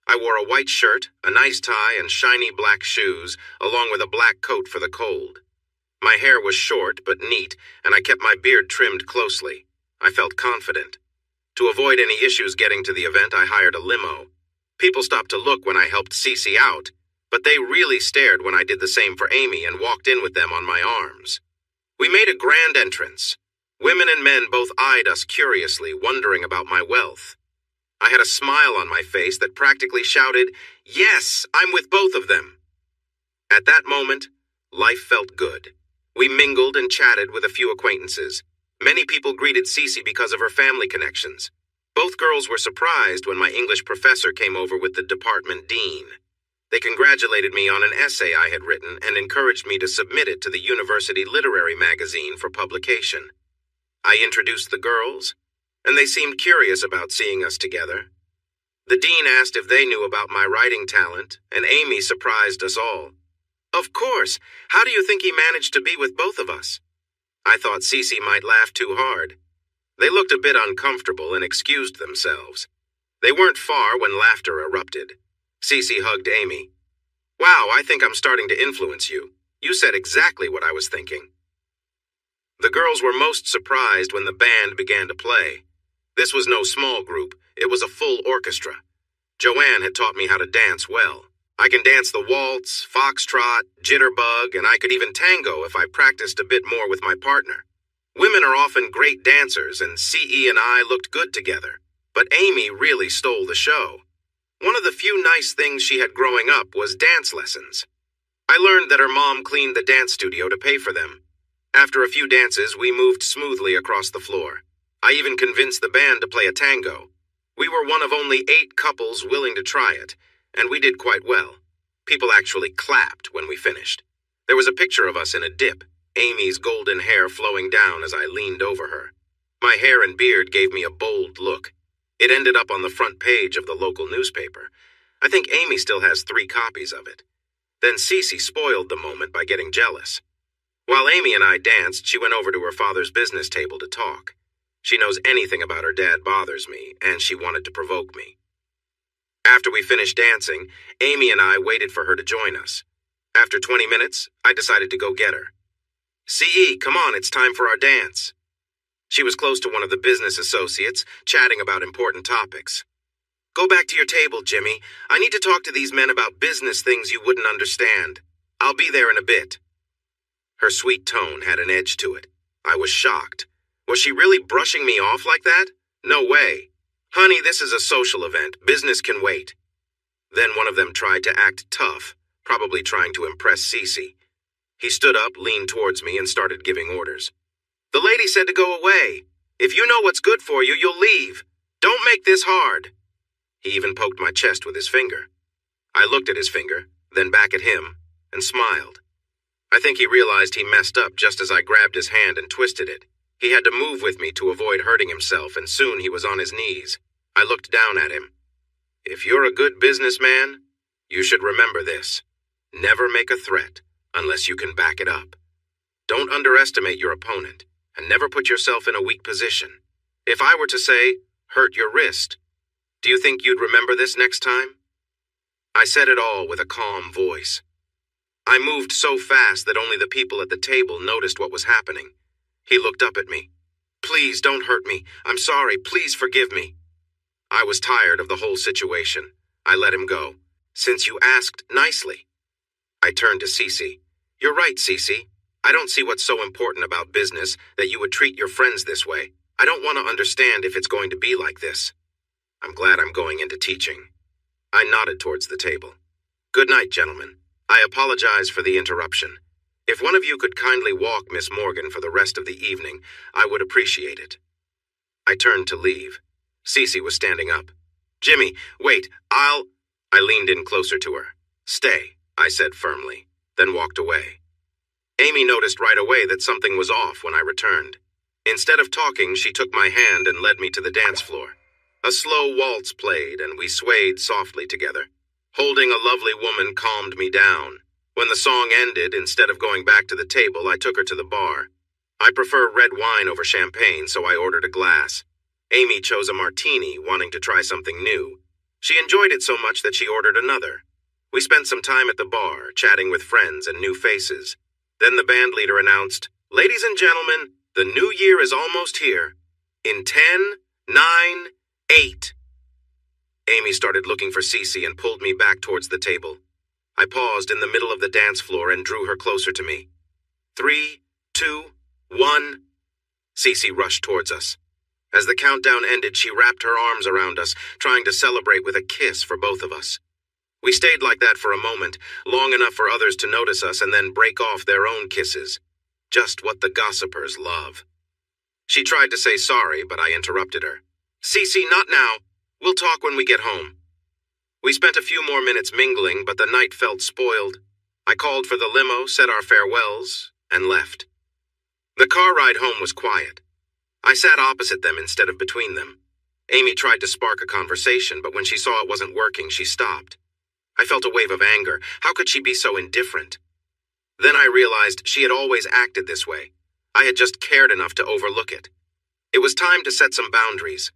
I wore a white shirt, a nice tie, and shiny black shoes, along with a black coat for the cold. My hair was short but neat, and I kept my beard trimmed closely. I felt confident. To avoid any issues getting to the event, I hired a limo. People stopped to look when I helped Cece out, but they really stared when I did the same for Amy and walked in with them on my arms. We made a grand entrance. Women and men both eyed us curiously, wondering about my wealth. I had a smile on my face that practically shouted, "Yes, I'm with both of them." At that moment, life felt good. We mingled and chatted with a few acquaintances. Many people greeted Cece because of her family connections. Both girls were surprised when my English professor came over with the department dean. They congratulated me on an essay I had written and encouraged me to submit it to the university literary magazine for publication. I introduced the girls, and they seemed curious about seeing us together. The dean asked if they knew about my writing talent, and Amy surprised us all. "Of course. How do you think he managed to be with both of us?" I thought Cece might laugh too hard. They looked a bit uncomfortable and excused themselves. They weren't far when laughter erupted. Cece hugged Amy. "Wow, I think I'm starting to influence you. You said exactly what I was thinking." The girls were most surprised when the band began to play. This was no small group, it was a full orchestra. Joanne had taught me how to dance well. I can dance the waltz, foxtrot, jitterbug, and I could even tango if I practiced a bit more with my partner. Women are often great dancers, and CE and I looked good together. But Amy really stole the show. One of the few nice things she had growing up was dance lessons. I learned that her mom cleaned the dance studio to pay for them. After a few dances, we moved smoothly across the floor. I even convinced the band to play a tango. We were one of only 8 couples willing to try it, and we did quite well. People actually clapped when we finished. There was a picture of us in a dip, Amy's golden hair flowing down as I leaned over her. My hair and beard gave me a bold look. It ended up on the front page of the local newspaper. I think Amy still has 3 copies of it. Then Cece spoiled the moment by getting jealous. While Amy and I danced, she went over to her father's business table to talk. She knows anything about her dad bothers me, and she wanted to provoke me. After we finished dancing, Amy and I waited for her to join us. After 20 minutes, I decided to go get her. "CE, come on, it's time for our dance." She was close to one of the business associates, chatting about important topics. "Go back to your table, Jimmy. I need to talk to these men about business things you wouldn't understand. I'll be there in a bit." Her sweet tone had an edge to it. I was shocked. Was she really brushing me off like that? No way. "Honey, this is a social event. Business can wait." Then one of them tried to act tough, probably trying to impress Cece. He stood up, leaned towards me, and started giving orders. "The lady said to go away. If you know what's good for you, you'll leave. Don't make this hard." He even poked my chest with his finger. I looked at his finger, then back at him, and smiled. I think he realized he messed up just as I grabbed his hand and twisted it. He had to move with me to avoid hurting himself, and soon he was on his knees. I looked down at him. "If you're a good businessman, you should remember this. Never make a threat unless you can back it up. Don't underestimate your opponent, and never put yourself in a weak position. If I were to say, hurt your wrist, do you think you'd remember this next time?" I said it all with a calm voice. I moved so fast that only the people at the table noticed what was happening. He looked up at me. "Please don't hurt me. I'm sorry. Please forgive me." I was tired of the whole situation. I let him go. "Since you asked nicely." I turned to Cece. "You're right, Cece. I don't see what's so important about business that you would treat your friends this way. I don't want to understand if it's going to be like this. I'm glad I'm going into teaching." I nodded towards the table. "Good night, gentlemen. I apologize for the interruption. If one of you could kindly walk Miss Morgan for the rest of the evening, I would appreciate it." I turned to leave. Cece was standing up. Jimmy, wait, I leaned in closer to her. Stay, I said firmly, then walked away. Amy noticed right away that something was off when I returned. Instead of talking, she took my hand and led me to the dance floor. A slow waltz played, and we swayed softly together. Holding a lovely woman calmed me down. When the song ended, instead of going back to the table, I took her to the bar. I prefer red wine over champagne, so I ordered a glass. Amy chose a martini, wanting to try something new. She enjoyed it so much that she ordered another. We spent some time at the bar, chatting with friends and new faces. Then the band leader announced, "Ladies and gentlemen, the new year is almost here. In 10, 9, 8. Amy started looking for Cece and pulled me back towards the table. I paused in the middle of the dance floor and drew her closer to me. 3, 2, 1. Cece rushed towards us. As the countdown ended, she wrapped her arms around us, trying to celebrate with a kiss for both of us. We stayed like that for a moment, long enough for others to notice us and then break off their own kisses. Just what the gossipers love. She tried to say sorry, but I interrupted her. Cece, not now. We'll talk when we get home. We spent a few more minutes mingling, but the night felt spoiled. I called for the limo, said our farewells, and left. The car ride home was quiet. I sat opposite them instead of between them. Amy tried to spark a conversation, but when she saw it wasn't working, she stopped. I felt a wave of anger. How could she be so indifferent? Then I realized she had always acted this way. I had just cared enough to overlook it. It was time to set some boundaries.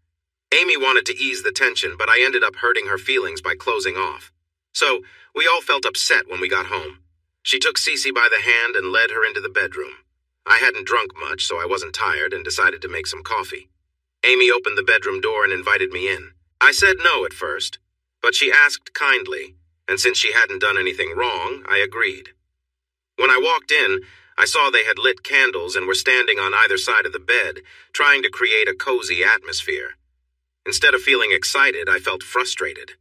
Amy wanted to ease the tension, but I ended up hurting her feelings by closing off. So, we all felt upset when we got home. She took Cece by the hand and led her into the bedroom. I hadn't drunk much, so I wasn't tired and decided to make some coffee. Amy opened the bedroom door and invited me in. I said no at first, but she asked kindly, and since she hadn't done anything wrong, I agreed. When I walked in, I saw they had lit candles and were standing on either side of the bed, trying to create a cozy atmosphere. Instead of feeling excited, I felt frustrated.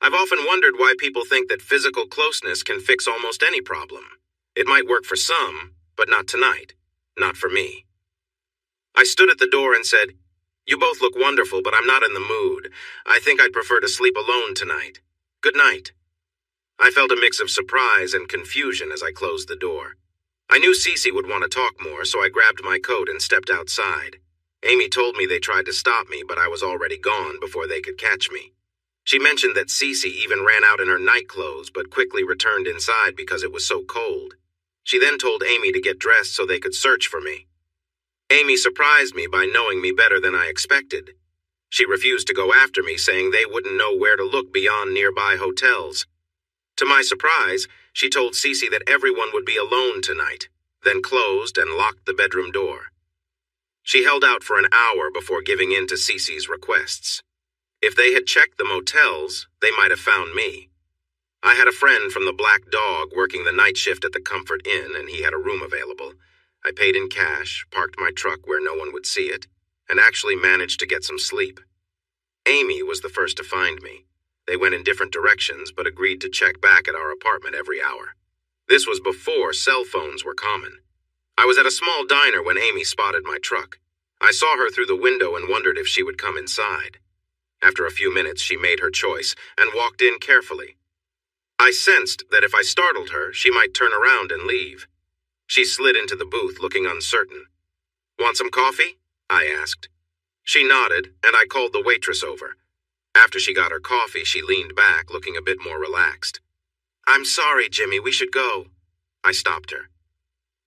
I've often wondered why people think that physical closeness can fix almost any problem. It might work for some, but not tonight. Not for me. I stood at the door and said, "You both look wonderful, but I'm not in the mood. I think I'd prefer to sleep alone tonight. Good night." I felt a mix of surprise and confusion as I closed the door. I knew Cece would want to talk more, so I grabbed my coat and stepped outside. Amy told me they tried to stop me, but I was already gone before they could catch me. She mentioned that Cece even ran out in her night clothes, but quickly returned inside because it was so cold. She then told Amy to get dressed so they could search for me. Amy surprised me by knowing me better than I expected. She refused to go after me, saying they wouldn't know where to look beyond nearby hotels. To my surprise, she told Cece that everyone would be alone tonight, then closed and locked the bedroom door. She held out for an hour before giving in to Cece's requests. If they had checked the motels, they might have found me. I had a friend from the Black Dog working the night shift at the Comfort Inn, and he had a room available. I paid in cash, parked my truck where no one would see it, and actually managed to get some sleep. Amy was the first to find me. They went in different directions, but agreed to check back at our apartment every hour. This was before cell phones were common. I was at a small diner when Amy spotted my truck. I saw her through the window and wondered if she would come inside. After a few minutes, she made her choice and walked in carefully. I sensed that if I startled her, she might turn around and leave. She slid into the booth looking uncertain. "Want some coffee?" I asked. She nodded, and I called the waitress over. After she got her coffee, she leaned back, looking a bit more relaxed. "I'm sorry, Jimmy, we should go." I stopped her.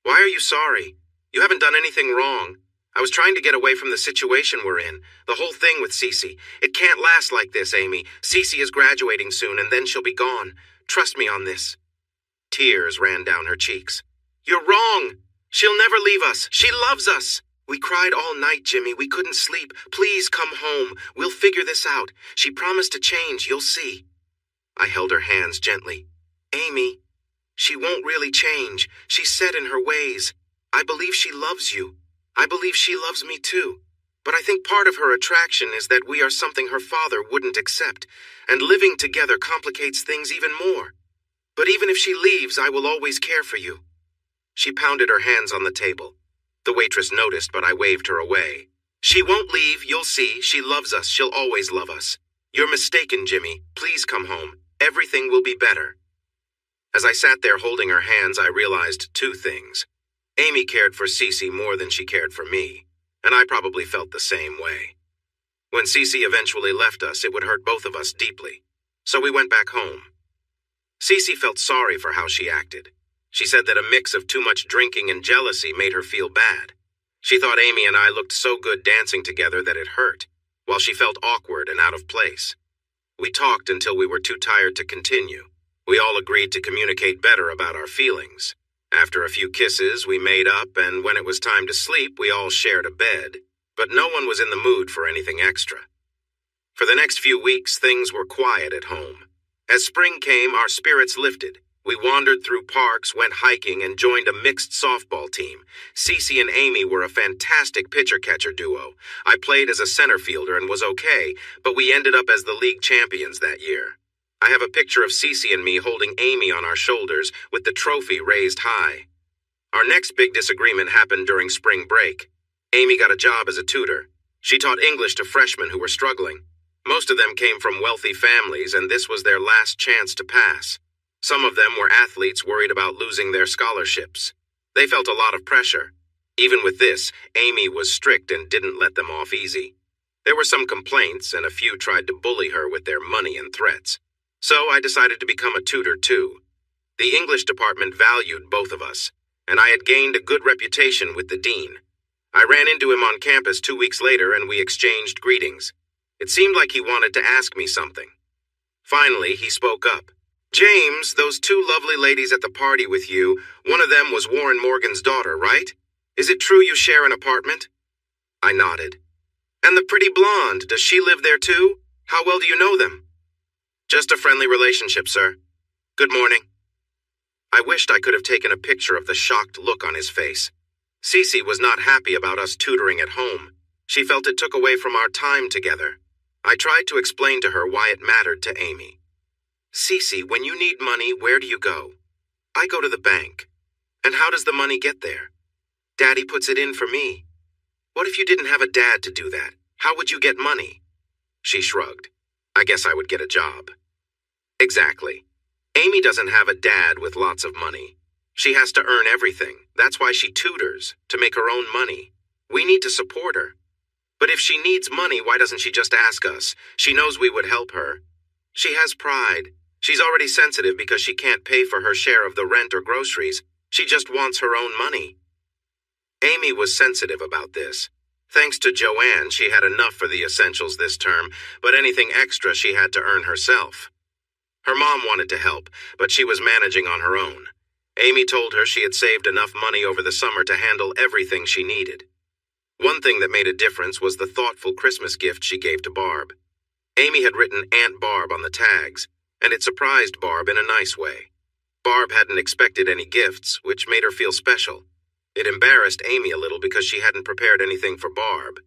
"Why are you sorry? You haven't done anything wrong. I was trying to get away from the situation we're in, the whole thing with Cece. It can't last like this, Amy. Cece is graduating soon, and then she'll be gone. Trust me on this." Tears ran down her cheeks. "You're wrong. She'll never leave us. She loves us. We cried all night, Jimmy. We couldn't sleep. Please come home. We'll figure this out. She promised to change. You'll see." I held her hands gently. "Amy, she won't really change. She's set in her ways. I believe she loves you. I believe she loves me too. But I think part of her attraction is that we are something her father wouldn't accept, and living together complicates things even more. But even if she leaves, I will always care for you." She pounded her hands on the table. The waitress noticed, but I waved her away. She won't leave, you'll see. She loves us. She'll always love us. You're mistaken, Jimmy. Please come home. Everything will be better. As I sat there holding her hands, I realized two things. Amy cared for Cece more than she cared for me, and I probably felt the same way. When Cece eventually left us, it would hurt both of us deeply, so we went back home. Cece felt sorry for how she acted. She said that a mix of too much drinking and jealousy made her feel bad. She thought Amy and I looked so good dancing together that it hurt, while she felt awkward and out of place. We talked until we were too tired to continue. We all agreed to communicate better about our feelings. After a few kisses, we made up, and when it was time to sleep, we all shared a bed, but no one was in the mood for anything extra. For the next few weeks, things were quiet at home. As spring came, our spirits lifted. We wandered through parks, went hiking, and joined a mixed softball team. Cece and Amy were a fantastic pitcher-catcher duo. I played as a center fielder and was okay, but we ended up as the league champions that year. I have a picture of Cece and me holding Amy on our shoulders with the trophy raised high. Our next big disagreement happened during spring break. Amy got a job as a tutor. She taught English to freshmen who were struggling. Most of them came from wealthy families, and this was their last chance to pass. Some of them were athletes worried about losing their scholarships. They felt a lot of pressure. Even with this, Amy was strict and didn't let them off easy. There were some complaints, and a few tried to bully her with their money and threats. So I decided to become a tutor too. The English department valued both of us, and I had gained a good reputation with the dean. I ran into him on campus 2 weeks later, and we exchanged greetings. It seemed like he wanted to ask me something. Finally, he spoke up. "James, those two lovely ladies at the party with you, one of them was Warren Morgan's daughter, right? Is it true you share an apartment?" I nodded. "And the pretty blonde, does she live there too? How well do you know them?" "Just a friendly relationship, sir. Good morning." I wished I could have taken a picture of the shocked look on his face. Cece was not happy about us tutoring at home. She felt it took away from our time together. I tried to explain to her why it mattered to Amy. "Cece, when you need money, where do you go?" "I go to the bank." "And how does the money get there?" "Daddy puts it in for me." "What if you didn't have a dad to do that? How would you get money?" She shrugged. "I guess I would get a job." Exactly. Amy doesn't have a dad with lots of money. She has to earn everything. That's why she tutors, to make her own money. We need to support her. But if she needs money, why doesn't she just ask us? She knows we would help her. She has pride. She's already sensitive because she can't pay for her share of the rent or groceries. She just wants her own money. Amy was sensitive about this. Thanks to Joanne, she had enough for the essentials this term, but anything extra she had to earn herself. Her mom wanted to help, but she was managing on her own. Amy told her she had saved enough money over the summer to handle everything she needed. One thing that made a difference was the thoughtful Christmas gift she gave to Barb. Amy had written Aunt Barb on the tags, and it surprised Barb in a nice way. Barb hadn't expected any gifts, which made her feel special. It embarrassed Amy a little because she hadn't prepared anything for Barb.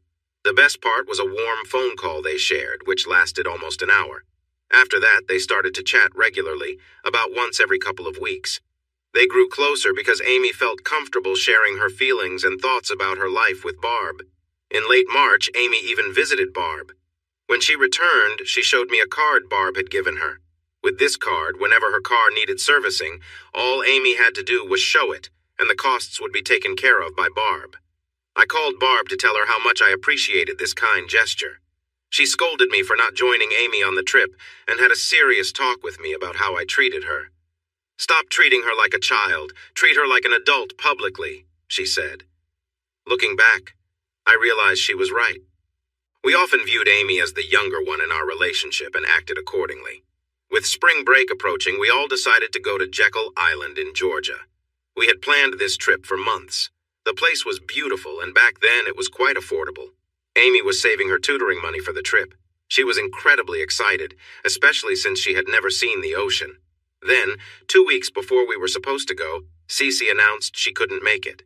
The best part was a warm phone call they shared, which lasted almost an hour. After that, they started to chat regularly, about once every couple of weeks. They grew closer because Amy felt comfortable sharing her feelings and thoughts about her life with Barb. In late March, Amy even visited Barb. When she returned, she showed me a card Barb had given her. With this card, whenever her car needed servicing, all Amy had to do was show it, and the costs would be taken care of by Barb. I called Barb to tell her how much I appreciated this kind gesture. She scolded me for not joining Amy on the trip and had a serious talk with me about how I treated her. "Stop treating her like a child. Treat her like an adult publicly," she said. Looking back, I realized she was right. We often viewed Amy as the younger one in our relationship and acted accordingly. With spring break approaching, we all decided to go to Jekyll Island in Georgia. We had planned this trip for months. The place was beautiful, and back then it was quite affordable. Amy was saving her tutoring money for the trip. She was incredibly excited, especially since she had never seen the ocean. Then, 2 weeks before we were supposed to go, Cece announced she couldn't make it.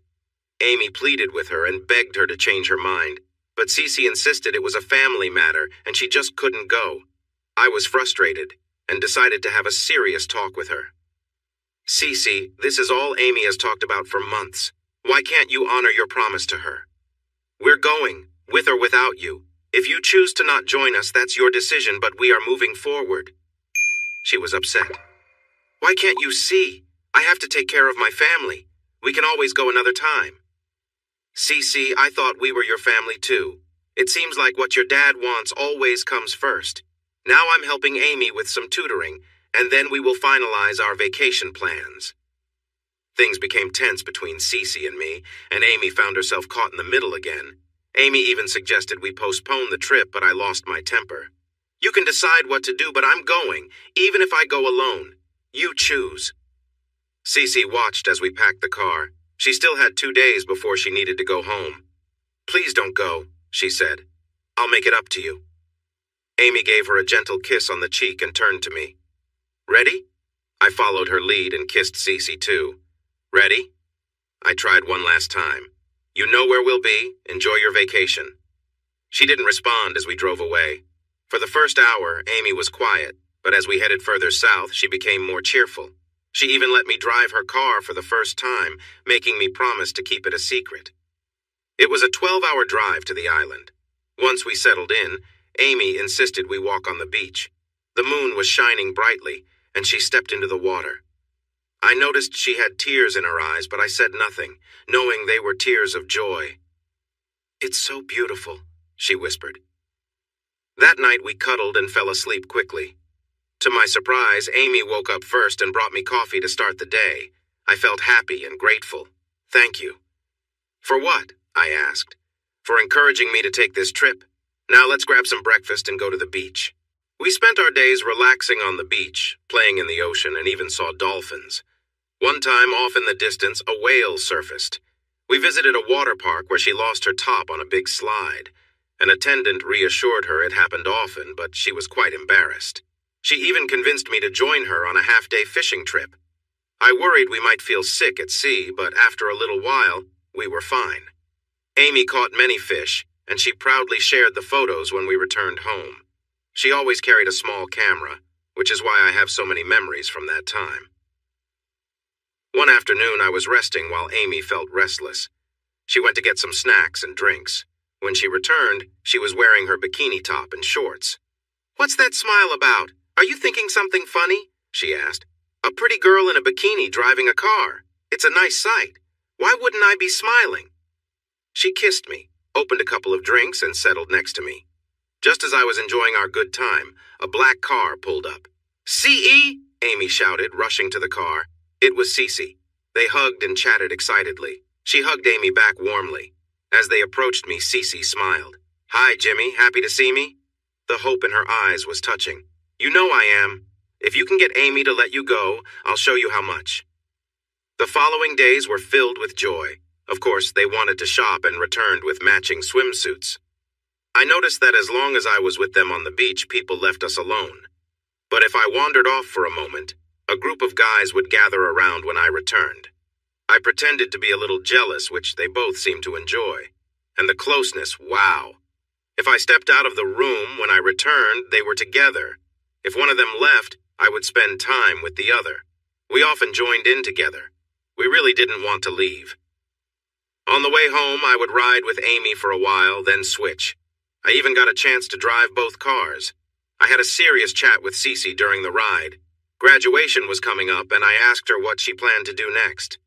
Amy pleaded with her and begged her to change her mind, but Cece insisted it was a family matter and she just couldn't go. I was frustrated and decided to have a serious talk with her. "Cece, this is all Amy has talked about for months. Why can't you honor your promise to her?" "We're going. with or without you. If you choose to not join us, that's your decision, but we are moving forward. She was upset. Why can't you see? I have to take care of my family. We can always go another time. Cece, I thought we were your family too. It seems like what your dad wants always comes first. Now I'm helping Amy with some tutoring, and then we will finalize our vacation plans. Things became tense between Cece and me, and Amy found herself caught in the middle again. Amy even suggested we postpone the trip, but I lost my temper. You can decide what to do, but I'm going, even if I go alone. You choose. Cece watched as we packed the car. She still had 2 days before she needed to go home. Please don't go, she said. I'll make it up to you. Amy gave her a gentle kiss on the cheek and turned to me. Ready? I followed her lead and kissed Cece too. Ready? I tried one last time. You know where we'll be. Enjoy your vacation. She didn't respond as we drove away. For the first hour, Amy was quiet, but as we headed further south, she became more cheerful. She even let me drive her car for the first time, making me promise to keep it a secret. It was a 12-hour drive to the island. Once we settled in, Amy insisted we walk on the beach. The moon was shining brightly, and she stepped into the water. I noticed she had tears in her eyes, but I said nothing, knowing they were tears of joy. It's so beautiful, she whispered. That night we cuddled and fell asleep quickly. To my surprise, Amy woke up first and brought me coffee to start the day. I felt happy and grateful. Thank you. For what? I asked. For encouraging me to take this trip. Now let's grab some breakfast and go to the beach. We spent our days relaxing on the beach, playing in the ocean, and even saw dolphins. One time, off in the distance, a whale surfaced. We visited a water park where she lost her top on a big slide. An attendant reassured her it happened often, but she was quite embarrassed. She even convinced me to join her on a half-day fishing trip. I worried we might feel sick at sea, but after a little while, we were fine. Amy caught many fish, and she proudly shared the photos when we returned home. She always carried a small camera, which is why I have so many memories from that time. One afternoon, I was resting while Amy felt restless. She went to get some snacks and drinks. When she returned, she was wearing her bikini top and shorts. What's that smile about? Are you thinking something funny? She asked. A pretty girl in a bikini driving a car. It's a nice sight. Why wouldn't I be smiling? She kissed me, opened a couple of drinks, and settled next to me. Just as I was enjoying our good time, a black car pulled up. C.E.! Amy shouted, rushing to the car. It was Cece. They hugged and chatted excitedly. She hugged Amy back warmly. As they approached me, Cece smiled. Hi, Jimmy. Happy to see me? The hope in her eyes was touching. You know I am. If you can get Amy to let you go, I'll show you how much. The following days were filled with joy. Of course, they wanted to shop and returned with matching swimsuits. I noticed that as long as I was with them on the beach, people left us alone. But if I wandered off for a moment, a group of guys would gather around when I returned. I pretended to be a little jealous, which they both seemed to enjoy. And the closeness, wow. If I stepped out of the room when I returned, they were together. If one of them left, I would spend time with the other. We often joined in together. We really didn't want to leave. On the way home, I would ride with Amy for a while, then switch. I even got a chance to drive both cars. I had a serious chat with Cece during the ride. Graduation was coming up, and I asked her what she planned to do next.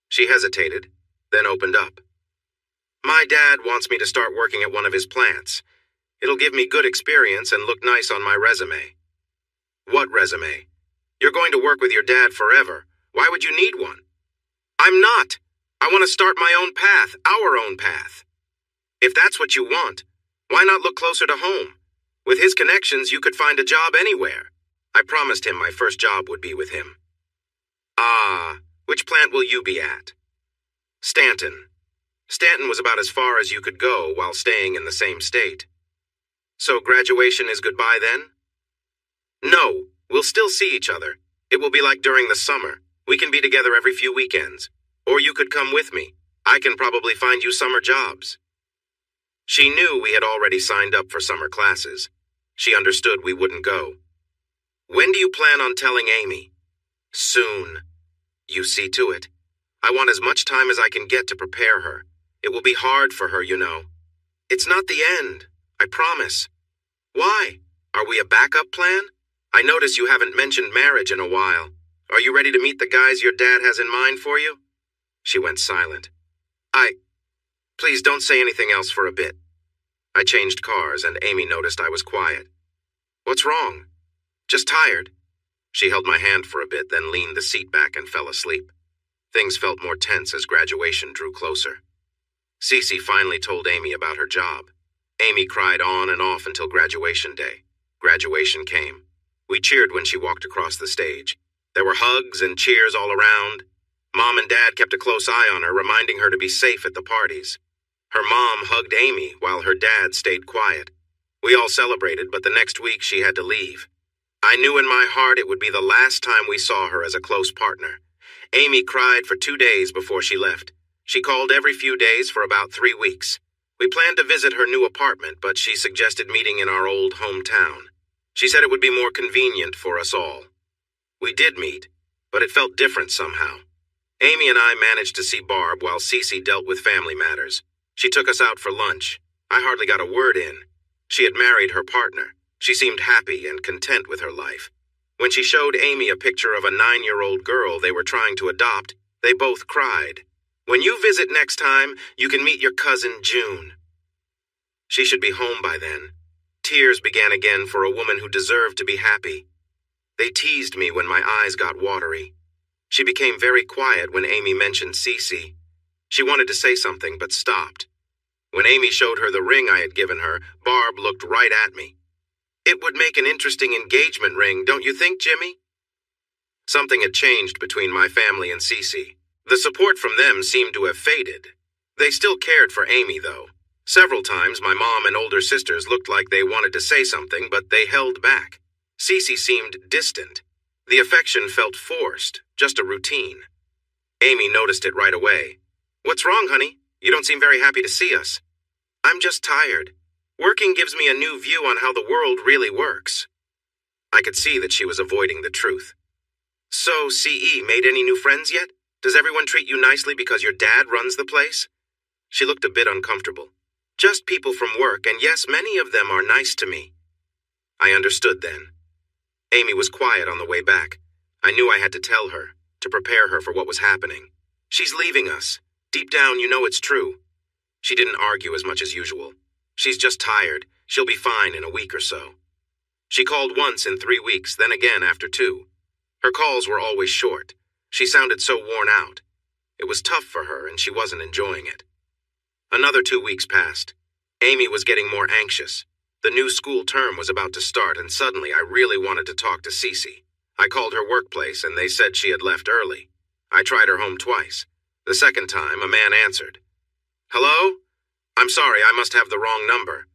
She hesitated, then opened up. My dad wants me to start working at one of his plants. It'll give me good experience and look nice on my resume. What resume? You're going to work with your dad forever. Why would you need one? I'm not. I want to start my own path, our own path. If that's what you want, why not look closer to home? With his connections, you could find a job anywhere. I promised him my first job would be with him. Ah, which plant will you be at? Stanton. Stanton was about as far as you could go while staying in the same state. So graduation is goodbye then? No, we'll still see each other. It will be like during the summer. We can be together every few weekends. Or you could come with me. I can probably find you summer jobs. She knew we had already signed up for summer classes. She understood we wouldn't go. When do you plan on telling Amy? Soon. You see to it. I want as much time as I can get to prepare her. It will be hard for her, you know. It's not the end. I promise. Why? Are we a backup plan? I notice you haven't mentioned marriage in a while. Are you ready to meet the guys your dad has in mind for you? She went silent. Please don't say anything else for a bit. I changed cars and Amy noticed I was quiet. What's wrong? Just tired. She held my hand for a bit, then leaned the seat back and fell asleep. Things felt more tense as graduation drew closer. Cece finally told Amy about her job. Amy cried on and off until graduation day. Graduation came. We cheered when she walked across the stage. There were hugs and cheers all around. Mom and Dad kept a close eye on her, reminding her to be safe at the parties. Her mom hugged Amy while her dad stayed quiet. We all celebrated, but the next week she had to leave. I knew in my heart it would be the last time we saw her as a close partner. Amy cried for 2 days before she left. She called every few days for about 3 weeks. We planned to visit her new apartment, but she suggested meeting in our old hometown. She said it would be more convenient for us all. We did meet, but it felt different somehow. Amy and I managed to see Barb while Cece dealt with family matters. She took us out for lunch. I hardly got a word in. She had married her partner. She seemed happy and content with her life. When she showed Amy a picture of a 9-year-old girl they were trying to adopt, they both cried. When you visit next time, you can meet your cousin June. She should be home by then. Tears began again for a woman who deserved to be happy. They teased me when my eyes got watery. She became very quiet when Amy mentioned Cece. She wanted to say something, but stopped. When Amy showed her the ring I had given her, Barb looked right at me. It would make an interesting engagement ring, don't you think, Jimmy? Something had changed between my family and Cece. The support from them seemed to have faded. They still cared for Amy, though. Several times my mom and older sisters looked like they wanted to say something, but they held back. Cece seemed distant. The affection felt forced, just a routine. Amy noticed it right away. What's wrong, honey? You don't seem very happy to see us. I'm just tired. Working gives me a new view on how the world really works. I could see that she was avoiding the truth. So, CE, made any new friends yet? Does everyone treat you nicely because your dad runs the place? She looked a bit uncomfortable. Just people from work, and yes, many of them are nice to me. I understood then. Amy was quiet on the way back. I knew I had to tell her, to prepare her for what was happening. She's leaving us. Deep down, you know it's true. She didn't argue as much as usual. She's just tired. She'll be fine in a week or so. She called once in 3 weeks, then again after 2. Her calls were always short. She sounded so worn out. It was tough for her, and she wasn't enjoying it. Another 2 weeks passed. Amy was getting more anxious. The new school term was about to start, and suddenly I really wanted to talk to Cece. I called her workplace, and they said she had left early. I tried her home twice. The second time, a man answered. Hello? I'm sorry, I must have the wrong number.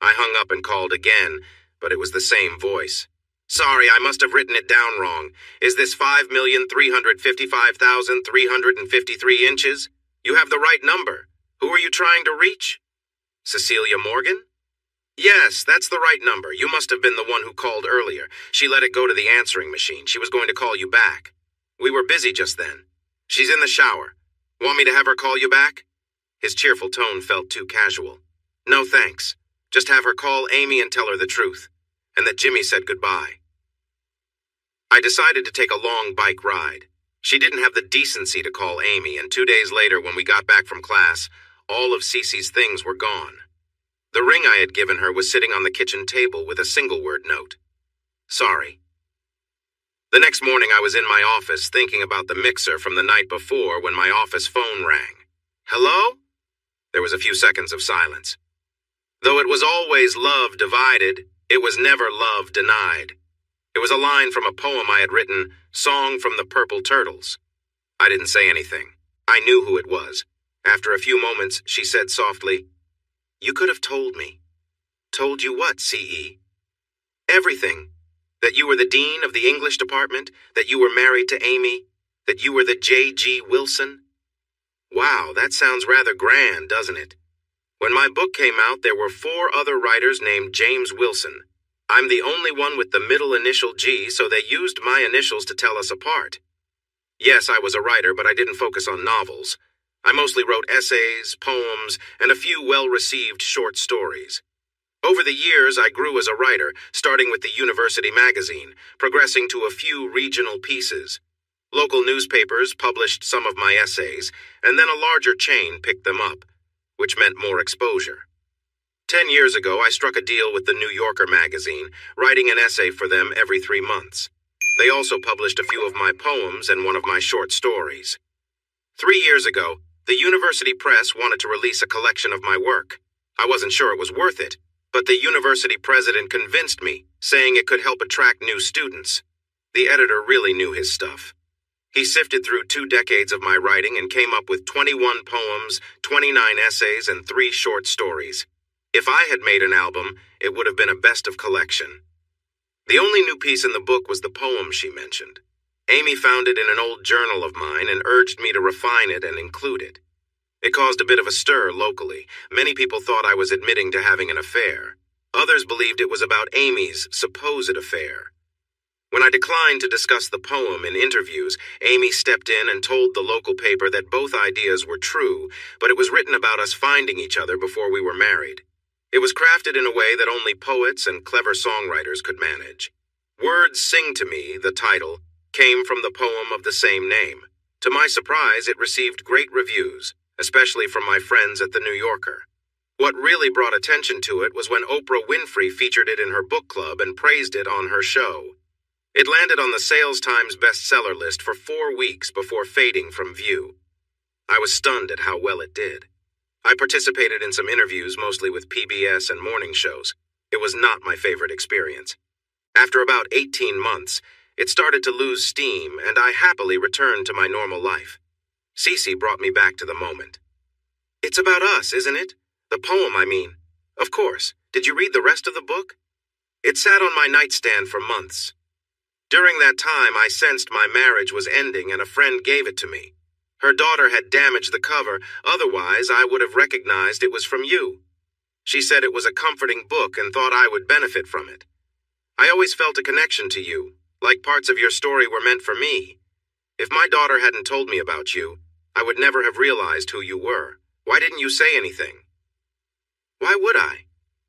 I hung up and called again, but it was the same voice. Sorry, I must have written it down wrong. Is this 5,355,353 inches? You have the right number. Who are you trying to reach? Cecilia Morgan? Yes, that's the right number. You must have been the one who called earlier. She let it go to the answering machine. She was going to call you back. We were busy just then. She's in the shower. Want me to have her call you back? His cheerful tone felt too casual. No thanks. Just have her call Amy and tell her the truth, and that Jimmy said goodbye. I decided to take a long bike ride. She didn't have the decency to call Amy, and 2 days later when we got back from class, all of Cece's things were gone. The ring I had given her was sitting on the kitchen table with a single-word note. Sorry. The next morning I was in my office thinking about the mixer from the night before when my office phone rang. Hello? There was a few seconds of silence. Though it was always love divided, it was never love denied. It was a line from a poem I had written, Song from the Purple Turtles. I didn't say anything. I knew who it was. After a few moments, she said softly, You could have told me. Told you what, CE? Everything. That you were the dean of the English department, that you were married to Amy, that you were the J.G. Wilson. Wow, that sounds rather grand, doesn't it? When my book came out, there were 4 other writers named James Wilson. I'm the only one with the middle initial G, so they used my initials to tell us apart. Yes, I was a writer, but I didn't focus on novels. I mostly wrote essays, poems, and a few well-received short stories. Over the years, I grew as a writer, starting with the university magazine, progressing to a few regional pieces. Local newspapers published some of my essays, and then a larger chain picked them up, which meant more exposure. 10 years ago, I struck a deal with the New Yorker magazine, writing an essay for them every 3 months. They also published a few of my poems and one of my short stories. 3 years ago, the university press wanted to release a collection of my work. I wasn't sure it was worth it, but the university president convinced me, saying it could help attract new students. The editor really knew his stuff. He sifted through 2 decades of my writing and came up with 21 poems, 29 essays, and 3 short stories. If I had made an album, it would have been a best of collection. The only new piece in the book was the poem she mentioned. Amy found it in an old journal of mine and urged me to refine it and include it. It caused a bit of a stir locally. Many people thought I was admitting to having an affair. Others believed it was about Amy's supposed affair. When I declined to discuss the poem in interviews, Amy stepped in and told the local paper that both ideas were true, but it was written about us finding each other before we were married. It was crafted in a way that only poets and clever songwriters could manage. Words Sing to Me, the title, came from the poem of the same name. To my surprise, it received great reviews, especially from my friends at the New Yorker. What really brought attention to it was when Oprah Winfrey featured it in her book club and praised it on her show. It landed on the Sales Times bestseller list for 4 weeks before fading from view. I was stunned at how well it did. I participated in some interviews, mostly with PBS and morning shows. It was not my favorite experience. After about 18 months, it started to lose steam, and I happily returned to my normal life. Cece brought me back to the moment. It's about us, isn't it? The poem, I mean. Of course. Did you read the rest of the book? It sat on my nightstand for months. During that time, I sensed my marriage was ending, and a friend gave it to me. Her daughter had damaged the cover, otherwise I would have recognized it was from you. She said it was a comforting book and thought I would benefit from it. I always felt a connection to you, like parts of your story were meant for me. If my daughter hadn't told me about you, I would never have realized who you were. Why didn't you say anything? Why would I?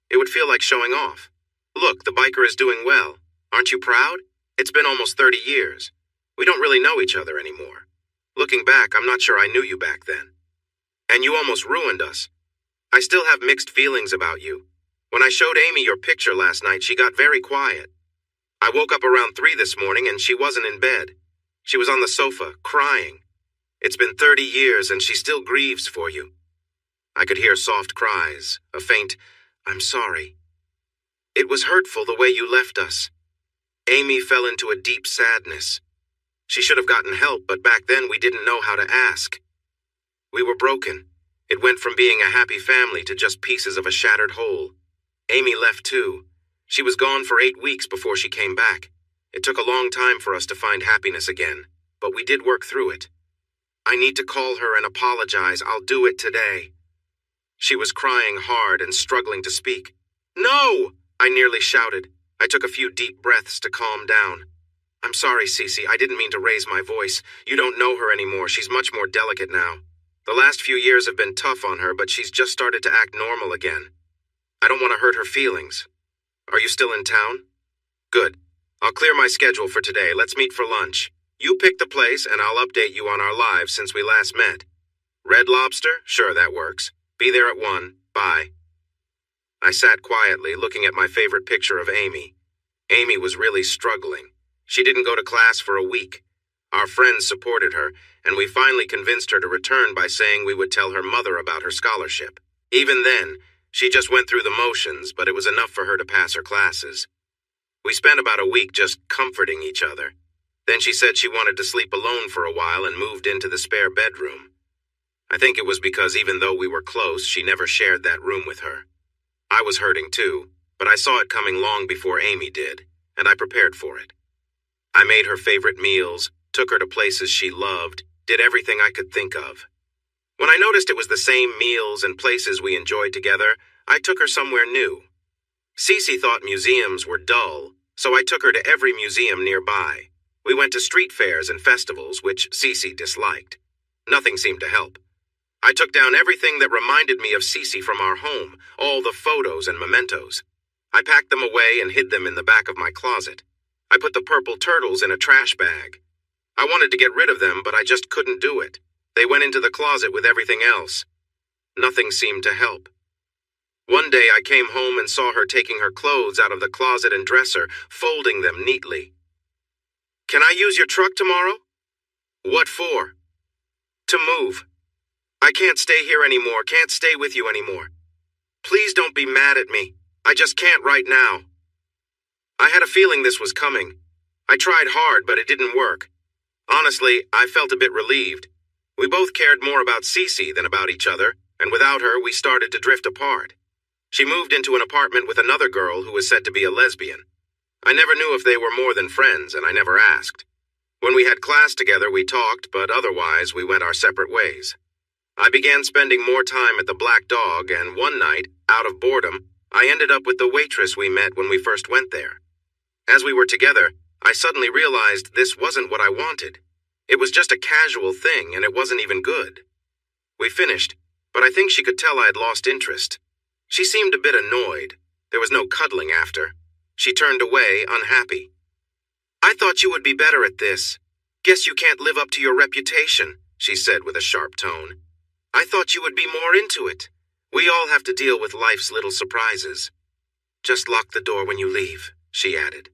It would feel like showing off. Look, the biker is doing well. Aren't you proud? It's been almost 30 years. We don't really know each other anymore. Looking back, I'm not sure I knew you back then. And you almost ruined us. I still have mixed feelings about you. When I showed Amy your picture last night, she got very quiet. I woke up around 3 this morning and she wasn't in bed. She was on the sofa, crying. It's been 30 years and she still grieves for you. I could hear soft cries, a faint, "I'm sorry." It was hurtful the way you left us. Amy fell into a deep sadness. She should have gotten help, but back then we didn't know how to ask. We were broken. It went from being a happy family to just pieces of a shattered whole. Amy left too. She was gone for 8 weeks before she came back. It took a long time for us to find happiness again, but we did work through it. I need to call her and apologize. I'll do it today. She was crying hard and struggling to speak. No! I nearly shouted. I took a few deep breaths to calm down. I'm sorry, Cece. I didn't mean to raise my voice. You don't know her anymore. She's much more delicate now. The last few years have been tough on her, but she's just started to act normal again. I don't want to hurt her feelings. Are you still in town? Good. I'll clear my schedule for today. Let's meet for lunch. You pick the place, and I'll update you on our lives since we last met. Red Lobster? Sure, that works. Be there at 1. Bye. I sat quietly, looking at my favorite picture of Amy. Amy was really struggling. She didn't go to class for a week. Our friends supported her, and we finally convinced her to return by saying we would tell her mother about her scholarship. Even then, she just went through the motions, but it was enough for her to pass her classes. We spent about a week just comforting each other. Then she said she wanted to sleep alone for a while and moved into the spare bedroom. I think it was because even though we were close, she never shared that room with her. I was hurting too, but I saw it coming long before Amy did, and I prepared for it. I made her favorite meals, took her to places she loved, did everything I could think of. When I noticed it was the same meals and places we enjoyed together, I took her somewhere new. Cece thought museums were dull, so I took her to every museum nearby. We went to street fairs and festivals, which Cece disliked. Nothing seemed to help. I took down everything that reminded me of Cece from our home, all the photos and mementos. I packed them away and hid them in the back of my closet. I put the purple turtles in a trash bag. I wanted to get rid of them, but I just couldn't do it. They went into the closet with everything else. Nothing seemed to help. One day I came home and saw her taking her clothes out of the closet and dresser, folding them neatly. "Can I use your truck tomorrow?" "What for?" "To move. I can't stay here anymore, can't stay with you anymore. Please don't be mad at me. I just can't right now." I had a feeling this was coming. I tried hard, but it didn't work. Honestly, I felt a bit relieved. We both cared more about Cece than about each other, and without her, we started to drift apart. She moved into an apartment with another girl who was said to be a lesbian. I never knew if they were more than friends, and I never asked. When we had class together, we talked, but otherwise, we went our separate ways. I began spending more time at the Black Dog, and one night, out of boredom, I ended up with the waitress we met when we first went there. As we were together, I suddenly realized this wasn't what I wanted. It was just a casual thing, and it wasn't even good. We finished, but I think she could tell I had lost interest. She seemed a bit annoyed. There was no cuddling after. She turned away, unhappy. "I thought you would be better at this. Guess you can't live up to your reputation," she said with a sharp tone. "I thought you would be more into it. We all have to deal with life's little surprises." "Just lock the door when you leave," she added.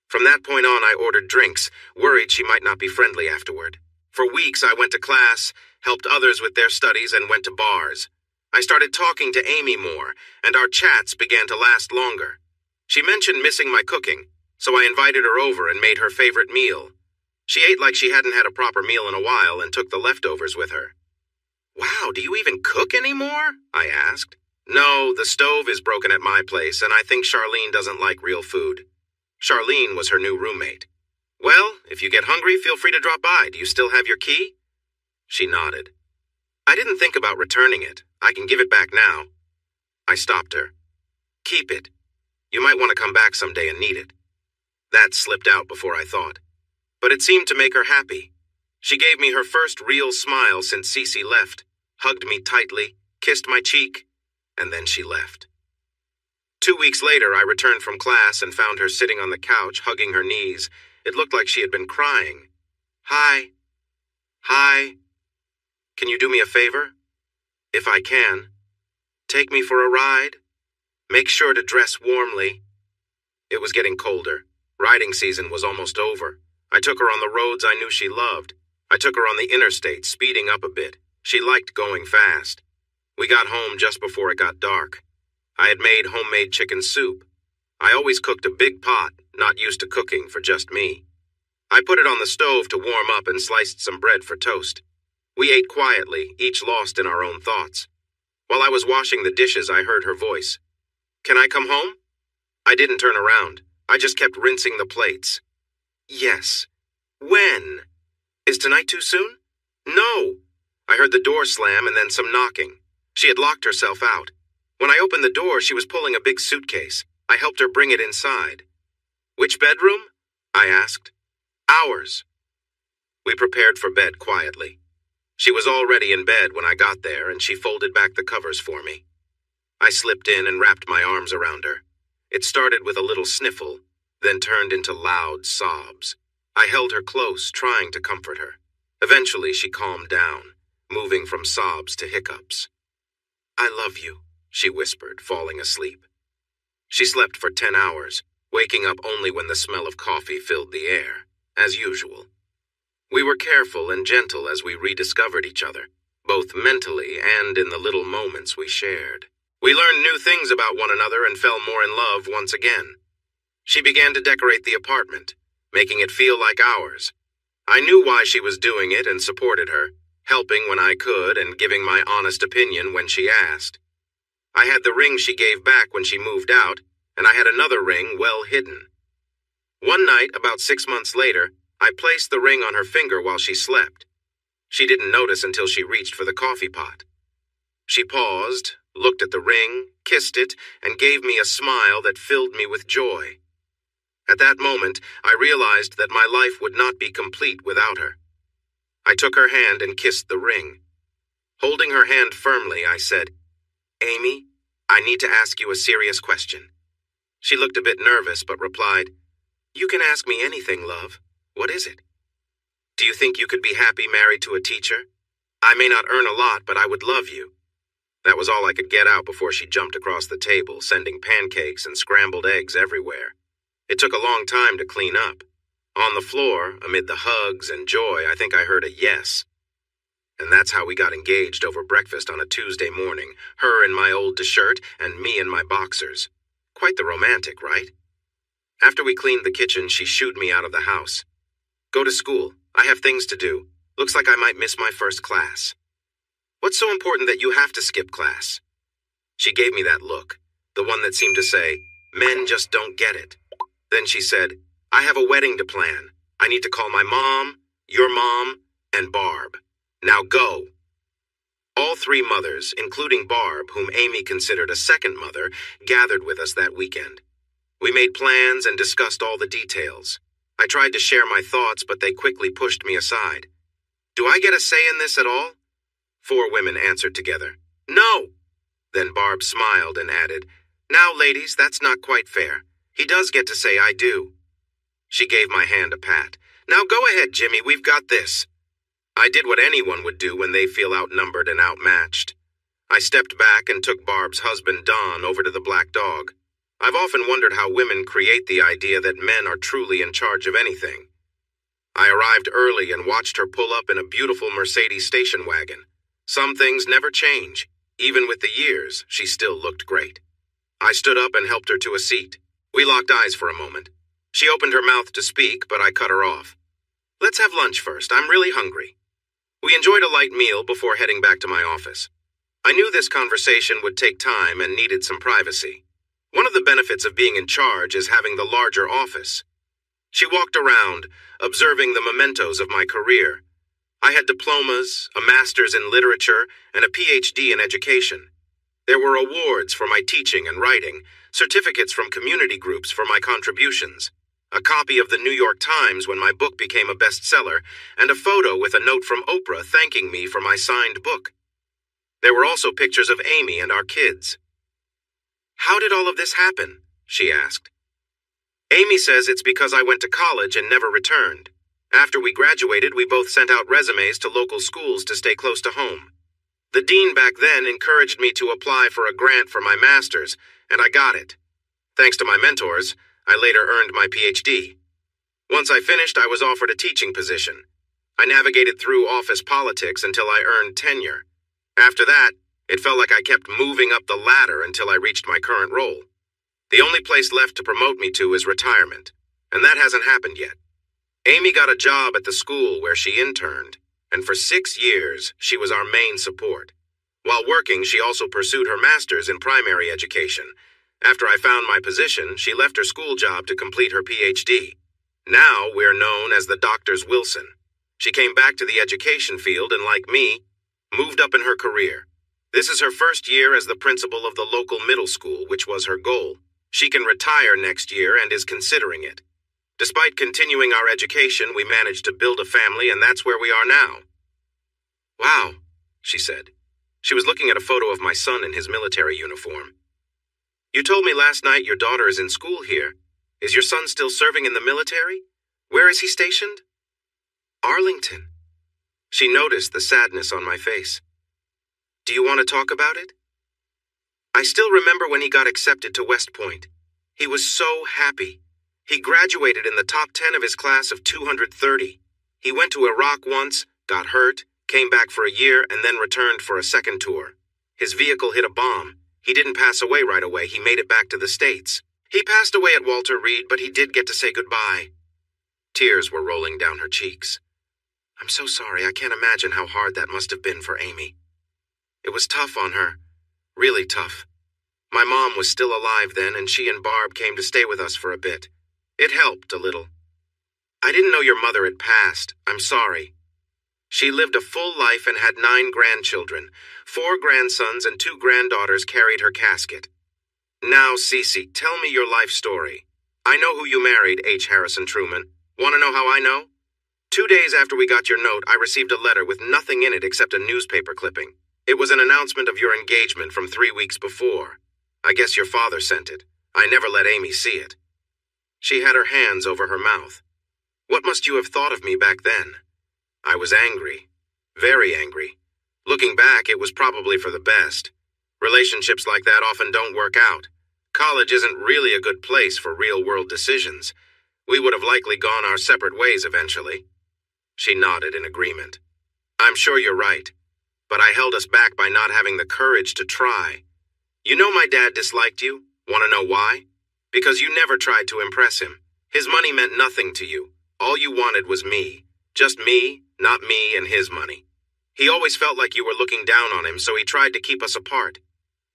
From that point on, I ordered drinks, worried she might not be friendly afterward. For weeks, I went to class, helped others with their studies, and went to bars. I started talking to Amy more, and our chats began to last longer. She mentioned missing my cooking, so I invited her over and made her favorite meal. She ate like she hadn't had a proper meal in a while and took the leftovers with her. "Wow, do you even cook anymore?" I asked. "No, the stove is broken at my place, and I think Charlene doesn't like real food." Charlene was her new roommate. "Well, if you get hungry, feel free to drop by. Do you still have your key?" She nodded. "I didn't think about returning it. I can give it back now." I stopped her. "Keep it. You might want to come back someday and need it." That slipped out before I thought. But it seemed to make her happy. She gave me her first real smile since Cece left, hugged me tightly, kissed my cheek, and then she left. 2 weeks later, I returned from class and found her sitting on the couch, hugging her knees. It looked like she had been crying. "Hi. Hi. Can you do me a favor?" "If I can. Take me for a ride. Make sure to dress warmly." It was getting colder. Riding season was almost over. I took her on the roads I knew she loved. I took her on the interstate, speeding up a bit. She liked going fast. We got home just before it got dark. I had made homemade chicken soup. I always cooked a big pot, not used to cooking for just me. I put it on the stove to warm up and sliced some bread for toast. We ate quietly, each lost in our own thoughts. While I was washing the dishes, I heard her voice. "Can I come home?" I didn't turn around. I just kept rinsing the plates. "Yes." "When? Is tonight too soon?" "No." I heard the door slam and then some knocking. She had locked herself out. When I opened the door, she was pulling a big suitcase. I helped her bring it inside. "Which bedroom?" I asked. "Ours." We prepared for bed quietly. She was already in bed when I got there, and she folded back the covers for me. I slipped in and wrapped my arms around her. It started with a little sniffle, then turned into loud sobs. I held her close, trying to comfort her. Eventually, she calmed down, moving from sobs to hiccups. "I love you," she whispered, falling asleep. She slept for 10 hours, waking up only when the smell of coffee filled the air, as usual. We were careful and gentle as we rediscovered each other, both mentally and in the little moments we shared. We learned new things about one another and fell more in love once again. She began to decorate the apartment, making it feel like ours. I knew why she was doing it and supported her, helping when I could and giving my honest opinion when she asked. I had the ring she gave back when she moved out, and I had another ring well hidden. One night, about 6 months later, I placed the ring on her finger while she slept. She didn't notice until she reached for the coffee pot. She paused, looked at the ring, kissed it, and gave me a smile that filled me with joy. At that moment, I realized that my life would not be complete without her. I took her hand and kissed the ring. Holding her hand firmly, I said, "Amy, I need to ask you a serious question." She looked a bit nervous, but replied, "You can ask me anything, love. What is it?" "Do you think you could be happy married to a teacher? I may not earn a lot, but I would love you." That was all I could get out before she jumped across the table, sending pancakes and scrambled eggs everywhere. It took a long time to clean up. On the floor, amid the hugs and joy, I think I heard a yes. And that's how we got engaged over breakfast on a Tuesday morning, her in my old shirt and me in my boxers. Quite the romantic, right? After we cleaned the kitchen, she shooed me out of the house. "Go to school. I have things to do. Looks like I might miss my first class." "What's so important that you have to skip class?" She gave me that look, the one that seemed to say, "Men just don't get it." Then she said, "I have a wedding to plan. I need to call my mom, your mom, and Barb. Now go." All three mothers, including Barb, whom Amy considered a second mother, gathered with us that weekend. We made plans and discussed all the details. I tried to share my thoughts, but they quickly pushed me aside. "Do I get a say in this at all?" 4 women answered together, "No." Then Barb smiled and added, "Now, ladies, that's not quite fair. He does get to say I do." She gave my hand a pat. "Now go ahead, Jimmy, we've got this." I did what anyone would do when they feel outnumbered and outmatched. I stepped back and took Barb's husband, Don, over to the Black Dog. I've often wondered how women create the idea that men are truly in charge of anything. I arrived early and watched her pull up in a beautiful Mercedes station wagon. Some things never change. Even with the years, she still looked great. I stood up and helped her to a seat. We locked eyes for a moment. She opened her mouth to speak, but I cut her off. "Let's have lunch first. I'm really hungry." We enjoyed a light meal before heading back to my office. I knew this conversation would take time and needed some privacy. One of the benefits of being in charge is having the larger office. She walked around, observing the mementos of my career. I had diplomas, a master's in literature, and a PhD in education. There were awards for my teaching and writing, certificates from community groups for my contributions, a copy of the New York Times when my book became a bestseller, and a photo with a note from Oprah thanking me for my signed book. There were also pictures of Amy and our kids. "How did all of this happen?" she asked. "Amy says it's because I went to college and never returned. After we graduated, we both sent out resumes to local schools to stay close to home. The dean back then encouraged me to apply for a grant for my master's, and I got it. Thanks to my mentors, I later earned my PhD. Once I finished, I was offered a teaching position. I navigated through office politics until I earned tenure. After that, it felt like I kept moving up the ladder until I reached my current role. The only place left to promote me to is retirement, and that hasn't happened yet. Amy got a job at the school where she interned, and for 6 years, she was our main support. While working, she also pursued her master's in primary education. After I found my position, she left her school job to complete her PhD. Now we're known as the Doctors Wilson. She came back to the education field and, like me, moved up in her career. This is her first year as the principal of the local middle school, which was her goal. She can retire next year and is considering it. Despite continuing our education, we managed to build a family, and that's where we are now. "Wow," she said. She was looking at a photo of my son in his military uniform. "You told me last night your daughter is in school here. Is your son still serving in the military? Where is he stationed?" "Arlington." She noticed the sadness on my face. "Do you want to talk about it?" I still remember when he got accepted to West Point. He was so happy. He graduated in the top 10 of his class of 230. He went to Iraq once, got hurt, came back for a year, and then returned for a second tour. His vehicle hit a bomb. He didn't pass away right away. He made it back to the States. He passed away at Walter Reed, but he did get to say goodbye. Tears were rolling down her cheeks. "I'm so sorry. I can't imagine how hard that must have been for Amy. It was tough on her. Really tough. My mom was still alive then, and she and Barb came to stay with us for a bit. It helped a little. I didn't know your mother had passed. I'm sorry. She lived a full life and had 9 grandchildren. 4 grandsons and 2 granddaughters carried her casket. Now, Cece, tell me your life story. I know who you married, H. Harrison Truman. Want to know how I know? 2 days after we got your note, I received a letter with nothing in it except a newspaper clipping. It was an announcement of your engagement from 3 weeks before. I guess your father sent it. I never let Amy see it." She had her hands over her mouth. "What must you have thought of me back then?" I was angry. Very angry. Looking back, it was probably for the best. Relationships like that often don't work out. College isn't really a good place for real-world decisions. We would have likely gone our separate ways eventually. She nodded in agreement. "I'm sure you're right, but I held us back by not having the courage to try. You know my dad disliked you? Want to know why? Because you never tried to impress him. His money meant nothing to you. All you wanted was me. Just me, not me and his money. He always felt like you were looking down on him, so he tried to keep us apart.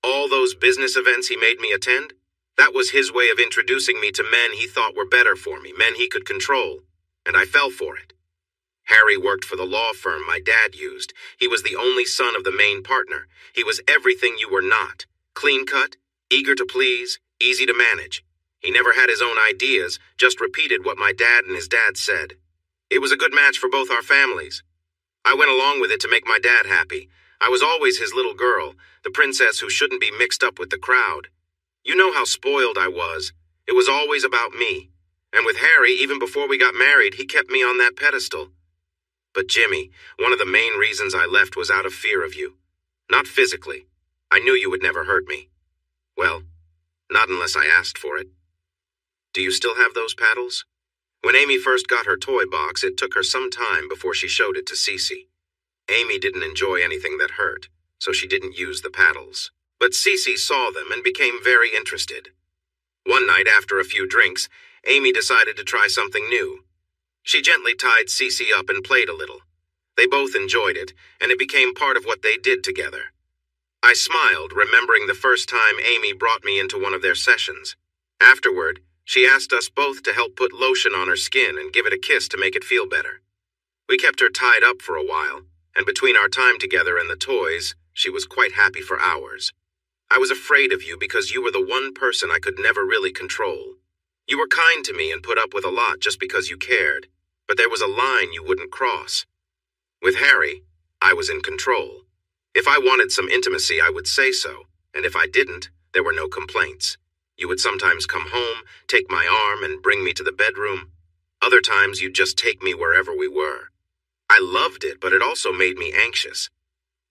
All those business events he made me attend, that was his way of introducing me to men he thought were better for me, men he could control, and I fell for it. Harry worked for the law firm my dad used. He was the only son of the main partner. He was everything you were not. Clean-cut, eager to please, easy to manage. He never had his own ideas, just repeated what my dad and his dad said. It was a good match for both our families. I went along with it to make my dad happy. I was always his little girl, the princess who shouldn't be mixed up with the crowd. You know how spoiled I was. It was always about me. And with Harry, even before we got married, he kept me on that pedestal. But Jimmy, one of the main reasons I left was out of fear of you. Not physically. I knew you would never hurt me. Well, not unless I asked for it. Do you still have those paddles? When Amy first got her toy box, it took her some time before she showed it to Cece. Amy didn't enjoy anything that hurt, so she didn't use the paddles. But Cece saw them and became very interested. One night, after a few drinks, Amy decided to try something new. She gently tied Cece up and played a little. They both enjoyed it, and it became part of what they did together. I smiled, remembering the first time Amy brought me into one of their sessions. Afterward, she asked us both to help put lotion on her skin and give it a kiss to make it feel better. We kept her tied up for a while, and between our time together and the toys, she was quite happy for hours. I was afraid of you because you were the one person I could never really control. You were kind to me and put up with a lot just because you cared, but there was a line you wouldn't cross. With Harry, I was in control. If I wanted some intimacy, I would say so, and if I didn't, there were no complaints. You would sometimes come home, take my arm, and bring me to the bedroom. Other times, you'd just take me wherever we were. I loved it, but it also made me anxious.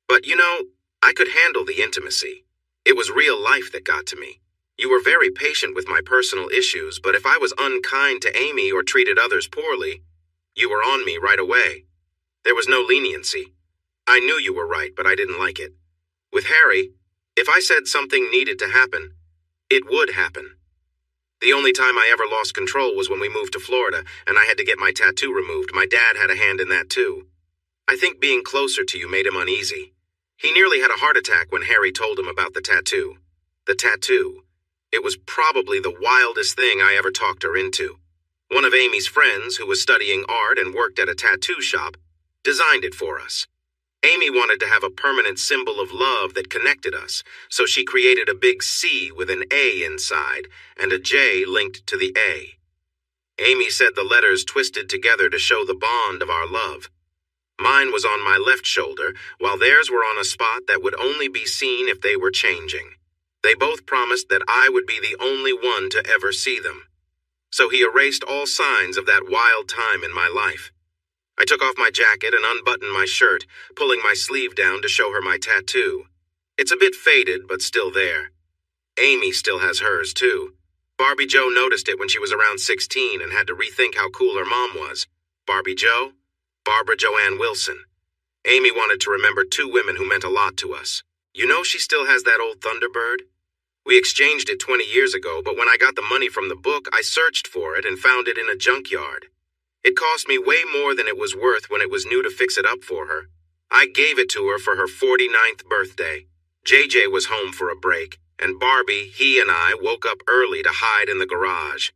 But, you know, I could handle the intimacy. It was real life that got to me. You were very patient with my personal issues, but if I was unkind to Amy or treated others poorly, you were on me right away. There was no leniency. I knew you were right, but I didn't like it. With Harry, if I said something needed to happen, it would happen. The only time I ever lost control was when we moved to Florida and I had to get my tattoo removed. My dad had a hand in that too. I think being closer to you made him uneasy. He nearly had a heart attack when Harry told him about the tattoo. The tattoo. It was probably the wildest thing I ever talked her into. One of Amy's friends, who was studying art and worked at a tattoo shop, designed it for us. Amy wanted to have a permanent symbol of love that connected us, so she created a big C with an A inside and a J linked to the A. Amy said the letters twisted together to show the bond of our love. Mine was on my left shoulder, while theirs were on a spot that would only be seen if they were changing. They both promised that I would be the only one to ever see them. So he erased all signs of that wild time in my life. I took off my jacket and unbuttoned my shirt, pulling my sleeve down to show her my tattoo. It's a bit faded, but still there. Amy still has hers, too. Barbie Joe noticed it when she was around 16 and had to rethink how cool her mom was. Barbie Joe? Barbara Joanne Wilson. Amy wanted to remember two women who meant a lot to us. You know she still has that old Thunderbird? We exchanged it 20 years ago, but when I got the money from the book, I searched for it and found it in a junkyard. It cost me way more than it was worth when it was new to fix it up for her. I gave it to her for her 49th birthday. JJ was home for a break, and Barbie, he and I woke up early to hide in the garage.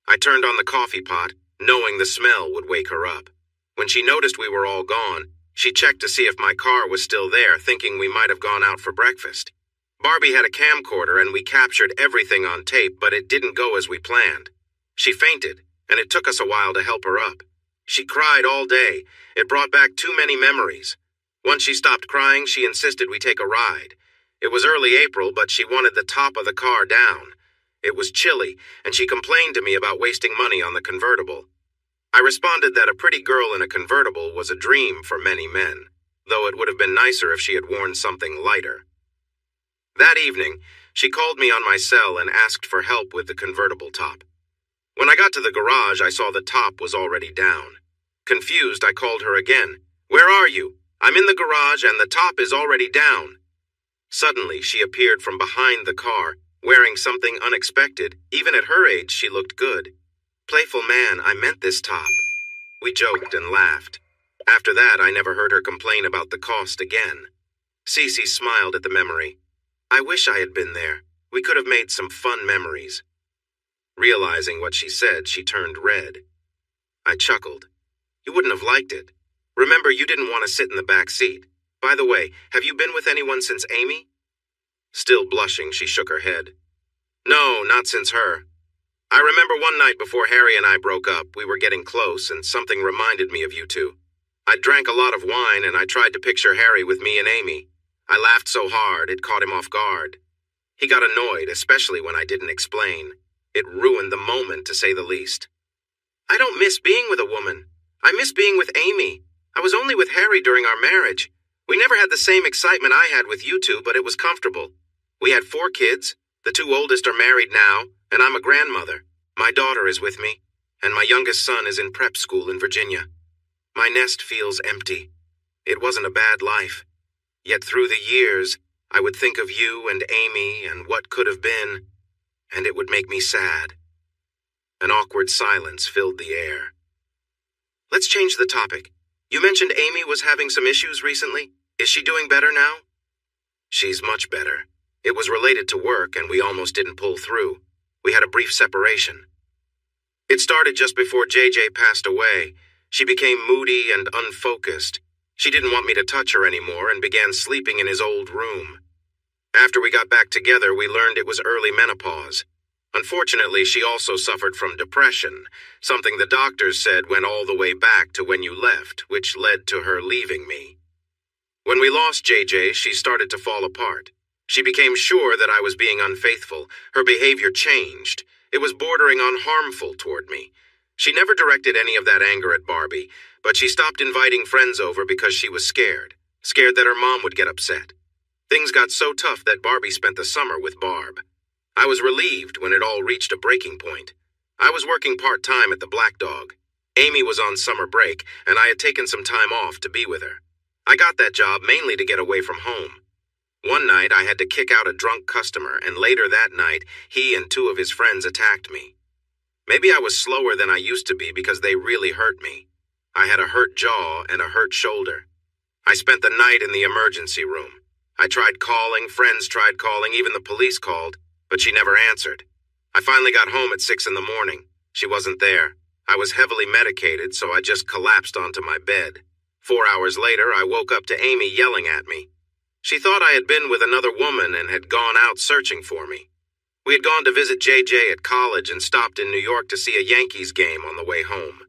I turned on the coffee pot, knowing the smell would wake her up. When she noticed we were all gone, she checked to see if my car was still there, thinking we might have gone out for breakfast. Barbie had a camcorder and we captured everything on tape, but it didn't go as we planned. She fainted, and it took us a while to help her up. She cried all day. It brought back too many memories. Once she stopped crying, she insisted we take a ride. It was early April, but she wanted the top of the car down. It was chilly, and she complained to me about wasting money on the convertible. I responded that a pretty girl in a convertible was a dream for many men, though it would have been nicer if she had worn something lighter. That evening, she called me on my cell and asked for help with the convertible top. When I got to the garage, I saw the top was already down. Confused, I called her again. "Where are you? I'm in the garage and the top is already down." Suddenly, she appeared from behind the car, wearing something unexpected. Even at her age, she looked good. "Playful man, I meant this top." We joked and laughed. After that, I never heard her complain about the cost again. Cece smiled at the memory. I wish I had been there. We could have made some fun memories. Realizing what she said, she turned red. I chuckled. You wouldn't have liked it. Remember, you didn't want to sit in the back seat. By the way, have you been with anyone since Amy? Still blushing, she shook her head. No, not since her. I remember one night before Harry and I broke up, we were getting close and something reminded me of you two. I drank a lot of wine and I tried to picture Harry with me and Amy. I laughed so hard, it caught him off guard. He got annoyed, especially when I didn't explain. It ruined the moment, to say the least. I don't miss being with a woman. I miss being with Amy. I was only with Harry during our marriage. We never had the same excitement I had with you two, but it was comfortable. We had 4 kids. The 2 oldest are married now, and I'm a grandmother. My daughter is with me, and my youngest son is in prep school in Virginia. My nest feels empty. It wasn't a bad life. Yet through the years, I would think of you and Amy and what could have been, and it would make me sad. An awkward silence filled the air. Let's change the topic. You mentioned Amy was having some issues recently. Is she doing better now? She's much better. It was related to work, and we almost didn't pull through. We had a brief separation. It started just before JJ passed away. She became moody and unfocused. She didn't want me to touch her anymore and began sleeping in his old room. After we got back together, we learned it was early menopause. Unfortunately, she also suffered from depression, something the doctors said went all the way back to when you left, which led to her leaving me. When we lost JJ, she started to fall apart. She became sure that I was being unfaithful. Her behavior changed. It was bordering on harmful toward me. She never directed any of that anger at Barbie, but she stopped inviting friends over because she was scared that her mom would get upset. Things got so tough that Barbie spent the summer with Barb. I was relieved when it all reached a breaking point. I was working part-time at the Black Dog. Amy was on summer break, and I had taken some time off to be with her. I got that job mainly to get away from home. One night, I had to kick out a drunk customer, and later that night, he and 2 of his friends attacked me. Maybe I was slower than I used to be because they really hurt me. I had a hurt jaw and a hurt shoulder. I spent the night in the emergency room. I tried calling, friends tried calling, even the police called, but she never answered. I finally got home at 6 in the morning. She wasn't there. I was heavily medicated, so I just collapsed onto my bed. 4 hours later, I woke up to Amy yelling at me. She thought I had been with another woman and had gone out searching for me. We had gone to visit JJ at college and stopped in New York to see a Yankees game on the way home.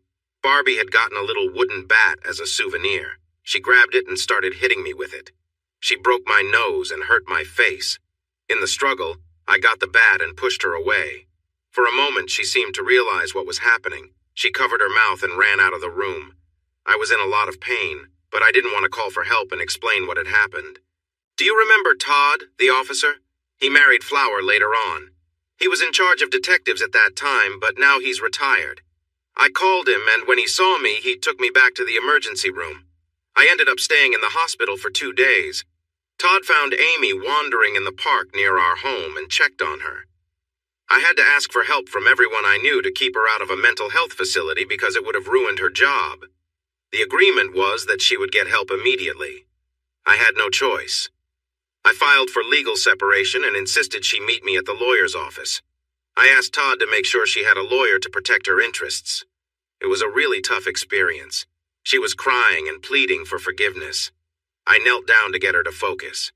Barbie had gotten a little wooden bat as a souvenir. She grabbed it and started hitting me with it. She broke my nose and hurt my face. In the struggle, I got the bat and pushed her away. For a moment, she seemed to realize what was happening. She covered her mouth and ran out of the room. I was in a lot of pain, but I didn't want to call for help and explain what had happened. Do you remember Todd, the officer? He married Flower later on. He was in charge of detectives at that time, but now he's retired. I called him, and when he saw me, he took me back to the emergency room. I ended up staying in the hospital for 2 days. Todd found Amy wandering in the park near our home and checked on her. I had to ask for help from everyone I knew to keep her out of a mental health facility because it would have ruined her job. The agreement was that she would get help immediately. I had no choice. I filed for legal separation and insisted she meet me at the lawyer's office. I asked Todd to make sure she had a lawyer to protect her interests. It was a really tough experience. She was crying and pleading for forgiveness. I knelt down to get her to focus.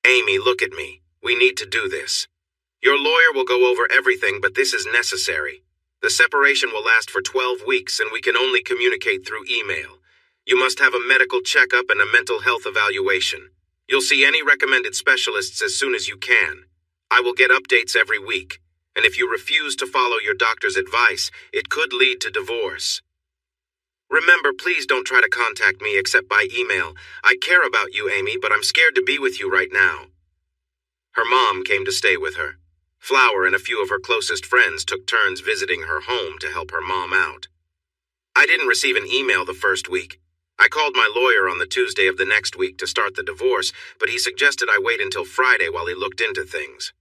Amy, look at me. We need to do this. Your lawyer will go over everything, but this is necessary. The separation will last for 12 weeks, and we can only communicate through email. You must have a medical checkup and a mental health evaluation. You'll see any recommended specialists as soon as you can. I will get updates every week, and if you refuse to follow your doctor's advice, it could lead to divorce. Remember, please don't try to contact me except by email. I care about you, Amy, but I'm scared to be with you right now. Her mom came to stay with her. Flower and a few of her closest friends took turns visiting her home to help her mom out. I didn't receive an email the first week. I called my lawyer on the Tuesday of the next week to start the divorce, but he suggested I wait until Friday while he looked into things.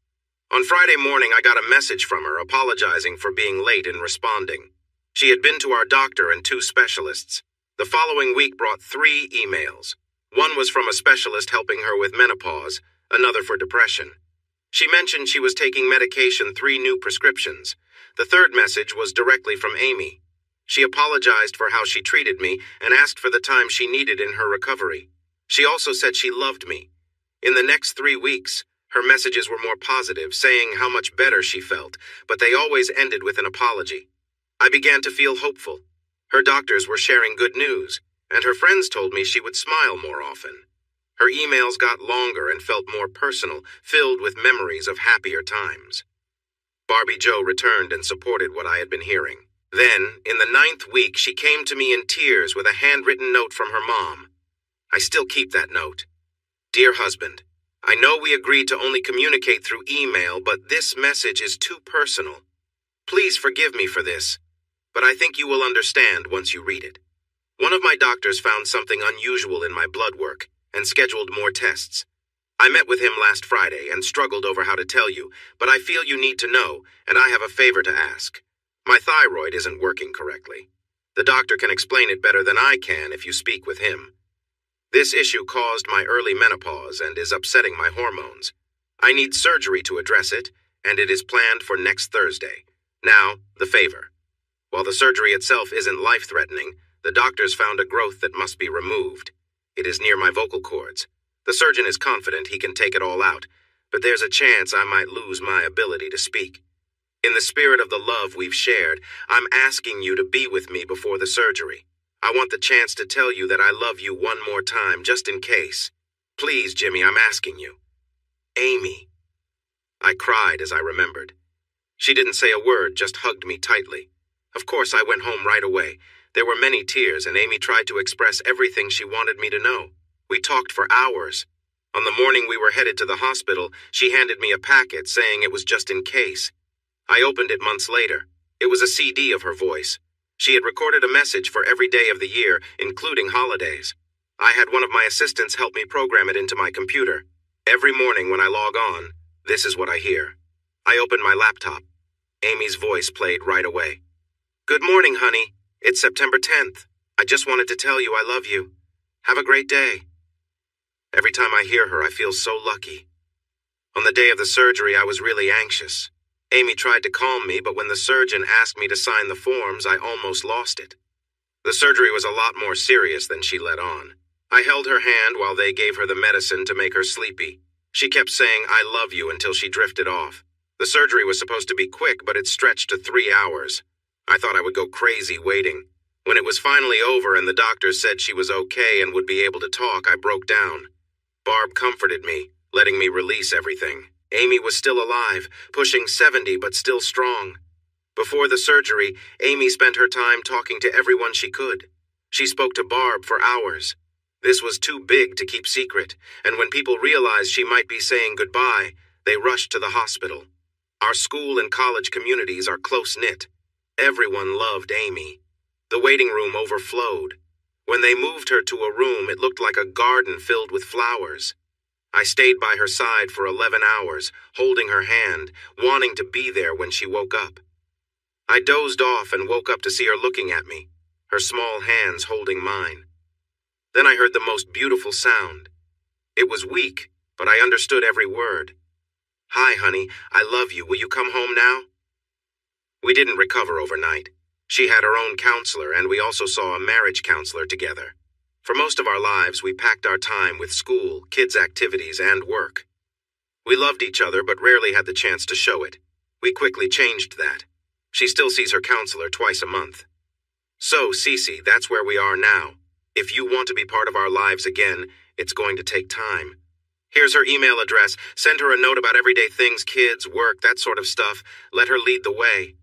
On Friday morning, I got a message from her apologizing for being late in responding. She had been to our doctor and 2 specialists. The following week brought 3 emails. One was from a specialist helping her with menopause, another for depression. She mentioned she was taking medication, 3 new prescriptions. The third message was directly from Amy. She apologized for how she treated me and asked for the time she needed in her recovery. She also said she loved me. In the next 3 weeks, her messages were more positive, saying how much better she felt, but they always ended with an apology. I began to feel hopeful. Her doctors were sharing good news, and her friends told me she would smile more often. Her emails got longer and felt more personal, filled with memories of happier times. Barbie Joe returned and supported what I had been hearing. Then, in the 9th week, she came to me in tears with a handwritten note from her mom. I still keep that note. Dear husband, I know we agreed to only communicate through email, but this message is too personal. Please forgive me for this, but I think you will understand once you read it. One of my doctors found something unusual in my blood work and scheduled more tests. I met with him last Friday and struggled over how to tell you, but I feel you need to know, and I have a favor to ask. My thyroid isn't working correctly. The doctor can explain it better than I can if you speak with him. This issue caused my early menopause and is upsetting my hormones. I need surgery to address it, and it is planned for next Thursday. Now, the favor. While the surgery itself isn't life-threatening, the doctors found a growth that must be removed. It is near my vocal cords. The surgeon is confident he can take it all out, but there's a chance I might lose my ability to speak. In the spirit of the love we've shared, I'm asking you to be with me before the surgery. I want the chance to tell you that I love you one more time, just in case. Please, Jimmy, I'm asking you. Amy. I cried as I remembered. She didn't say a word, just hugged me tightly. Of course, I went home right away. There were many tears, and Amy tried to express everything she wanted me to know. We talked for hours. On the morning we were headed to the hospital, she handed me a packet saying it was just in case. I opened it months later. It was a CD of her voice. She had recorded a message for every day of the year, including holidays. I had one of my assistants help me program it into my computer. Every morning when I log on, this is what I hear. I opened my laptop. Amy's voice played right away. Good morning, honey. It's September 10th. I just wanted to tell you I love you. Have a great day. Every time I hear her, I feel so lucky. On the day of the surgery, I was really anxious. Amy tried to calm me, but when the surgeon asked me to sign the forms, I almost lost it. The surgery was a lot more serious than she let on. I held her hand while they gave her the medicine to make her sleepy. She kept saying, I love you, until she drifted off. The surgery was supposed to be quick, but it stretched to 3 hours. I thought I would go crazy waiting. When it was finally over and the doctor said she was okay and would be able to talk, I broke down. Barb comforted me, letting me release everything. Amy was still alive, pushing 70 but still strong. Before the surgery, Amy spent her time talking to everyone she could. She spoke to Barb for hours. This was too big to keep secret, and when people realized she might be saying goodbye, they rushed to the hospital. Our school and college communities are close-knit. Everyone loved Amy. The waiting room overflowed. When they moved her to a room, it looked like a garden filled with flowers. I stayed by her side for 11 hours, holding her hand, wanting to be there when she woke up. I dozed off and woke up to see her looking at me, her small hands holding mine. Then I heard the most beautiful sound. It was weak, but I understood every word. Hi, honey, I love you. Will you come home now? We didn't recover overnight. She had her own counselor, and we also saw a marriage counselor together. For most of our lives, we packed our time with school, kids' activities, and work. We loved each other, but rarely had the chance to show it. We quickly changed that. She still sees her counselor twice a month. So, Cece, that's where we are now. If you want to be part of our lives again, it's going to take time. Here's her email address. Send her a note about everyday things, kids, work, that sort of stuff. Let her lead the way."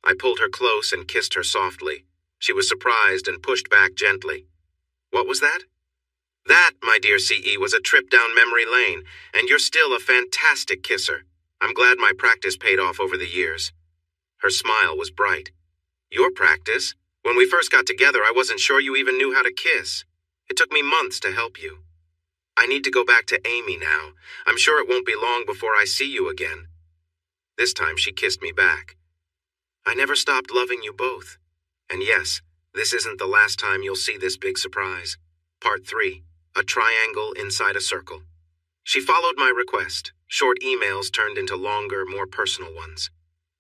I pulled her close and kissed her softly. She was surprised and pushed back gently. "What was that?" "That, my dear CE, was a trip down memory lane, and you're still a fantastic kisser. I'm glad my practice paid off over the years." Her smile was bright. "Your practice? When we first got together, I wasn't sure you even knew how to kiss. It took me months to help you. I need to go back to Amy now. I'm sure it won't be long before I see you again." This time she kissed me back. "I never stopped loving you both. And yes, this isn't the last time you'll see this big surprise. Part 3, a triangle inside a circle." She followed my request. Short emails turned into longer, more personal ones.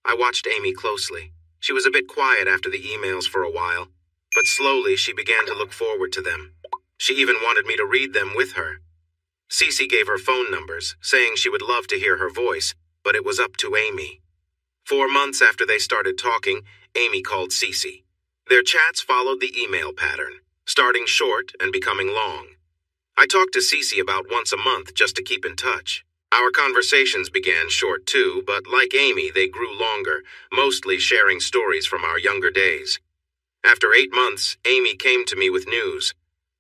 I watched Amy closely. She was a bit quiet after the emails for a while, but slowly she began to look forward to them. She even wanted me to read them with her. Cece gave her phone numbers, saying she would love to hear her voice, but it was up to Amy. 4 months after they started talking, Amy called Cece. Their chats followed the email pattern, starting short and becoming long. I talked to Cece about once a month just to keep in touch. Our conversations began short too, but like Amy, they grew longer, mostly sharing stories from our younger days. After 8 months, Amy came to me with news.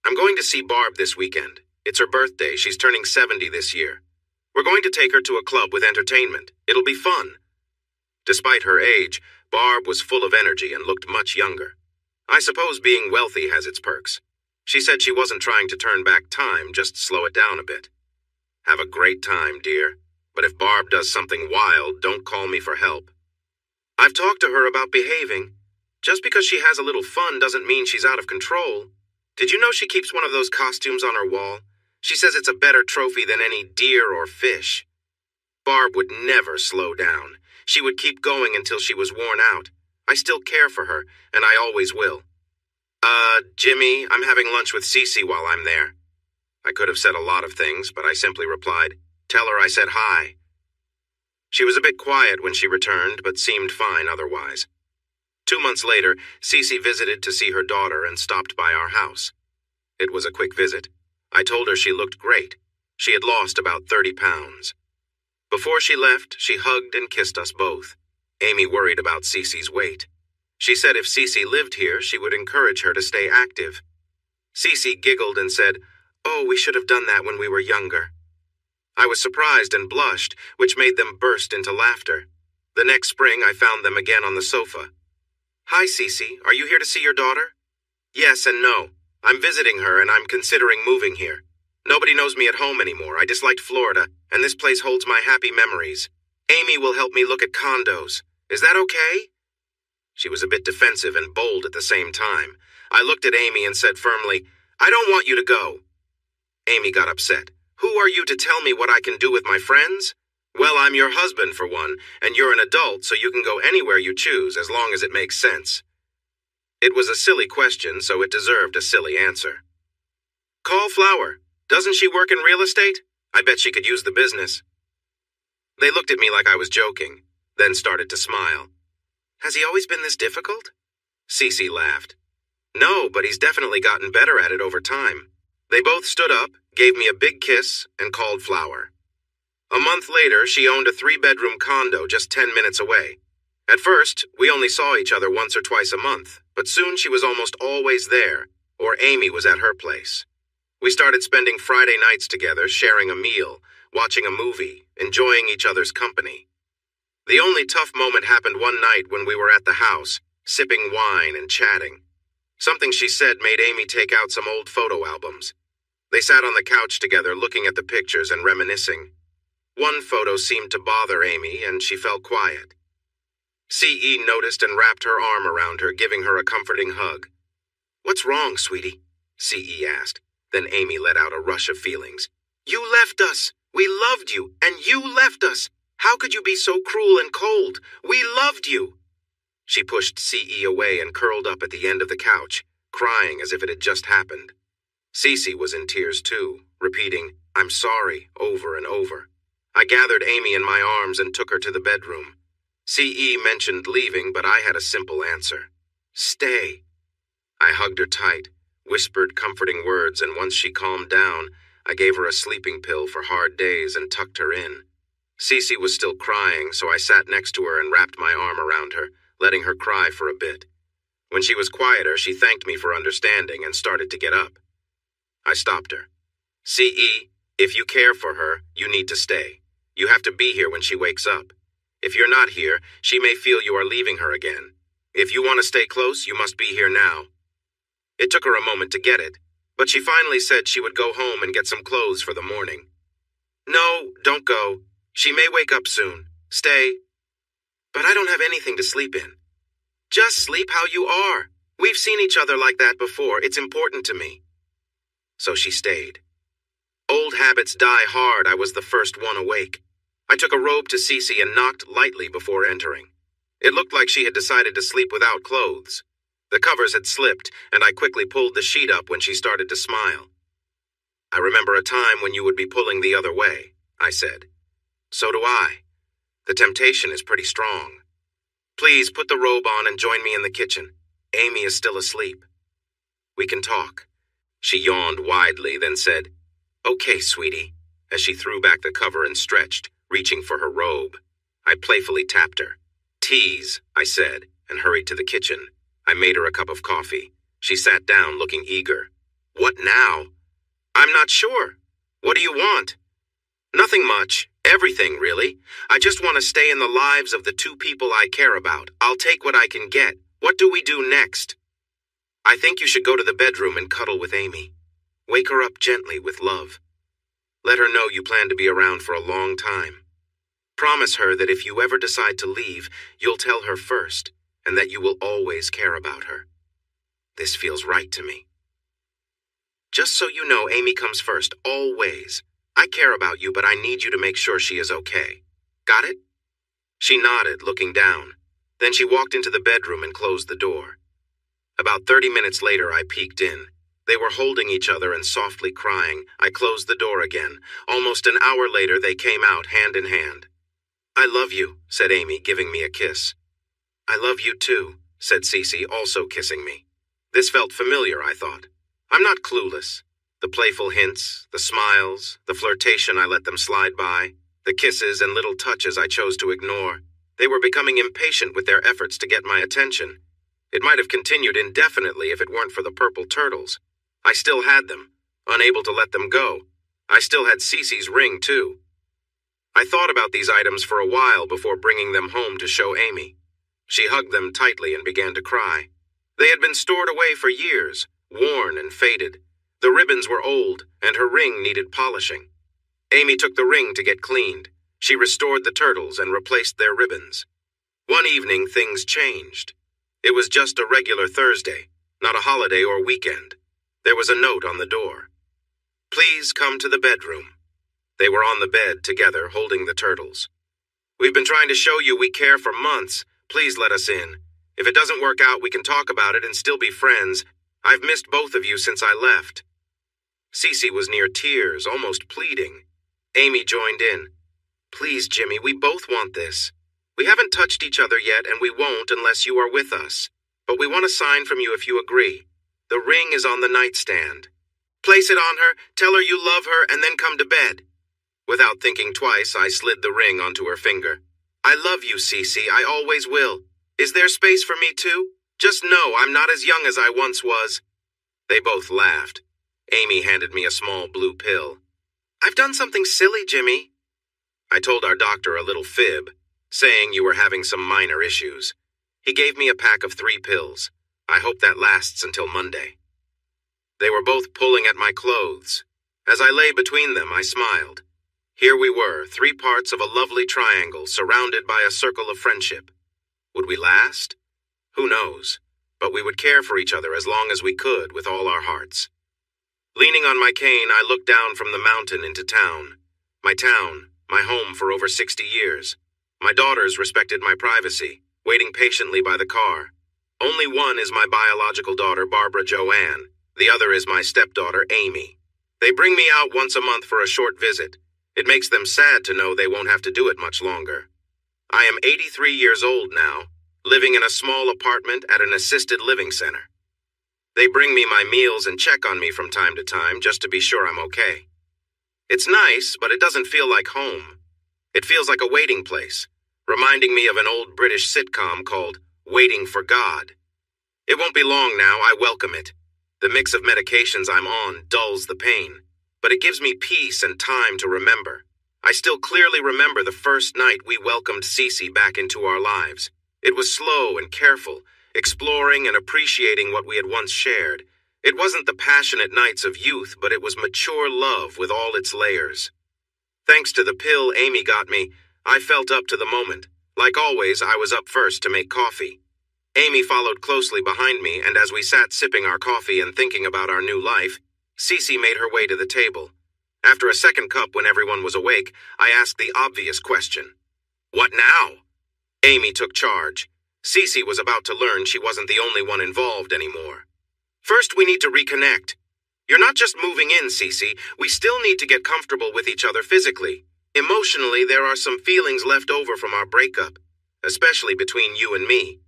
"I'm going to see Barb this weekend. It's her birthday. She's turning 70 this year. We're going to take her to a club with entertainment. It'll be fun." Despite her age, Barb was full of energy and looked much younger. I suppose being wealthy has its perks. She said she wasn't trying to turn back time, just slow it down a bit. "Have a great time, dear. But if Barb does something wild, don't call me for help." I've talked to her about behaving. Just because she has a little fun doesn't mean she's out of control. Did you know she keeps one of those costumes on her wall? She says it's a better trophy than any deer or fish. Barb would never slow down. She would keep going until she was worn out. I still care for her, and I always will. Jimmy, I'm having lunch with Cece while I'm there." I could have said a lot of things, but I simply replied, "Tell her I said hi." She was a bit quiet when she returned, but seemed fine otherwise. 2 months later, Cece visited to see her daughter and stopped by our house. It was a quick visit. I told her she looked great. She had lost about 30 pounds. Before she left, she hugged and kissed us both. Amy worried about Cece's weight. She said if Cece lived here, she would encourage her to stay active. Cece giggled and said, "Oh, we should have done that when we were younger." I was surprised and blushed, which made them burst into laughter. The next spring, I found them again on the sofa. "Hi, Cece. Are you here to see your daughter?" "Yes and no. I'm visiting her and I'm considering moving here. Nobody knows me at home anymore. I disliked Florida, and this place holds my happy memories. Amy will help me look at condos. Is that okay?" She was a bit defensive and bold at the same time. I looked at Amy and said firmly, "I don't want you to go." Amy got upset. "Who are you to tell me what I can do with my friends?" "Well, I'm your husband for one, and you're an adult, so you can go anywhere you choose as long as it makes sense." It was a silly question, so it deserved a silly answer. "Call Flower. Doesn't she work in real estate? I bet she could use the business." They looked at me like I was joking, then started to smile. "Has he always been this difficult?" Cece laughed. "No, but he's definitely gotten better at it over time." They both stood up, gave me a big kiss, and called Flower. A month later, she owned a 3-bedroom condo just 10 minutes away. At first, we only saw each other once or twice a month, but soon she was almost always there, or Amy was at her place. We started spending Friday nights together, sharing a meal, watching a movie, enjoying each other's company. The only tough moment happened one night when we were at the house, sipping wine and chatting. Something she said made Amy take out some old photo albums. They sat on the couch together looking at the pictures and reminiscing. One photo seemed to bother Amy, and she fell quiet. CE noticed and wrapped her arm around her, giving her a comforting hug. "What's wrong, sweetie?" CE asked. Then Amy let out a rush of feelings. "You left us. We loved you, and you left us. How could you be so cruel and cold? We loved you." She pushed CE away and curled up at the end of the couch, crying as if it had just happened. Cece was in tears too, repeating, "I'm sorry," over and over. I gathered Amy in my arms and took her to the bedroom. CE mentioned leaving, but I had a simple answer. "Stay." I hugged her tight. whispered comforting words, and once she calmed down, I gave her a sleeping pill for hard days and tucked her in. Cece was still crying, so I sat next to her and wrapped my arm around her, letting her cry for a bit. When she was quieter, she thanked me for understanding and started to get up. I stopped her. "CE, if you care for her, you need to stay. You have to be here when she wakes up. If you're not here, she may feel you are leaving her again. If you want to stay close, you must be here now." It took her a moment to get it, but she finally said she would go home and get some clothes for the morning. "No, don't go. She may wake up soon. Stay." "But I don't have anything to sleep in." "Just sleep how you are. We've seen each other like that before. It's important to me." So she stayed. Old habits die hard. I was the first one awake. I took a robe to Cece and knocked lightly before entering. It looked like she had decided to sleep without clothes. The covers had slipped, and I quickly pulled the sheet up when she started to smile. "I remember a time when you would be pulling the other way," I said. "So do I. The temptation is pretty strong. Please put the robe on and join me in the kitchen. Amy is still asleep. We can talk." She yawned widely, then said, "Okay, sweetie," as she threw back the cover and stretched, reaching for her robe. I playfully tapped her. "Tease," I said, and hurried to the kitchen. I made her a cup of coffee. She sat down, looking eager. "What now?" "I'm not sure. What do you want?" "Nothing much. Everything, really. I just want to stay in the lives of the two people I care about. I'll take what I can get. What do we do next?" "I think you should go to the bedroom and cuddle with Amy. Wake her up gently with love. Let her know you plan to be around for a long time. Promise her that if you ever decide to leave, you'll tell her first, and that you will always care about her. This feels right to me. Just so you know, Amy comes first, always. I care about you, but I need you to make sure she is okay. Got it?" She nodded, looking down. Then she walked into the bedroom and closed the door. About 30 minutes later, I peeked in. They were holding each other and softly crying. I closed the door again. Almost an hour later, they came out hand in hand. "I love you," said Amy, giving me a kiss. "I love you too," said Cece, also kissing me. This felt familiar, I thought. I'm not clueless. The playful hints, the smiles, the flirtation I let them slide by, the kisses and little touches I chose to ignore. They were becoming impatient with their efforts to get my attention. It might have continued indefinitely if it weren't for the purple turtles. I still had them, unable to let them go. I still had Cece's ring, too. I thought about these items for a while before bringing them home to show Amy. She hugged them tightly and began to cry. They had been stored away for years, worn and faded. The ribbons were old, and her ring needed polishing. Amy took the ring to get cleaned. She restored the turtles and replaced their ribbons. One evening, things changed. It was just a regular Thursday, not a holiday or weekend. There was a note on the door. "Please come to the bedroom." They were on the bed together, holding the turtles. "We've been trying to show you we care for months. Please let us in. If it doesn't work out, we can talk about it and still be friends. I've missed both of you since I left." Cece was near tears, almost pleading. Amy joined in. "Please, Jimmy, we both want this. We haven't touched each other yet, and we won't unless you are with us. But we want a sign from you if you agree. The ring is on the nightstand. Place it on her, tell her you love her, and then come to bed." Without thinking twice, I slid the ring onto her finger. "I love you, Cece. I always will. Is there space for me too? Just know I'm not as young as I once was." They both laughed. Amy handed me a small blue pill. "I've done something silly, Jimmy." I told our doctor a little fib, saying you were having some minor issues. He gave me a pack of 3 pills. I hope that lasts until Monday. They were both pulling at my clothes. As I lay between them, I smiled. Here we were, 3 parts of a lovely triangle surrounded by a circle of friendship. Would we last? Who knows? But we would care for each other as long as we could with all our hearts. Leaning on my cane, I looked down from the mountain into town. My home for over 60 years. My daughters respected my privacy, waiting patiently by the car. Only one is my biological daughter, Barbara Joanne. The other is my stepdaughter, Amy. They bring me out once a month for a short visit. It makes them sad to know they won't have to do it much longer. I am 83 years old now, living in a small apartment at an assisted living center. They bring me my meals and check on me from time to time just to be sure I'm okay. It's nice, but it doesn't feel like home. It feels like a waiting place, reminding me of an old British sitcom called Waiting for God. It won't be long now, I welcome it. The mix of medications I'm on dulls the pain, but it gives me peace and time to remember. I still clearly remember the first night we welcomed Cece back into our lives. It was slow and careful, exploring and appreciating what we had once shared. It wasn't the passionate nights of youth, but it was mature love with all its layers. Thanks to the pill Amy got me, I felt up to the moment. Like always, I was up first to make coffee. Amy followed closely behind me, and as we sat sipping our coffee and thinking about our new life, Cece made her way to the table. After a second cup when everyone was awake, I asked the obvious question. What now? Amy took charge. Cece was about to learn she wasn't the only one involved anymore. First, we need to reconnect. You're not just moving in, Cece. We still need to get comfortable with each other physically. Emotionally, there are some feelings left over from our breakup, especially between you and me.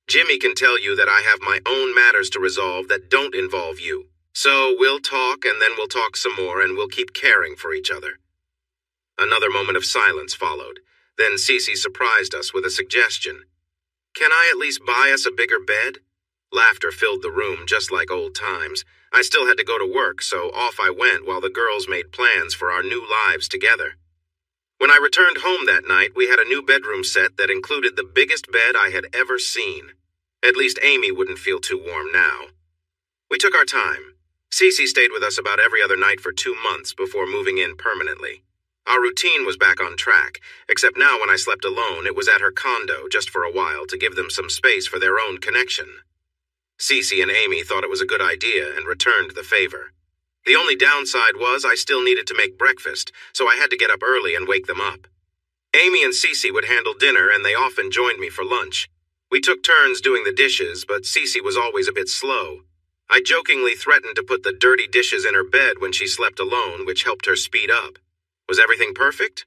Jimmy can tell you that I have my own matters to resolve that don't involve you. So we'll talk, and then we'll talk some more, and we'll keep caring for each other. Another moment of silence followed. Then Cece surprised us with a suggestion. Can I at least buy us a bigger bed? Laughter filled the room just like old times. I still had to go to work, so off I went while the girls made plans for our new lives together. When I returned home that night, we had a new bedroom set that included the biggest bed I had ever seen. At least Amy wouldn't feel too warm now. We took our time. Cece stayed with us about every other night for 2 months before moving in permanently. Our routine was back on track, except now when I slept alone, it was at her condo just for a while to give them some space for their own connection. Cece and Amy thought it was a good idea and returned the favor. The only downside was I still needed to make breakfast, so I had to get up early and wake them up. Amy and Cece would handle dinner, and they often joined me for lunch. We took turns doing the dishes, but Cece was always a bit slow. I jokingly threatened to put the dirty dishes in her bed when she slept alone, which helped her speed up. Was everything perfect?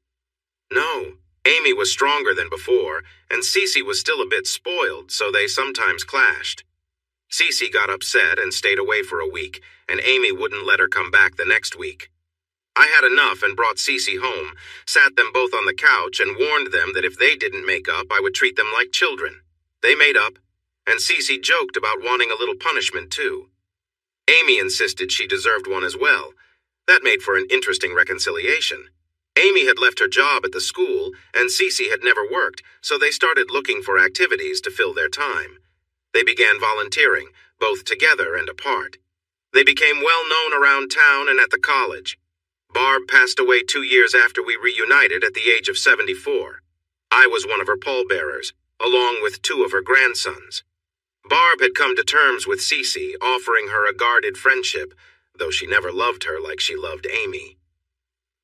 No. Amy was stronger than before, and Cece was still a bit spoiled, so they sometimes clashed. Cece got upset and stayed away for a week, and Amy wouldn't let her come back the next week. I had enough and brought Cece home, sat them both on the couch, and warned them that if they didn't make up, I would treat them like children. They made up, and Cece joked about wanting a little punishment too. Amy insisted she deserved one as well. That made for an interesting reconciliation. Amy had left her job at the school, and Cece had never worked, so they started looking for activities to fill their time. They began volunteering, both together and apart. They became well known around town and at the college. Barb passed away 2 years after we reunited at the age of 74. I was one of her pallbearers, along with 2 of her grandsons. Barb had come to terms with Cece, offering her a guarded friendship, though she never loved her like she loved Amy.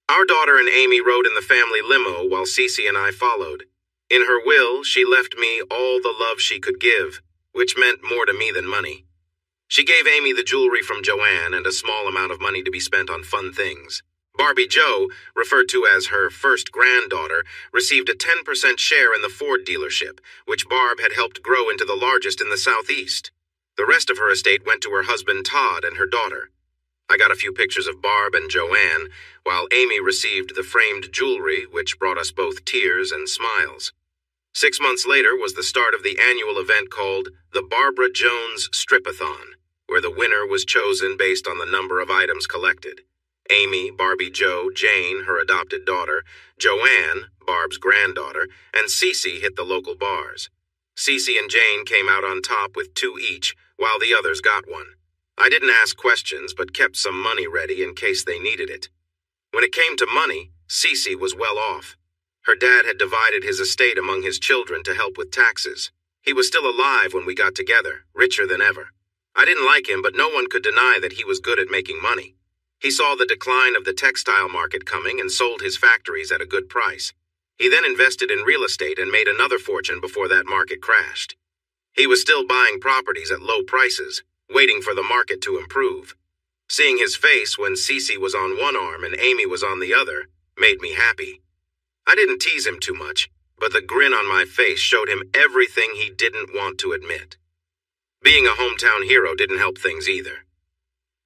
Our daughter and Amy rode in the family limo while Cece and I followed. In her will, she left me all the love she could give, which meant more to me than money. She gave Amy the jewelry from Joanne and a small amount of money to be spent on fun things. Barbie Jo, referred to as her first granddaughter, received a 10% share in the Ford dealership, which Barb had helped grow into the largest in the Southeast. The rest of her estate went to her husband Todd and her daughter. I got a few pictures of Barb and Joanne, while Amy received the framed jewelry, which brought us both tears and smiles. 6 months later was the start of the annual event called the Barbara Jones Stripathon, where the winner was chosen based on the number of items collected. Amy, Barbie Jo, Jane, her adopted daughter, Joanne, Barb's granddaughter, and Cece hit the local bars. Cece and Jane came out on top with 2 each, while the others got one. I didn't ask questions, but kept some money ready in case they needed it. When it came to money, Cece was well off. Her dad had divided his estate among his children to help with taxes. He was still alive when we got together, richer than ever. I didn't like him, but no one could deny that he was good at making money. He saw the decline of the textile market coming and sold his factories at a good price. He then invested in real estate and made another fortune before that market crashed. He was still buying properties at low prices, waiting for the market to improve. Seeing his face when Cece was on one arm and Amy was on the other made me happy. I didn't tease him too much, but the grin on my face showed him everything he didn't want to admit. Being a hometown hero didn't help things either.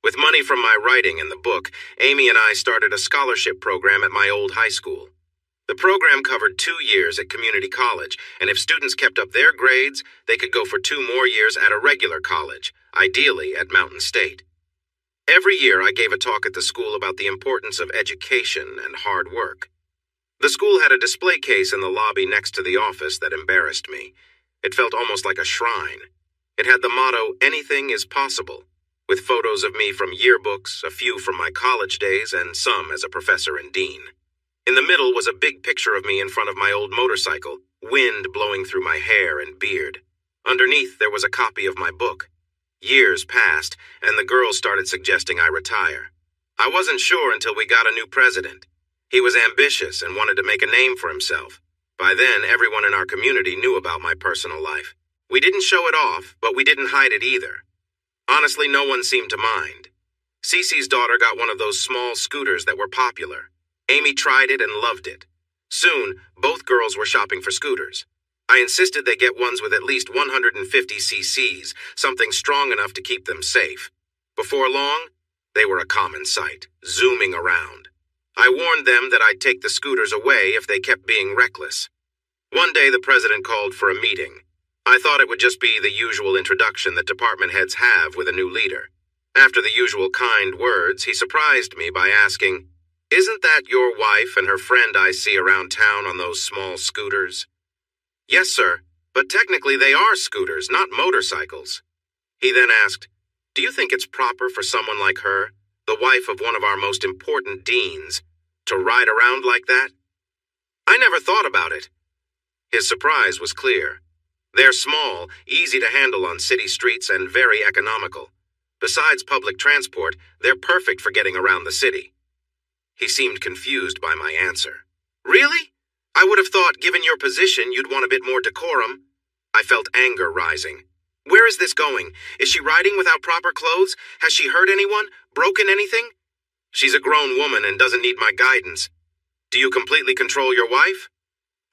With money from my writing and the book, Amy and I started a scholarship program at my old high school. The program covered 2 years at community college, and if students kept up their grades, they could go for 2 more years at a regular college, ideally at Mountain State. Every year I gave a talk at the school about the importance of education and hard work. The school had a display case in the lobby next to the office that embarrassed me. It felt almost like a shrine. It had the motto, "Anything is possible," with photos of me from yearbooks, a few from my college days, and some as a professor and dean. In the middle was a big picture of me in front of my old motorcycle, wind blowing through my hair and beard. Underneath there was a copy of my book. Years passed, and the girls started suggesting I retire. I wasn't sure until we got a new president. He was ambitious and wanted to make a name for himself. By then, everyone in our community knew about my personal life. We didn't show it off, but we didn't hide it either. Honestly, no one seemed to mind. Cece's daughter got one of those small scooters that were popular. Amy tried it and loved it. Soon, both girls were shopping for scooters. I insisted they get ones with at least 150 cc's, something strong enough to keep them safe. Before long, they were a common sight, zooming around. I warned them that I'd take the scooters away if they kept being reckless. One day, the president called for a meeting. I thought it would just be the usual introduction that department heads have with a new leader. After the usual kind words, he surprised me by asking, "Isn't that your wife and her friend I see around town on those small scooters?" "Yes, sir, but technically they are scooters, not motorcycles." He then asked, "Do you think it's proper for someone like her, the wife of one of our most important deans, to ride around like that?" I never thought about it. His surprise was clear. They're small, easy to handle on city streets, and very economical. Besides public transport, they're perfect for getting around the city. He seemed confused by my answer. "Really? I would have thought, given your position, you'd want a bit more decorum." I felt anger rising. "Where is this going? Is she riding without proper clothes? Has she hurt anyone? Broken anything?" "She's a grown woman and doesn't need my guidance." "Do you completely control your wife?"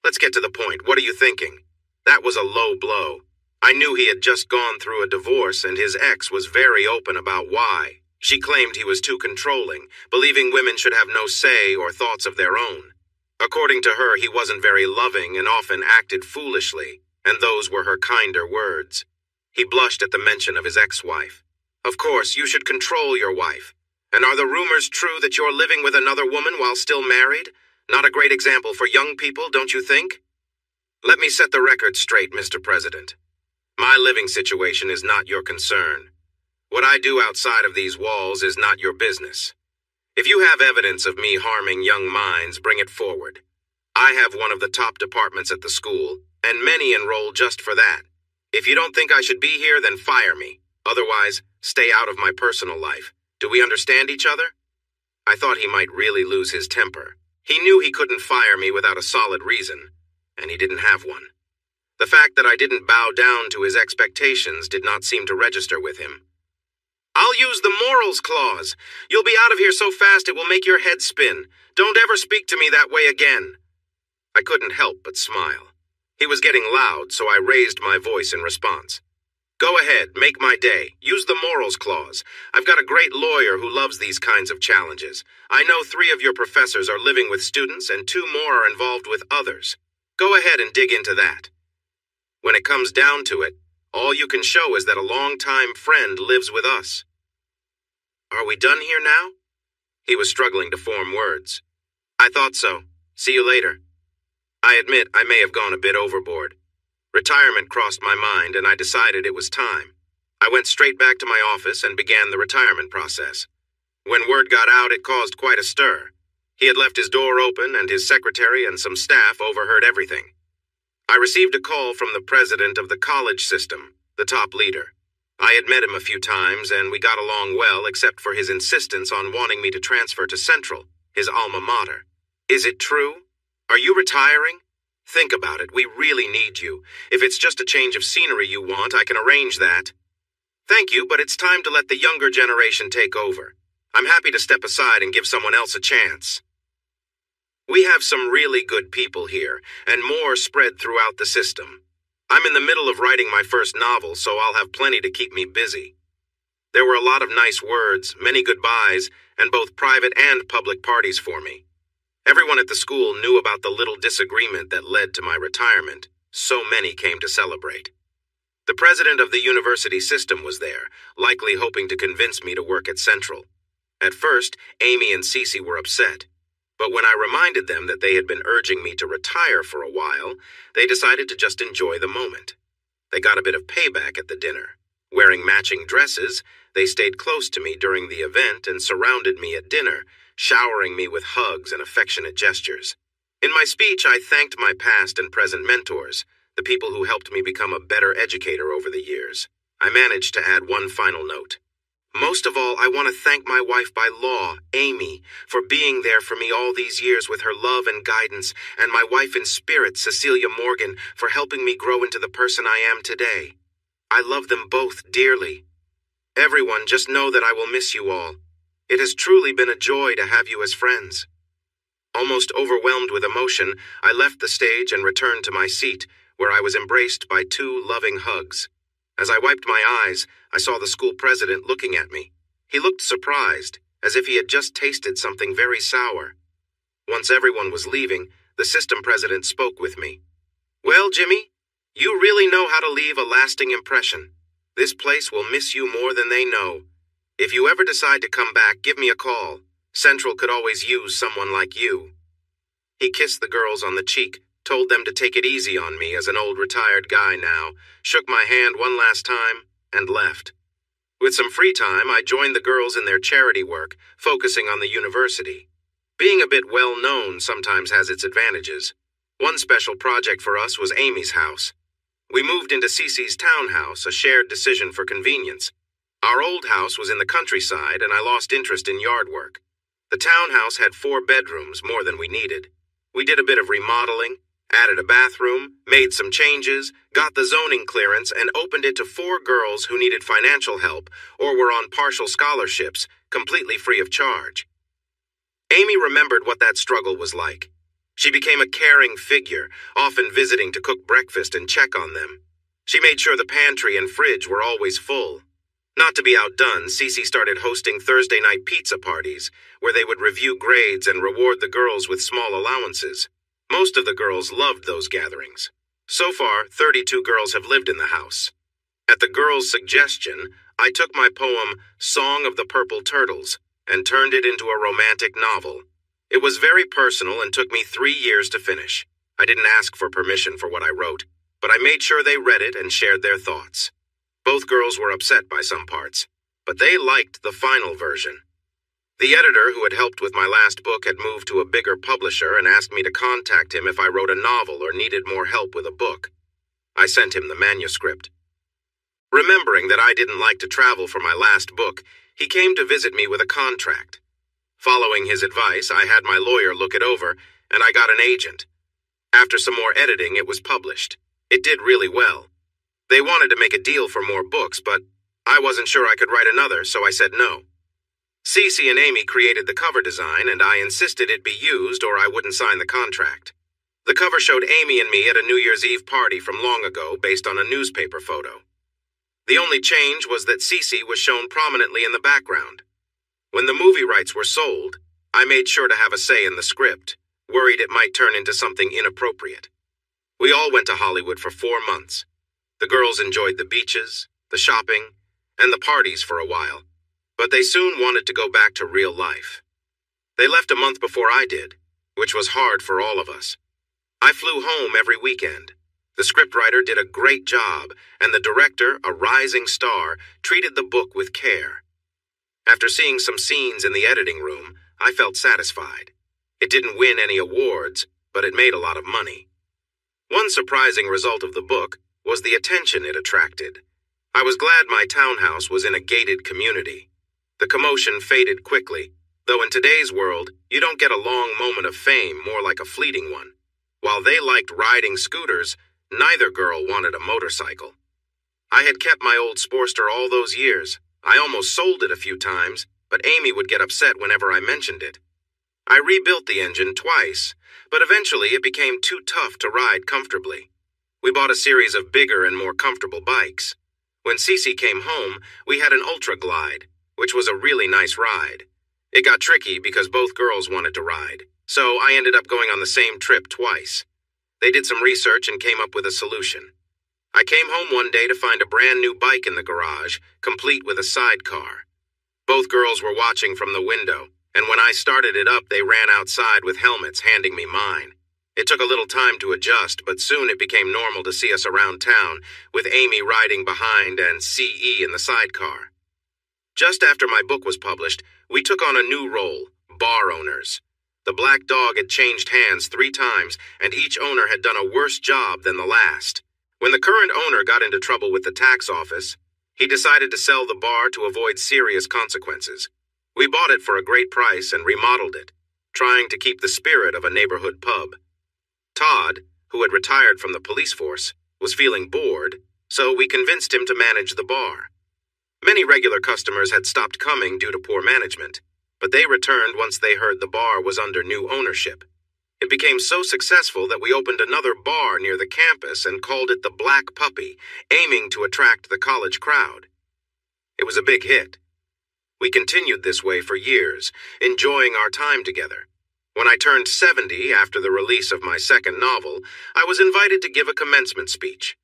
"Let's get to the point. What are you thinking?" That was a low blow. I knew he had just gone through a divorce, and his ex was very open about why. She claimed he was too controlling, believing women should have no say or thoughts of their own. According to her, he wasn't very loving and often acted foolishly, and those were her kinder words. He blushed at the mention of his ex-wife. "Of course, you should control your wife. And are the rumors true that you're living with another woman while still married? Not a great example for young people, don't you think?" "Let me set the record straight, Mr. President. My living situation is not your concern. What I do outside of these walls is not your business. If you have evidence of me harming young minds, bring it forward. I have one of the top departments at the school, and many enroll just for that. If you don't think I should be here, then fire me. Otherwise, stay out of my personal life. Do we understand each other?" I thought he might really lose his temper. He knew he couldn't fire me without a solid reason, and he didn't have one. The fact that I didn't bow down to his expectations did not seem to register with him. "I'll use the morals clause. You'll be out of here so fast it will make your head spin. Don't ever speak to me that way again." I couldn't help but smile. He was getting loud, so I raised my voice in response. "Go ahead, make my day. Use the morals clause. I've got a great lawyer who loves these kinds of challenges. I know 3 of your professors are living with students and 2 more are involved with others. Go ahead and dig into that. When it comes down to it, all you can show is that a longtime friend lives with us." "Are we done here now?" He was struggling to form words. "I thought so. See you later." I admit I may have gone a bit overboard. Retirement crossed my mind, and I decided it was time. I went straight back to my office and began the retirement process. When word got out, it caused quite a stir. He had left his door open, and his secretary and some staff overheard everything. I received a call from the president of the college system, the top leader. I had met him a few times, and we got along well except for his insistence on wanting me to transfer to Central, his alma mater. "Is it true? Are you retiring? Think about it. We really need you. If it's just a change of scenery you want, I can arrange that." "Thank you, but it's time to let the younger generation take over. I'm happy to step aside and give someone else a chance. We have some really good people here, and more spread throughout the system. I'm in the middle of writing my first novel, so I'll have plenty to keep me busy. There were a lot of nice words, many goodbyes, and both private and public parties for me. Everyone at the school knew about the little disagreement that led to my retirement. So many came to celebrate. The president of the university system was there, likely hoping to convince me to work at Central. At first, Amy and Cece were upset. But when I reminded them that they had been urging me to retire for a while, they decided to just enjoy the moment. They got a bit of payback at the dinner. Wearing matching dresses, they stayed close to me during the event and surrounded me at dinner, showering me with hugs and affectionate gestures. In my speech, I thanked my past and present mentors, the people who helped me become a better educator over the years. I managed to add one final note. Most of all, I want to thank my wife by law, Amy, for being there for me all these years with her love and guidance, and my wife in spirit, Cecilia Morgan, for helping me grow into the person I am today. I love them both dearly. Everyone, just know that I will miss you all. It has truly been a joy to have you as friends. Almost overwhelmed with emotion, I left the stage and returned to my seat, where I was embraced by 2 loving hugs. As I wiped my eyes, I saw the school president looking at me. He looked surprised, as if he had just tasted something very sour. Once everyone was leaving, the system president spoke with me. "Well, Jimmy, you really know how to leave a lasting impression. This place will miss you more than they know. If you ever decide to come back, give me a call. Central could always use someone like you." He kissed the girls on the cheek, told them to take it easy on me as an old retired guy now, shook my hand one last time, and left. With some free time, I joined the girls in their charity work, focusing on the university. Being a bit well-known sometimes has its advantages. One special project for us was Amy's house. We moved into Cece's townhouse, a shared decision for convenience. Our old house was in the countryside, and I lost interest in yard work. The townhouse had 4 bedrooms, more than we needed. We did a bit of remodeling, added a bathroom, made some changes, got the zoning clearance, and opened it to 4 girls who needed financial help or were on partial scholarships, completely free of charge. Amy remembered what that struggle was like. She became a caring figure, often visiting to cook breakfast and check on them. She made sure the pantry and fridge were always full. Not to be outdone, Cece started hosting Thursday night pizza parties, where they would review grades and reward the girls with small allowances. Most of the girls loved those gatherings. So far, 32 girls have lived in the house. At the girls' suggestion, I took my poem, Song of the Purple Turtles, and turned it into a romantic novel. It was very personal and took me 3 years to finish. I didn't ask for permission for what I wrote, but I made sure they read it and shared their thoughts. Both girls were upset by some parts, but they liked the final version. The editor who had helped with my last book had moved to a bigger publisher and asked me to contact him if I wrote a novel or needed more help with a book. I sent him the manuscript. Remembering that I didn't like to travel for my last book, he came to visit me with a contract. Following his advice, I had my lawyer look it over, and I got an agent. After some more editing, it was published. It did really well. They wanted to make a deal for more books, but I wasn't sure I could write another, so I said no. Cece and Amy created the cover design, and I insisted it be used or I wouldn't sign the contract. The cover showed Amy and me at a New Year's Eve party from long ago based on a newspaper photo. The only change was that Cece was shown prominently in the background. When the movie rights were sold, I made sure to have a say in the script, worried it might turn into something inappropriate. We all went to Hollywood for 4 months. The girls enjoyed the beaches, the shopping, and the parties for a while, but they soon wanted to go back to real life. They left a month before I did, which was hard for all of us. I flew home every weekend. The scriptwriter did a great job, and the director, a rising star, treated the book with care. After seeing some scenes in the editing room, I felt satisfied. It didn't win any awards, but it made a lot of money. One surprising result of the book was the attention it attracted. I was glad my townhouse was in a gated community. The commotion faded quickly, though in today's world, you don't get a long moment of fame, more like a fleeting one. While they liked riding scooters, neither girl wanted a motorcycle. I had kept my old Sportster all those years. I almost sold it a few times, but Amy would get upset whenever I mentioned it. I rebuilt the engine twice, but eventually it became too tough to ride comfortably. We bought a series of bigger and more comfortable bikes. When Cece came home, we had an Ultra Glide, which was a really nice ride. It got tricky because both girls wanted to ride, so I ended up going on the same trip twice. They did some research and came up with a solution. I came home one day to find a brand new bike in the garage, complete with a sidecar. Both girls were watching from the window, and when I started it up, they ran outside with helmets, handing me mine. It took a little time to adjust, but soon it became normal to see us around town, with Amy riding behind and CE in the sidecar. Just after my book was published, we took on a new role, bar owners. The Black Dog had changed hands 3 times, and each owner had done a worse job than the last. When the current owner got into trouble with the tax office, he decided to sell the bar to avoid serious consequences. We bought it for a great price and remodeled it, trying to keep the spirit of a neighborhood pub. Todd, who had retired from the police force, was feeling bored, so we convinced him to manage the bar. Many regular customers had stopped coming due to poor management, but they returned once they heard the bar was under new ownership. It became so successful that we opened another bar near the campus and called it the Black Puppy, aiming to attract the college crowd. It was a big hit. We continued this way for years, enjoying our time together. When I turned 70 after the release of my second novel, I was invited to give a commencement speech.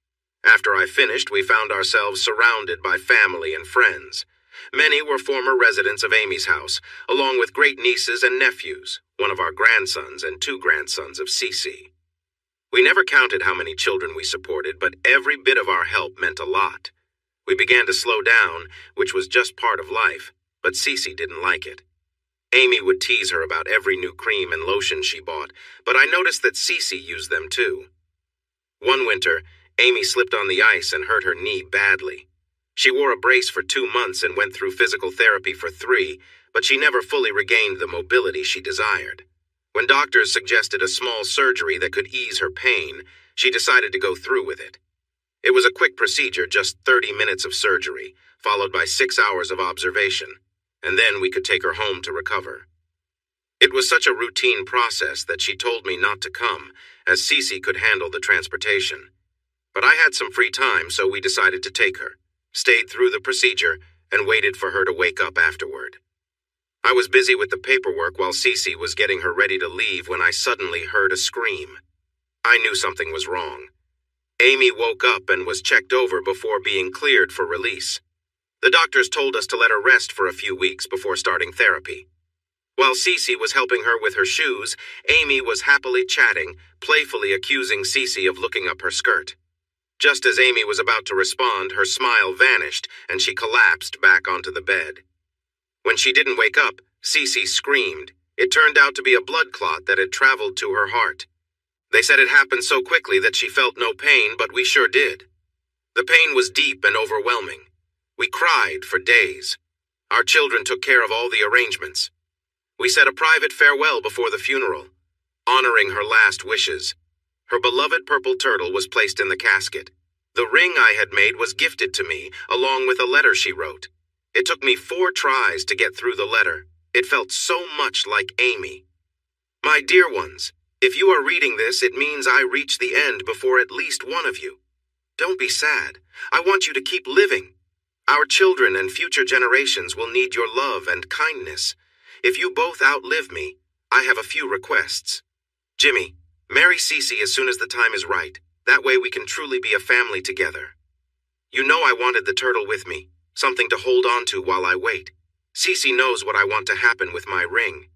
After I finished, we found ourselves surrounded by family and friends. Many were former residents of Amy's house, along with great nieces and nephews, one of our grandsons and 2 grandsons of Cece. We never counted how many children we supported, but every bit of our help meant a lot. We began to slow down, which was just part of life, but Cece didn't like it. Amy would tease her about every new cream and lotion she bought, but I noticed that Cece used them too. One winter, Amy slipped on the ice and hurt her knee badly. She wore a brace for 2 months and went through physical therapy for 3, but she never fully regained the mobility she desired. When doctors suggested a small surgery that could ease her pain, she decided to go through with it. It was a quick procedure, just 30 minutes of surgery, followed by 6 hours of observation, and then we could take her home to recover. It was such a routine process that she told me not to come, as Cece could handle the transportation. But I had some free time, so we decided to take her, stayed through the procedure, and waited for her to wake up afterward. I was busy with the paperwork while Cece was getting her ready to leave when I suddenly heard a scream. I knew something was wrong. Amy woke up and was checked over before being cleared for release. The doctors told us to let her rest for a few weeks before starting therapy. While Cece was helping her with her shoes, Amy was happily chatting, playfully accusing Cece of looking up her skirt. Just as Amy was about to respond, her smile vanished and she collapsed back onto the bed. When she didn't wake up, Cece screamed. It turned out to be a blood clot that had traveled to her heart. They said it happened so quickly that she felt no pain, but we sure did. The pain was deep and overwhelming. We cried for days. Our children took care of all the arrangements. We said a private farewell before the funeral, honoring her last wishes. Her beloved purple turtle was placed in the casket. The ring I had made was gifted to me, along with a letter she wrote. It took me 4 tries to get through the letter. It felt so much like Amy. My dear ones, if you are reading this, it means I reach the end before at least one of you. Don't be sad. I want you to keep living. Our children and future generations will need your love and kindness. If you both outlive me, I have a few requests. Jimmy, marry Cece as soon as the time is right. That way we can truly be a family together. You know I wanted the turtle with me, something to hold on to while I wait. Cece knows what I want to happen with my ring.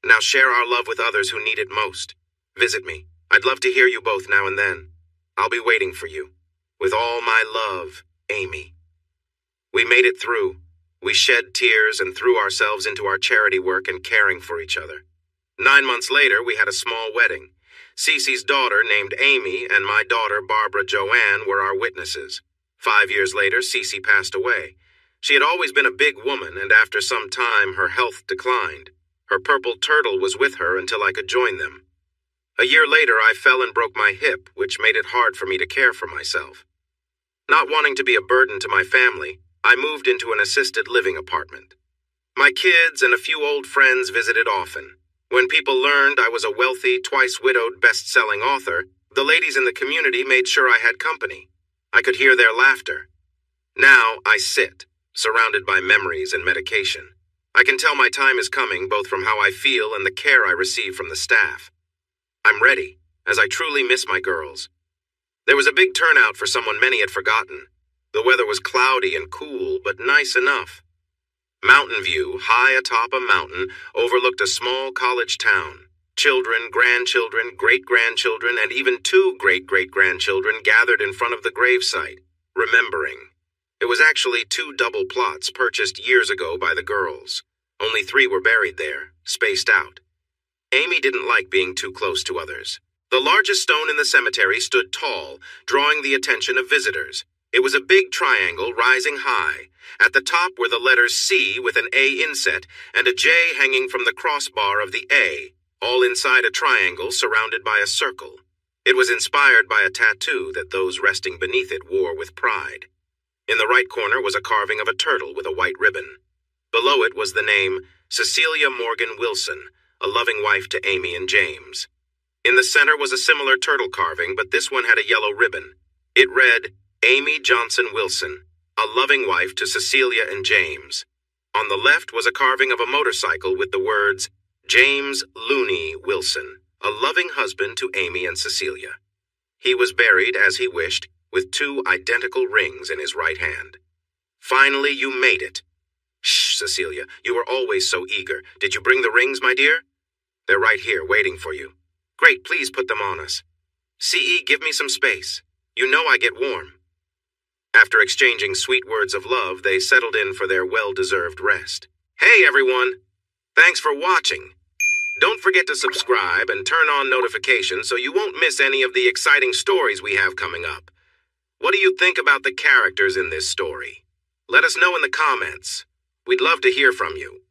Now share our love with others who need it most. Visit me. I'd love to hear you both now and then. I'll be waiting for you. With all my love, Amy. We made it through. We shed tears and threw ourselves into our charity work and caring for each other. 9 months later, we had a small wedding. Cece's daughter, named Amy, and my daughter, Barbara Joanne, were our witnesses. 5 years later, Cece passed away. She had always been a big woman, and after some time, her health declined. Her purple turtle was with her until I could join them. A year later, I fell and broke my hip, which made it hard for me to care for myself. Not wanting to be a burden to my family, I moved into an assisted living apartment. My kids and a few old friends visited often. When people learned I was a wealthy, twice-widowed, best-selling author, The ladies in the community made sure I had company. I could hear their laughter. Now I sit, surrounded by memories and medication. I can tell my time is coming both from how I feel and the care I receive from the staff. I'm ready, as I truly miss my girls. There was a big turnout for someone many had forgotten. The weather was cloudy and cool, but nice enough. Mountain View, high atop a mountain, overlooked a small college town. Children, grandchildren, great-grandchildren, and even 2 great-great-grandchildren gathered in front of the gravesite, remembering. It was actually 2 double plots purchased years ago by the girls. Only 3 were buried there, spaced out. Amy didn't like being too close to others. The largest stone in the cemetery stood tall, drawing the attention of visitors. It was a big triangle rising high. At the top were the letters C with an A inset and a J hanging from the crossbar of the A, all inside a triangle surrounded by a circle. It was inspired by a tattoo that those resting beneath it wore with pride. In the right corner was a carving of a turtle with a white ribbon. Below it was the name Cecilia Morgan Wilson, a loving wife to Amy and James. In the center was a similar turtle carving, but this one had a yellow ribbon. It read, Amy Johnson Wilson, a loving wife to Cecilia and James. On the left was a carving of a motorcycle with the words, James Looney Wilson, a loving husband to Amy and Cecilia. He was buried, as he wished, with 2 identical rings in his right hand. Finally, you made it. Shh, Cecilia, you were always so eager. Did you bring the rings, my dear? They're right here, waiting for you. Great, please put them on us. C.E., give me some space. You know I get warm. After exchanging sweet words of love, they settled in for their well-deserved rest. Hey, everyone! Thanks for watching. Don't forget to subscribe and turn on notifications so you won't miss any of the exciting stories we have coming up. What do you think about the characters in this story? Let us know in the comments. We'd love to hear from you.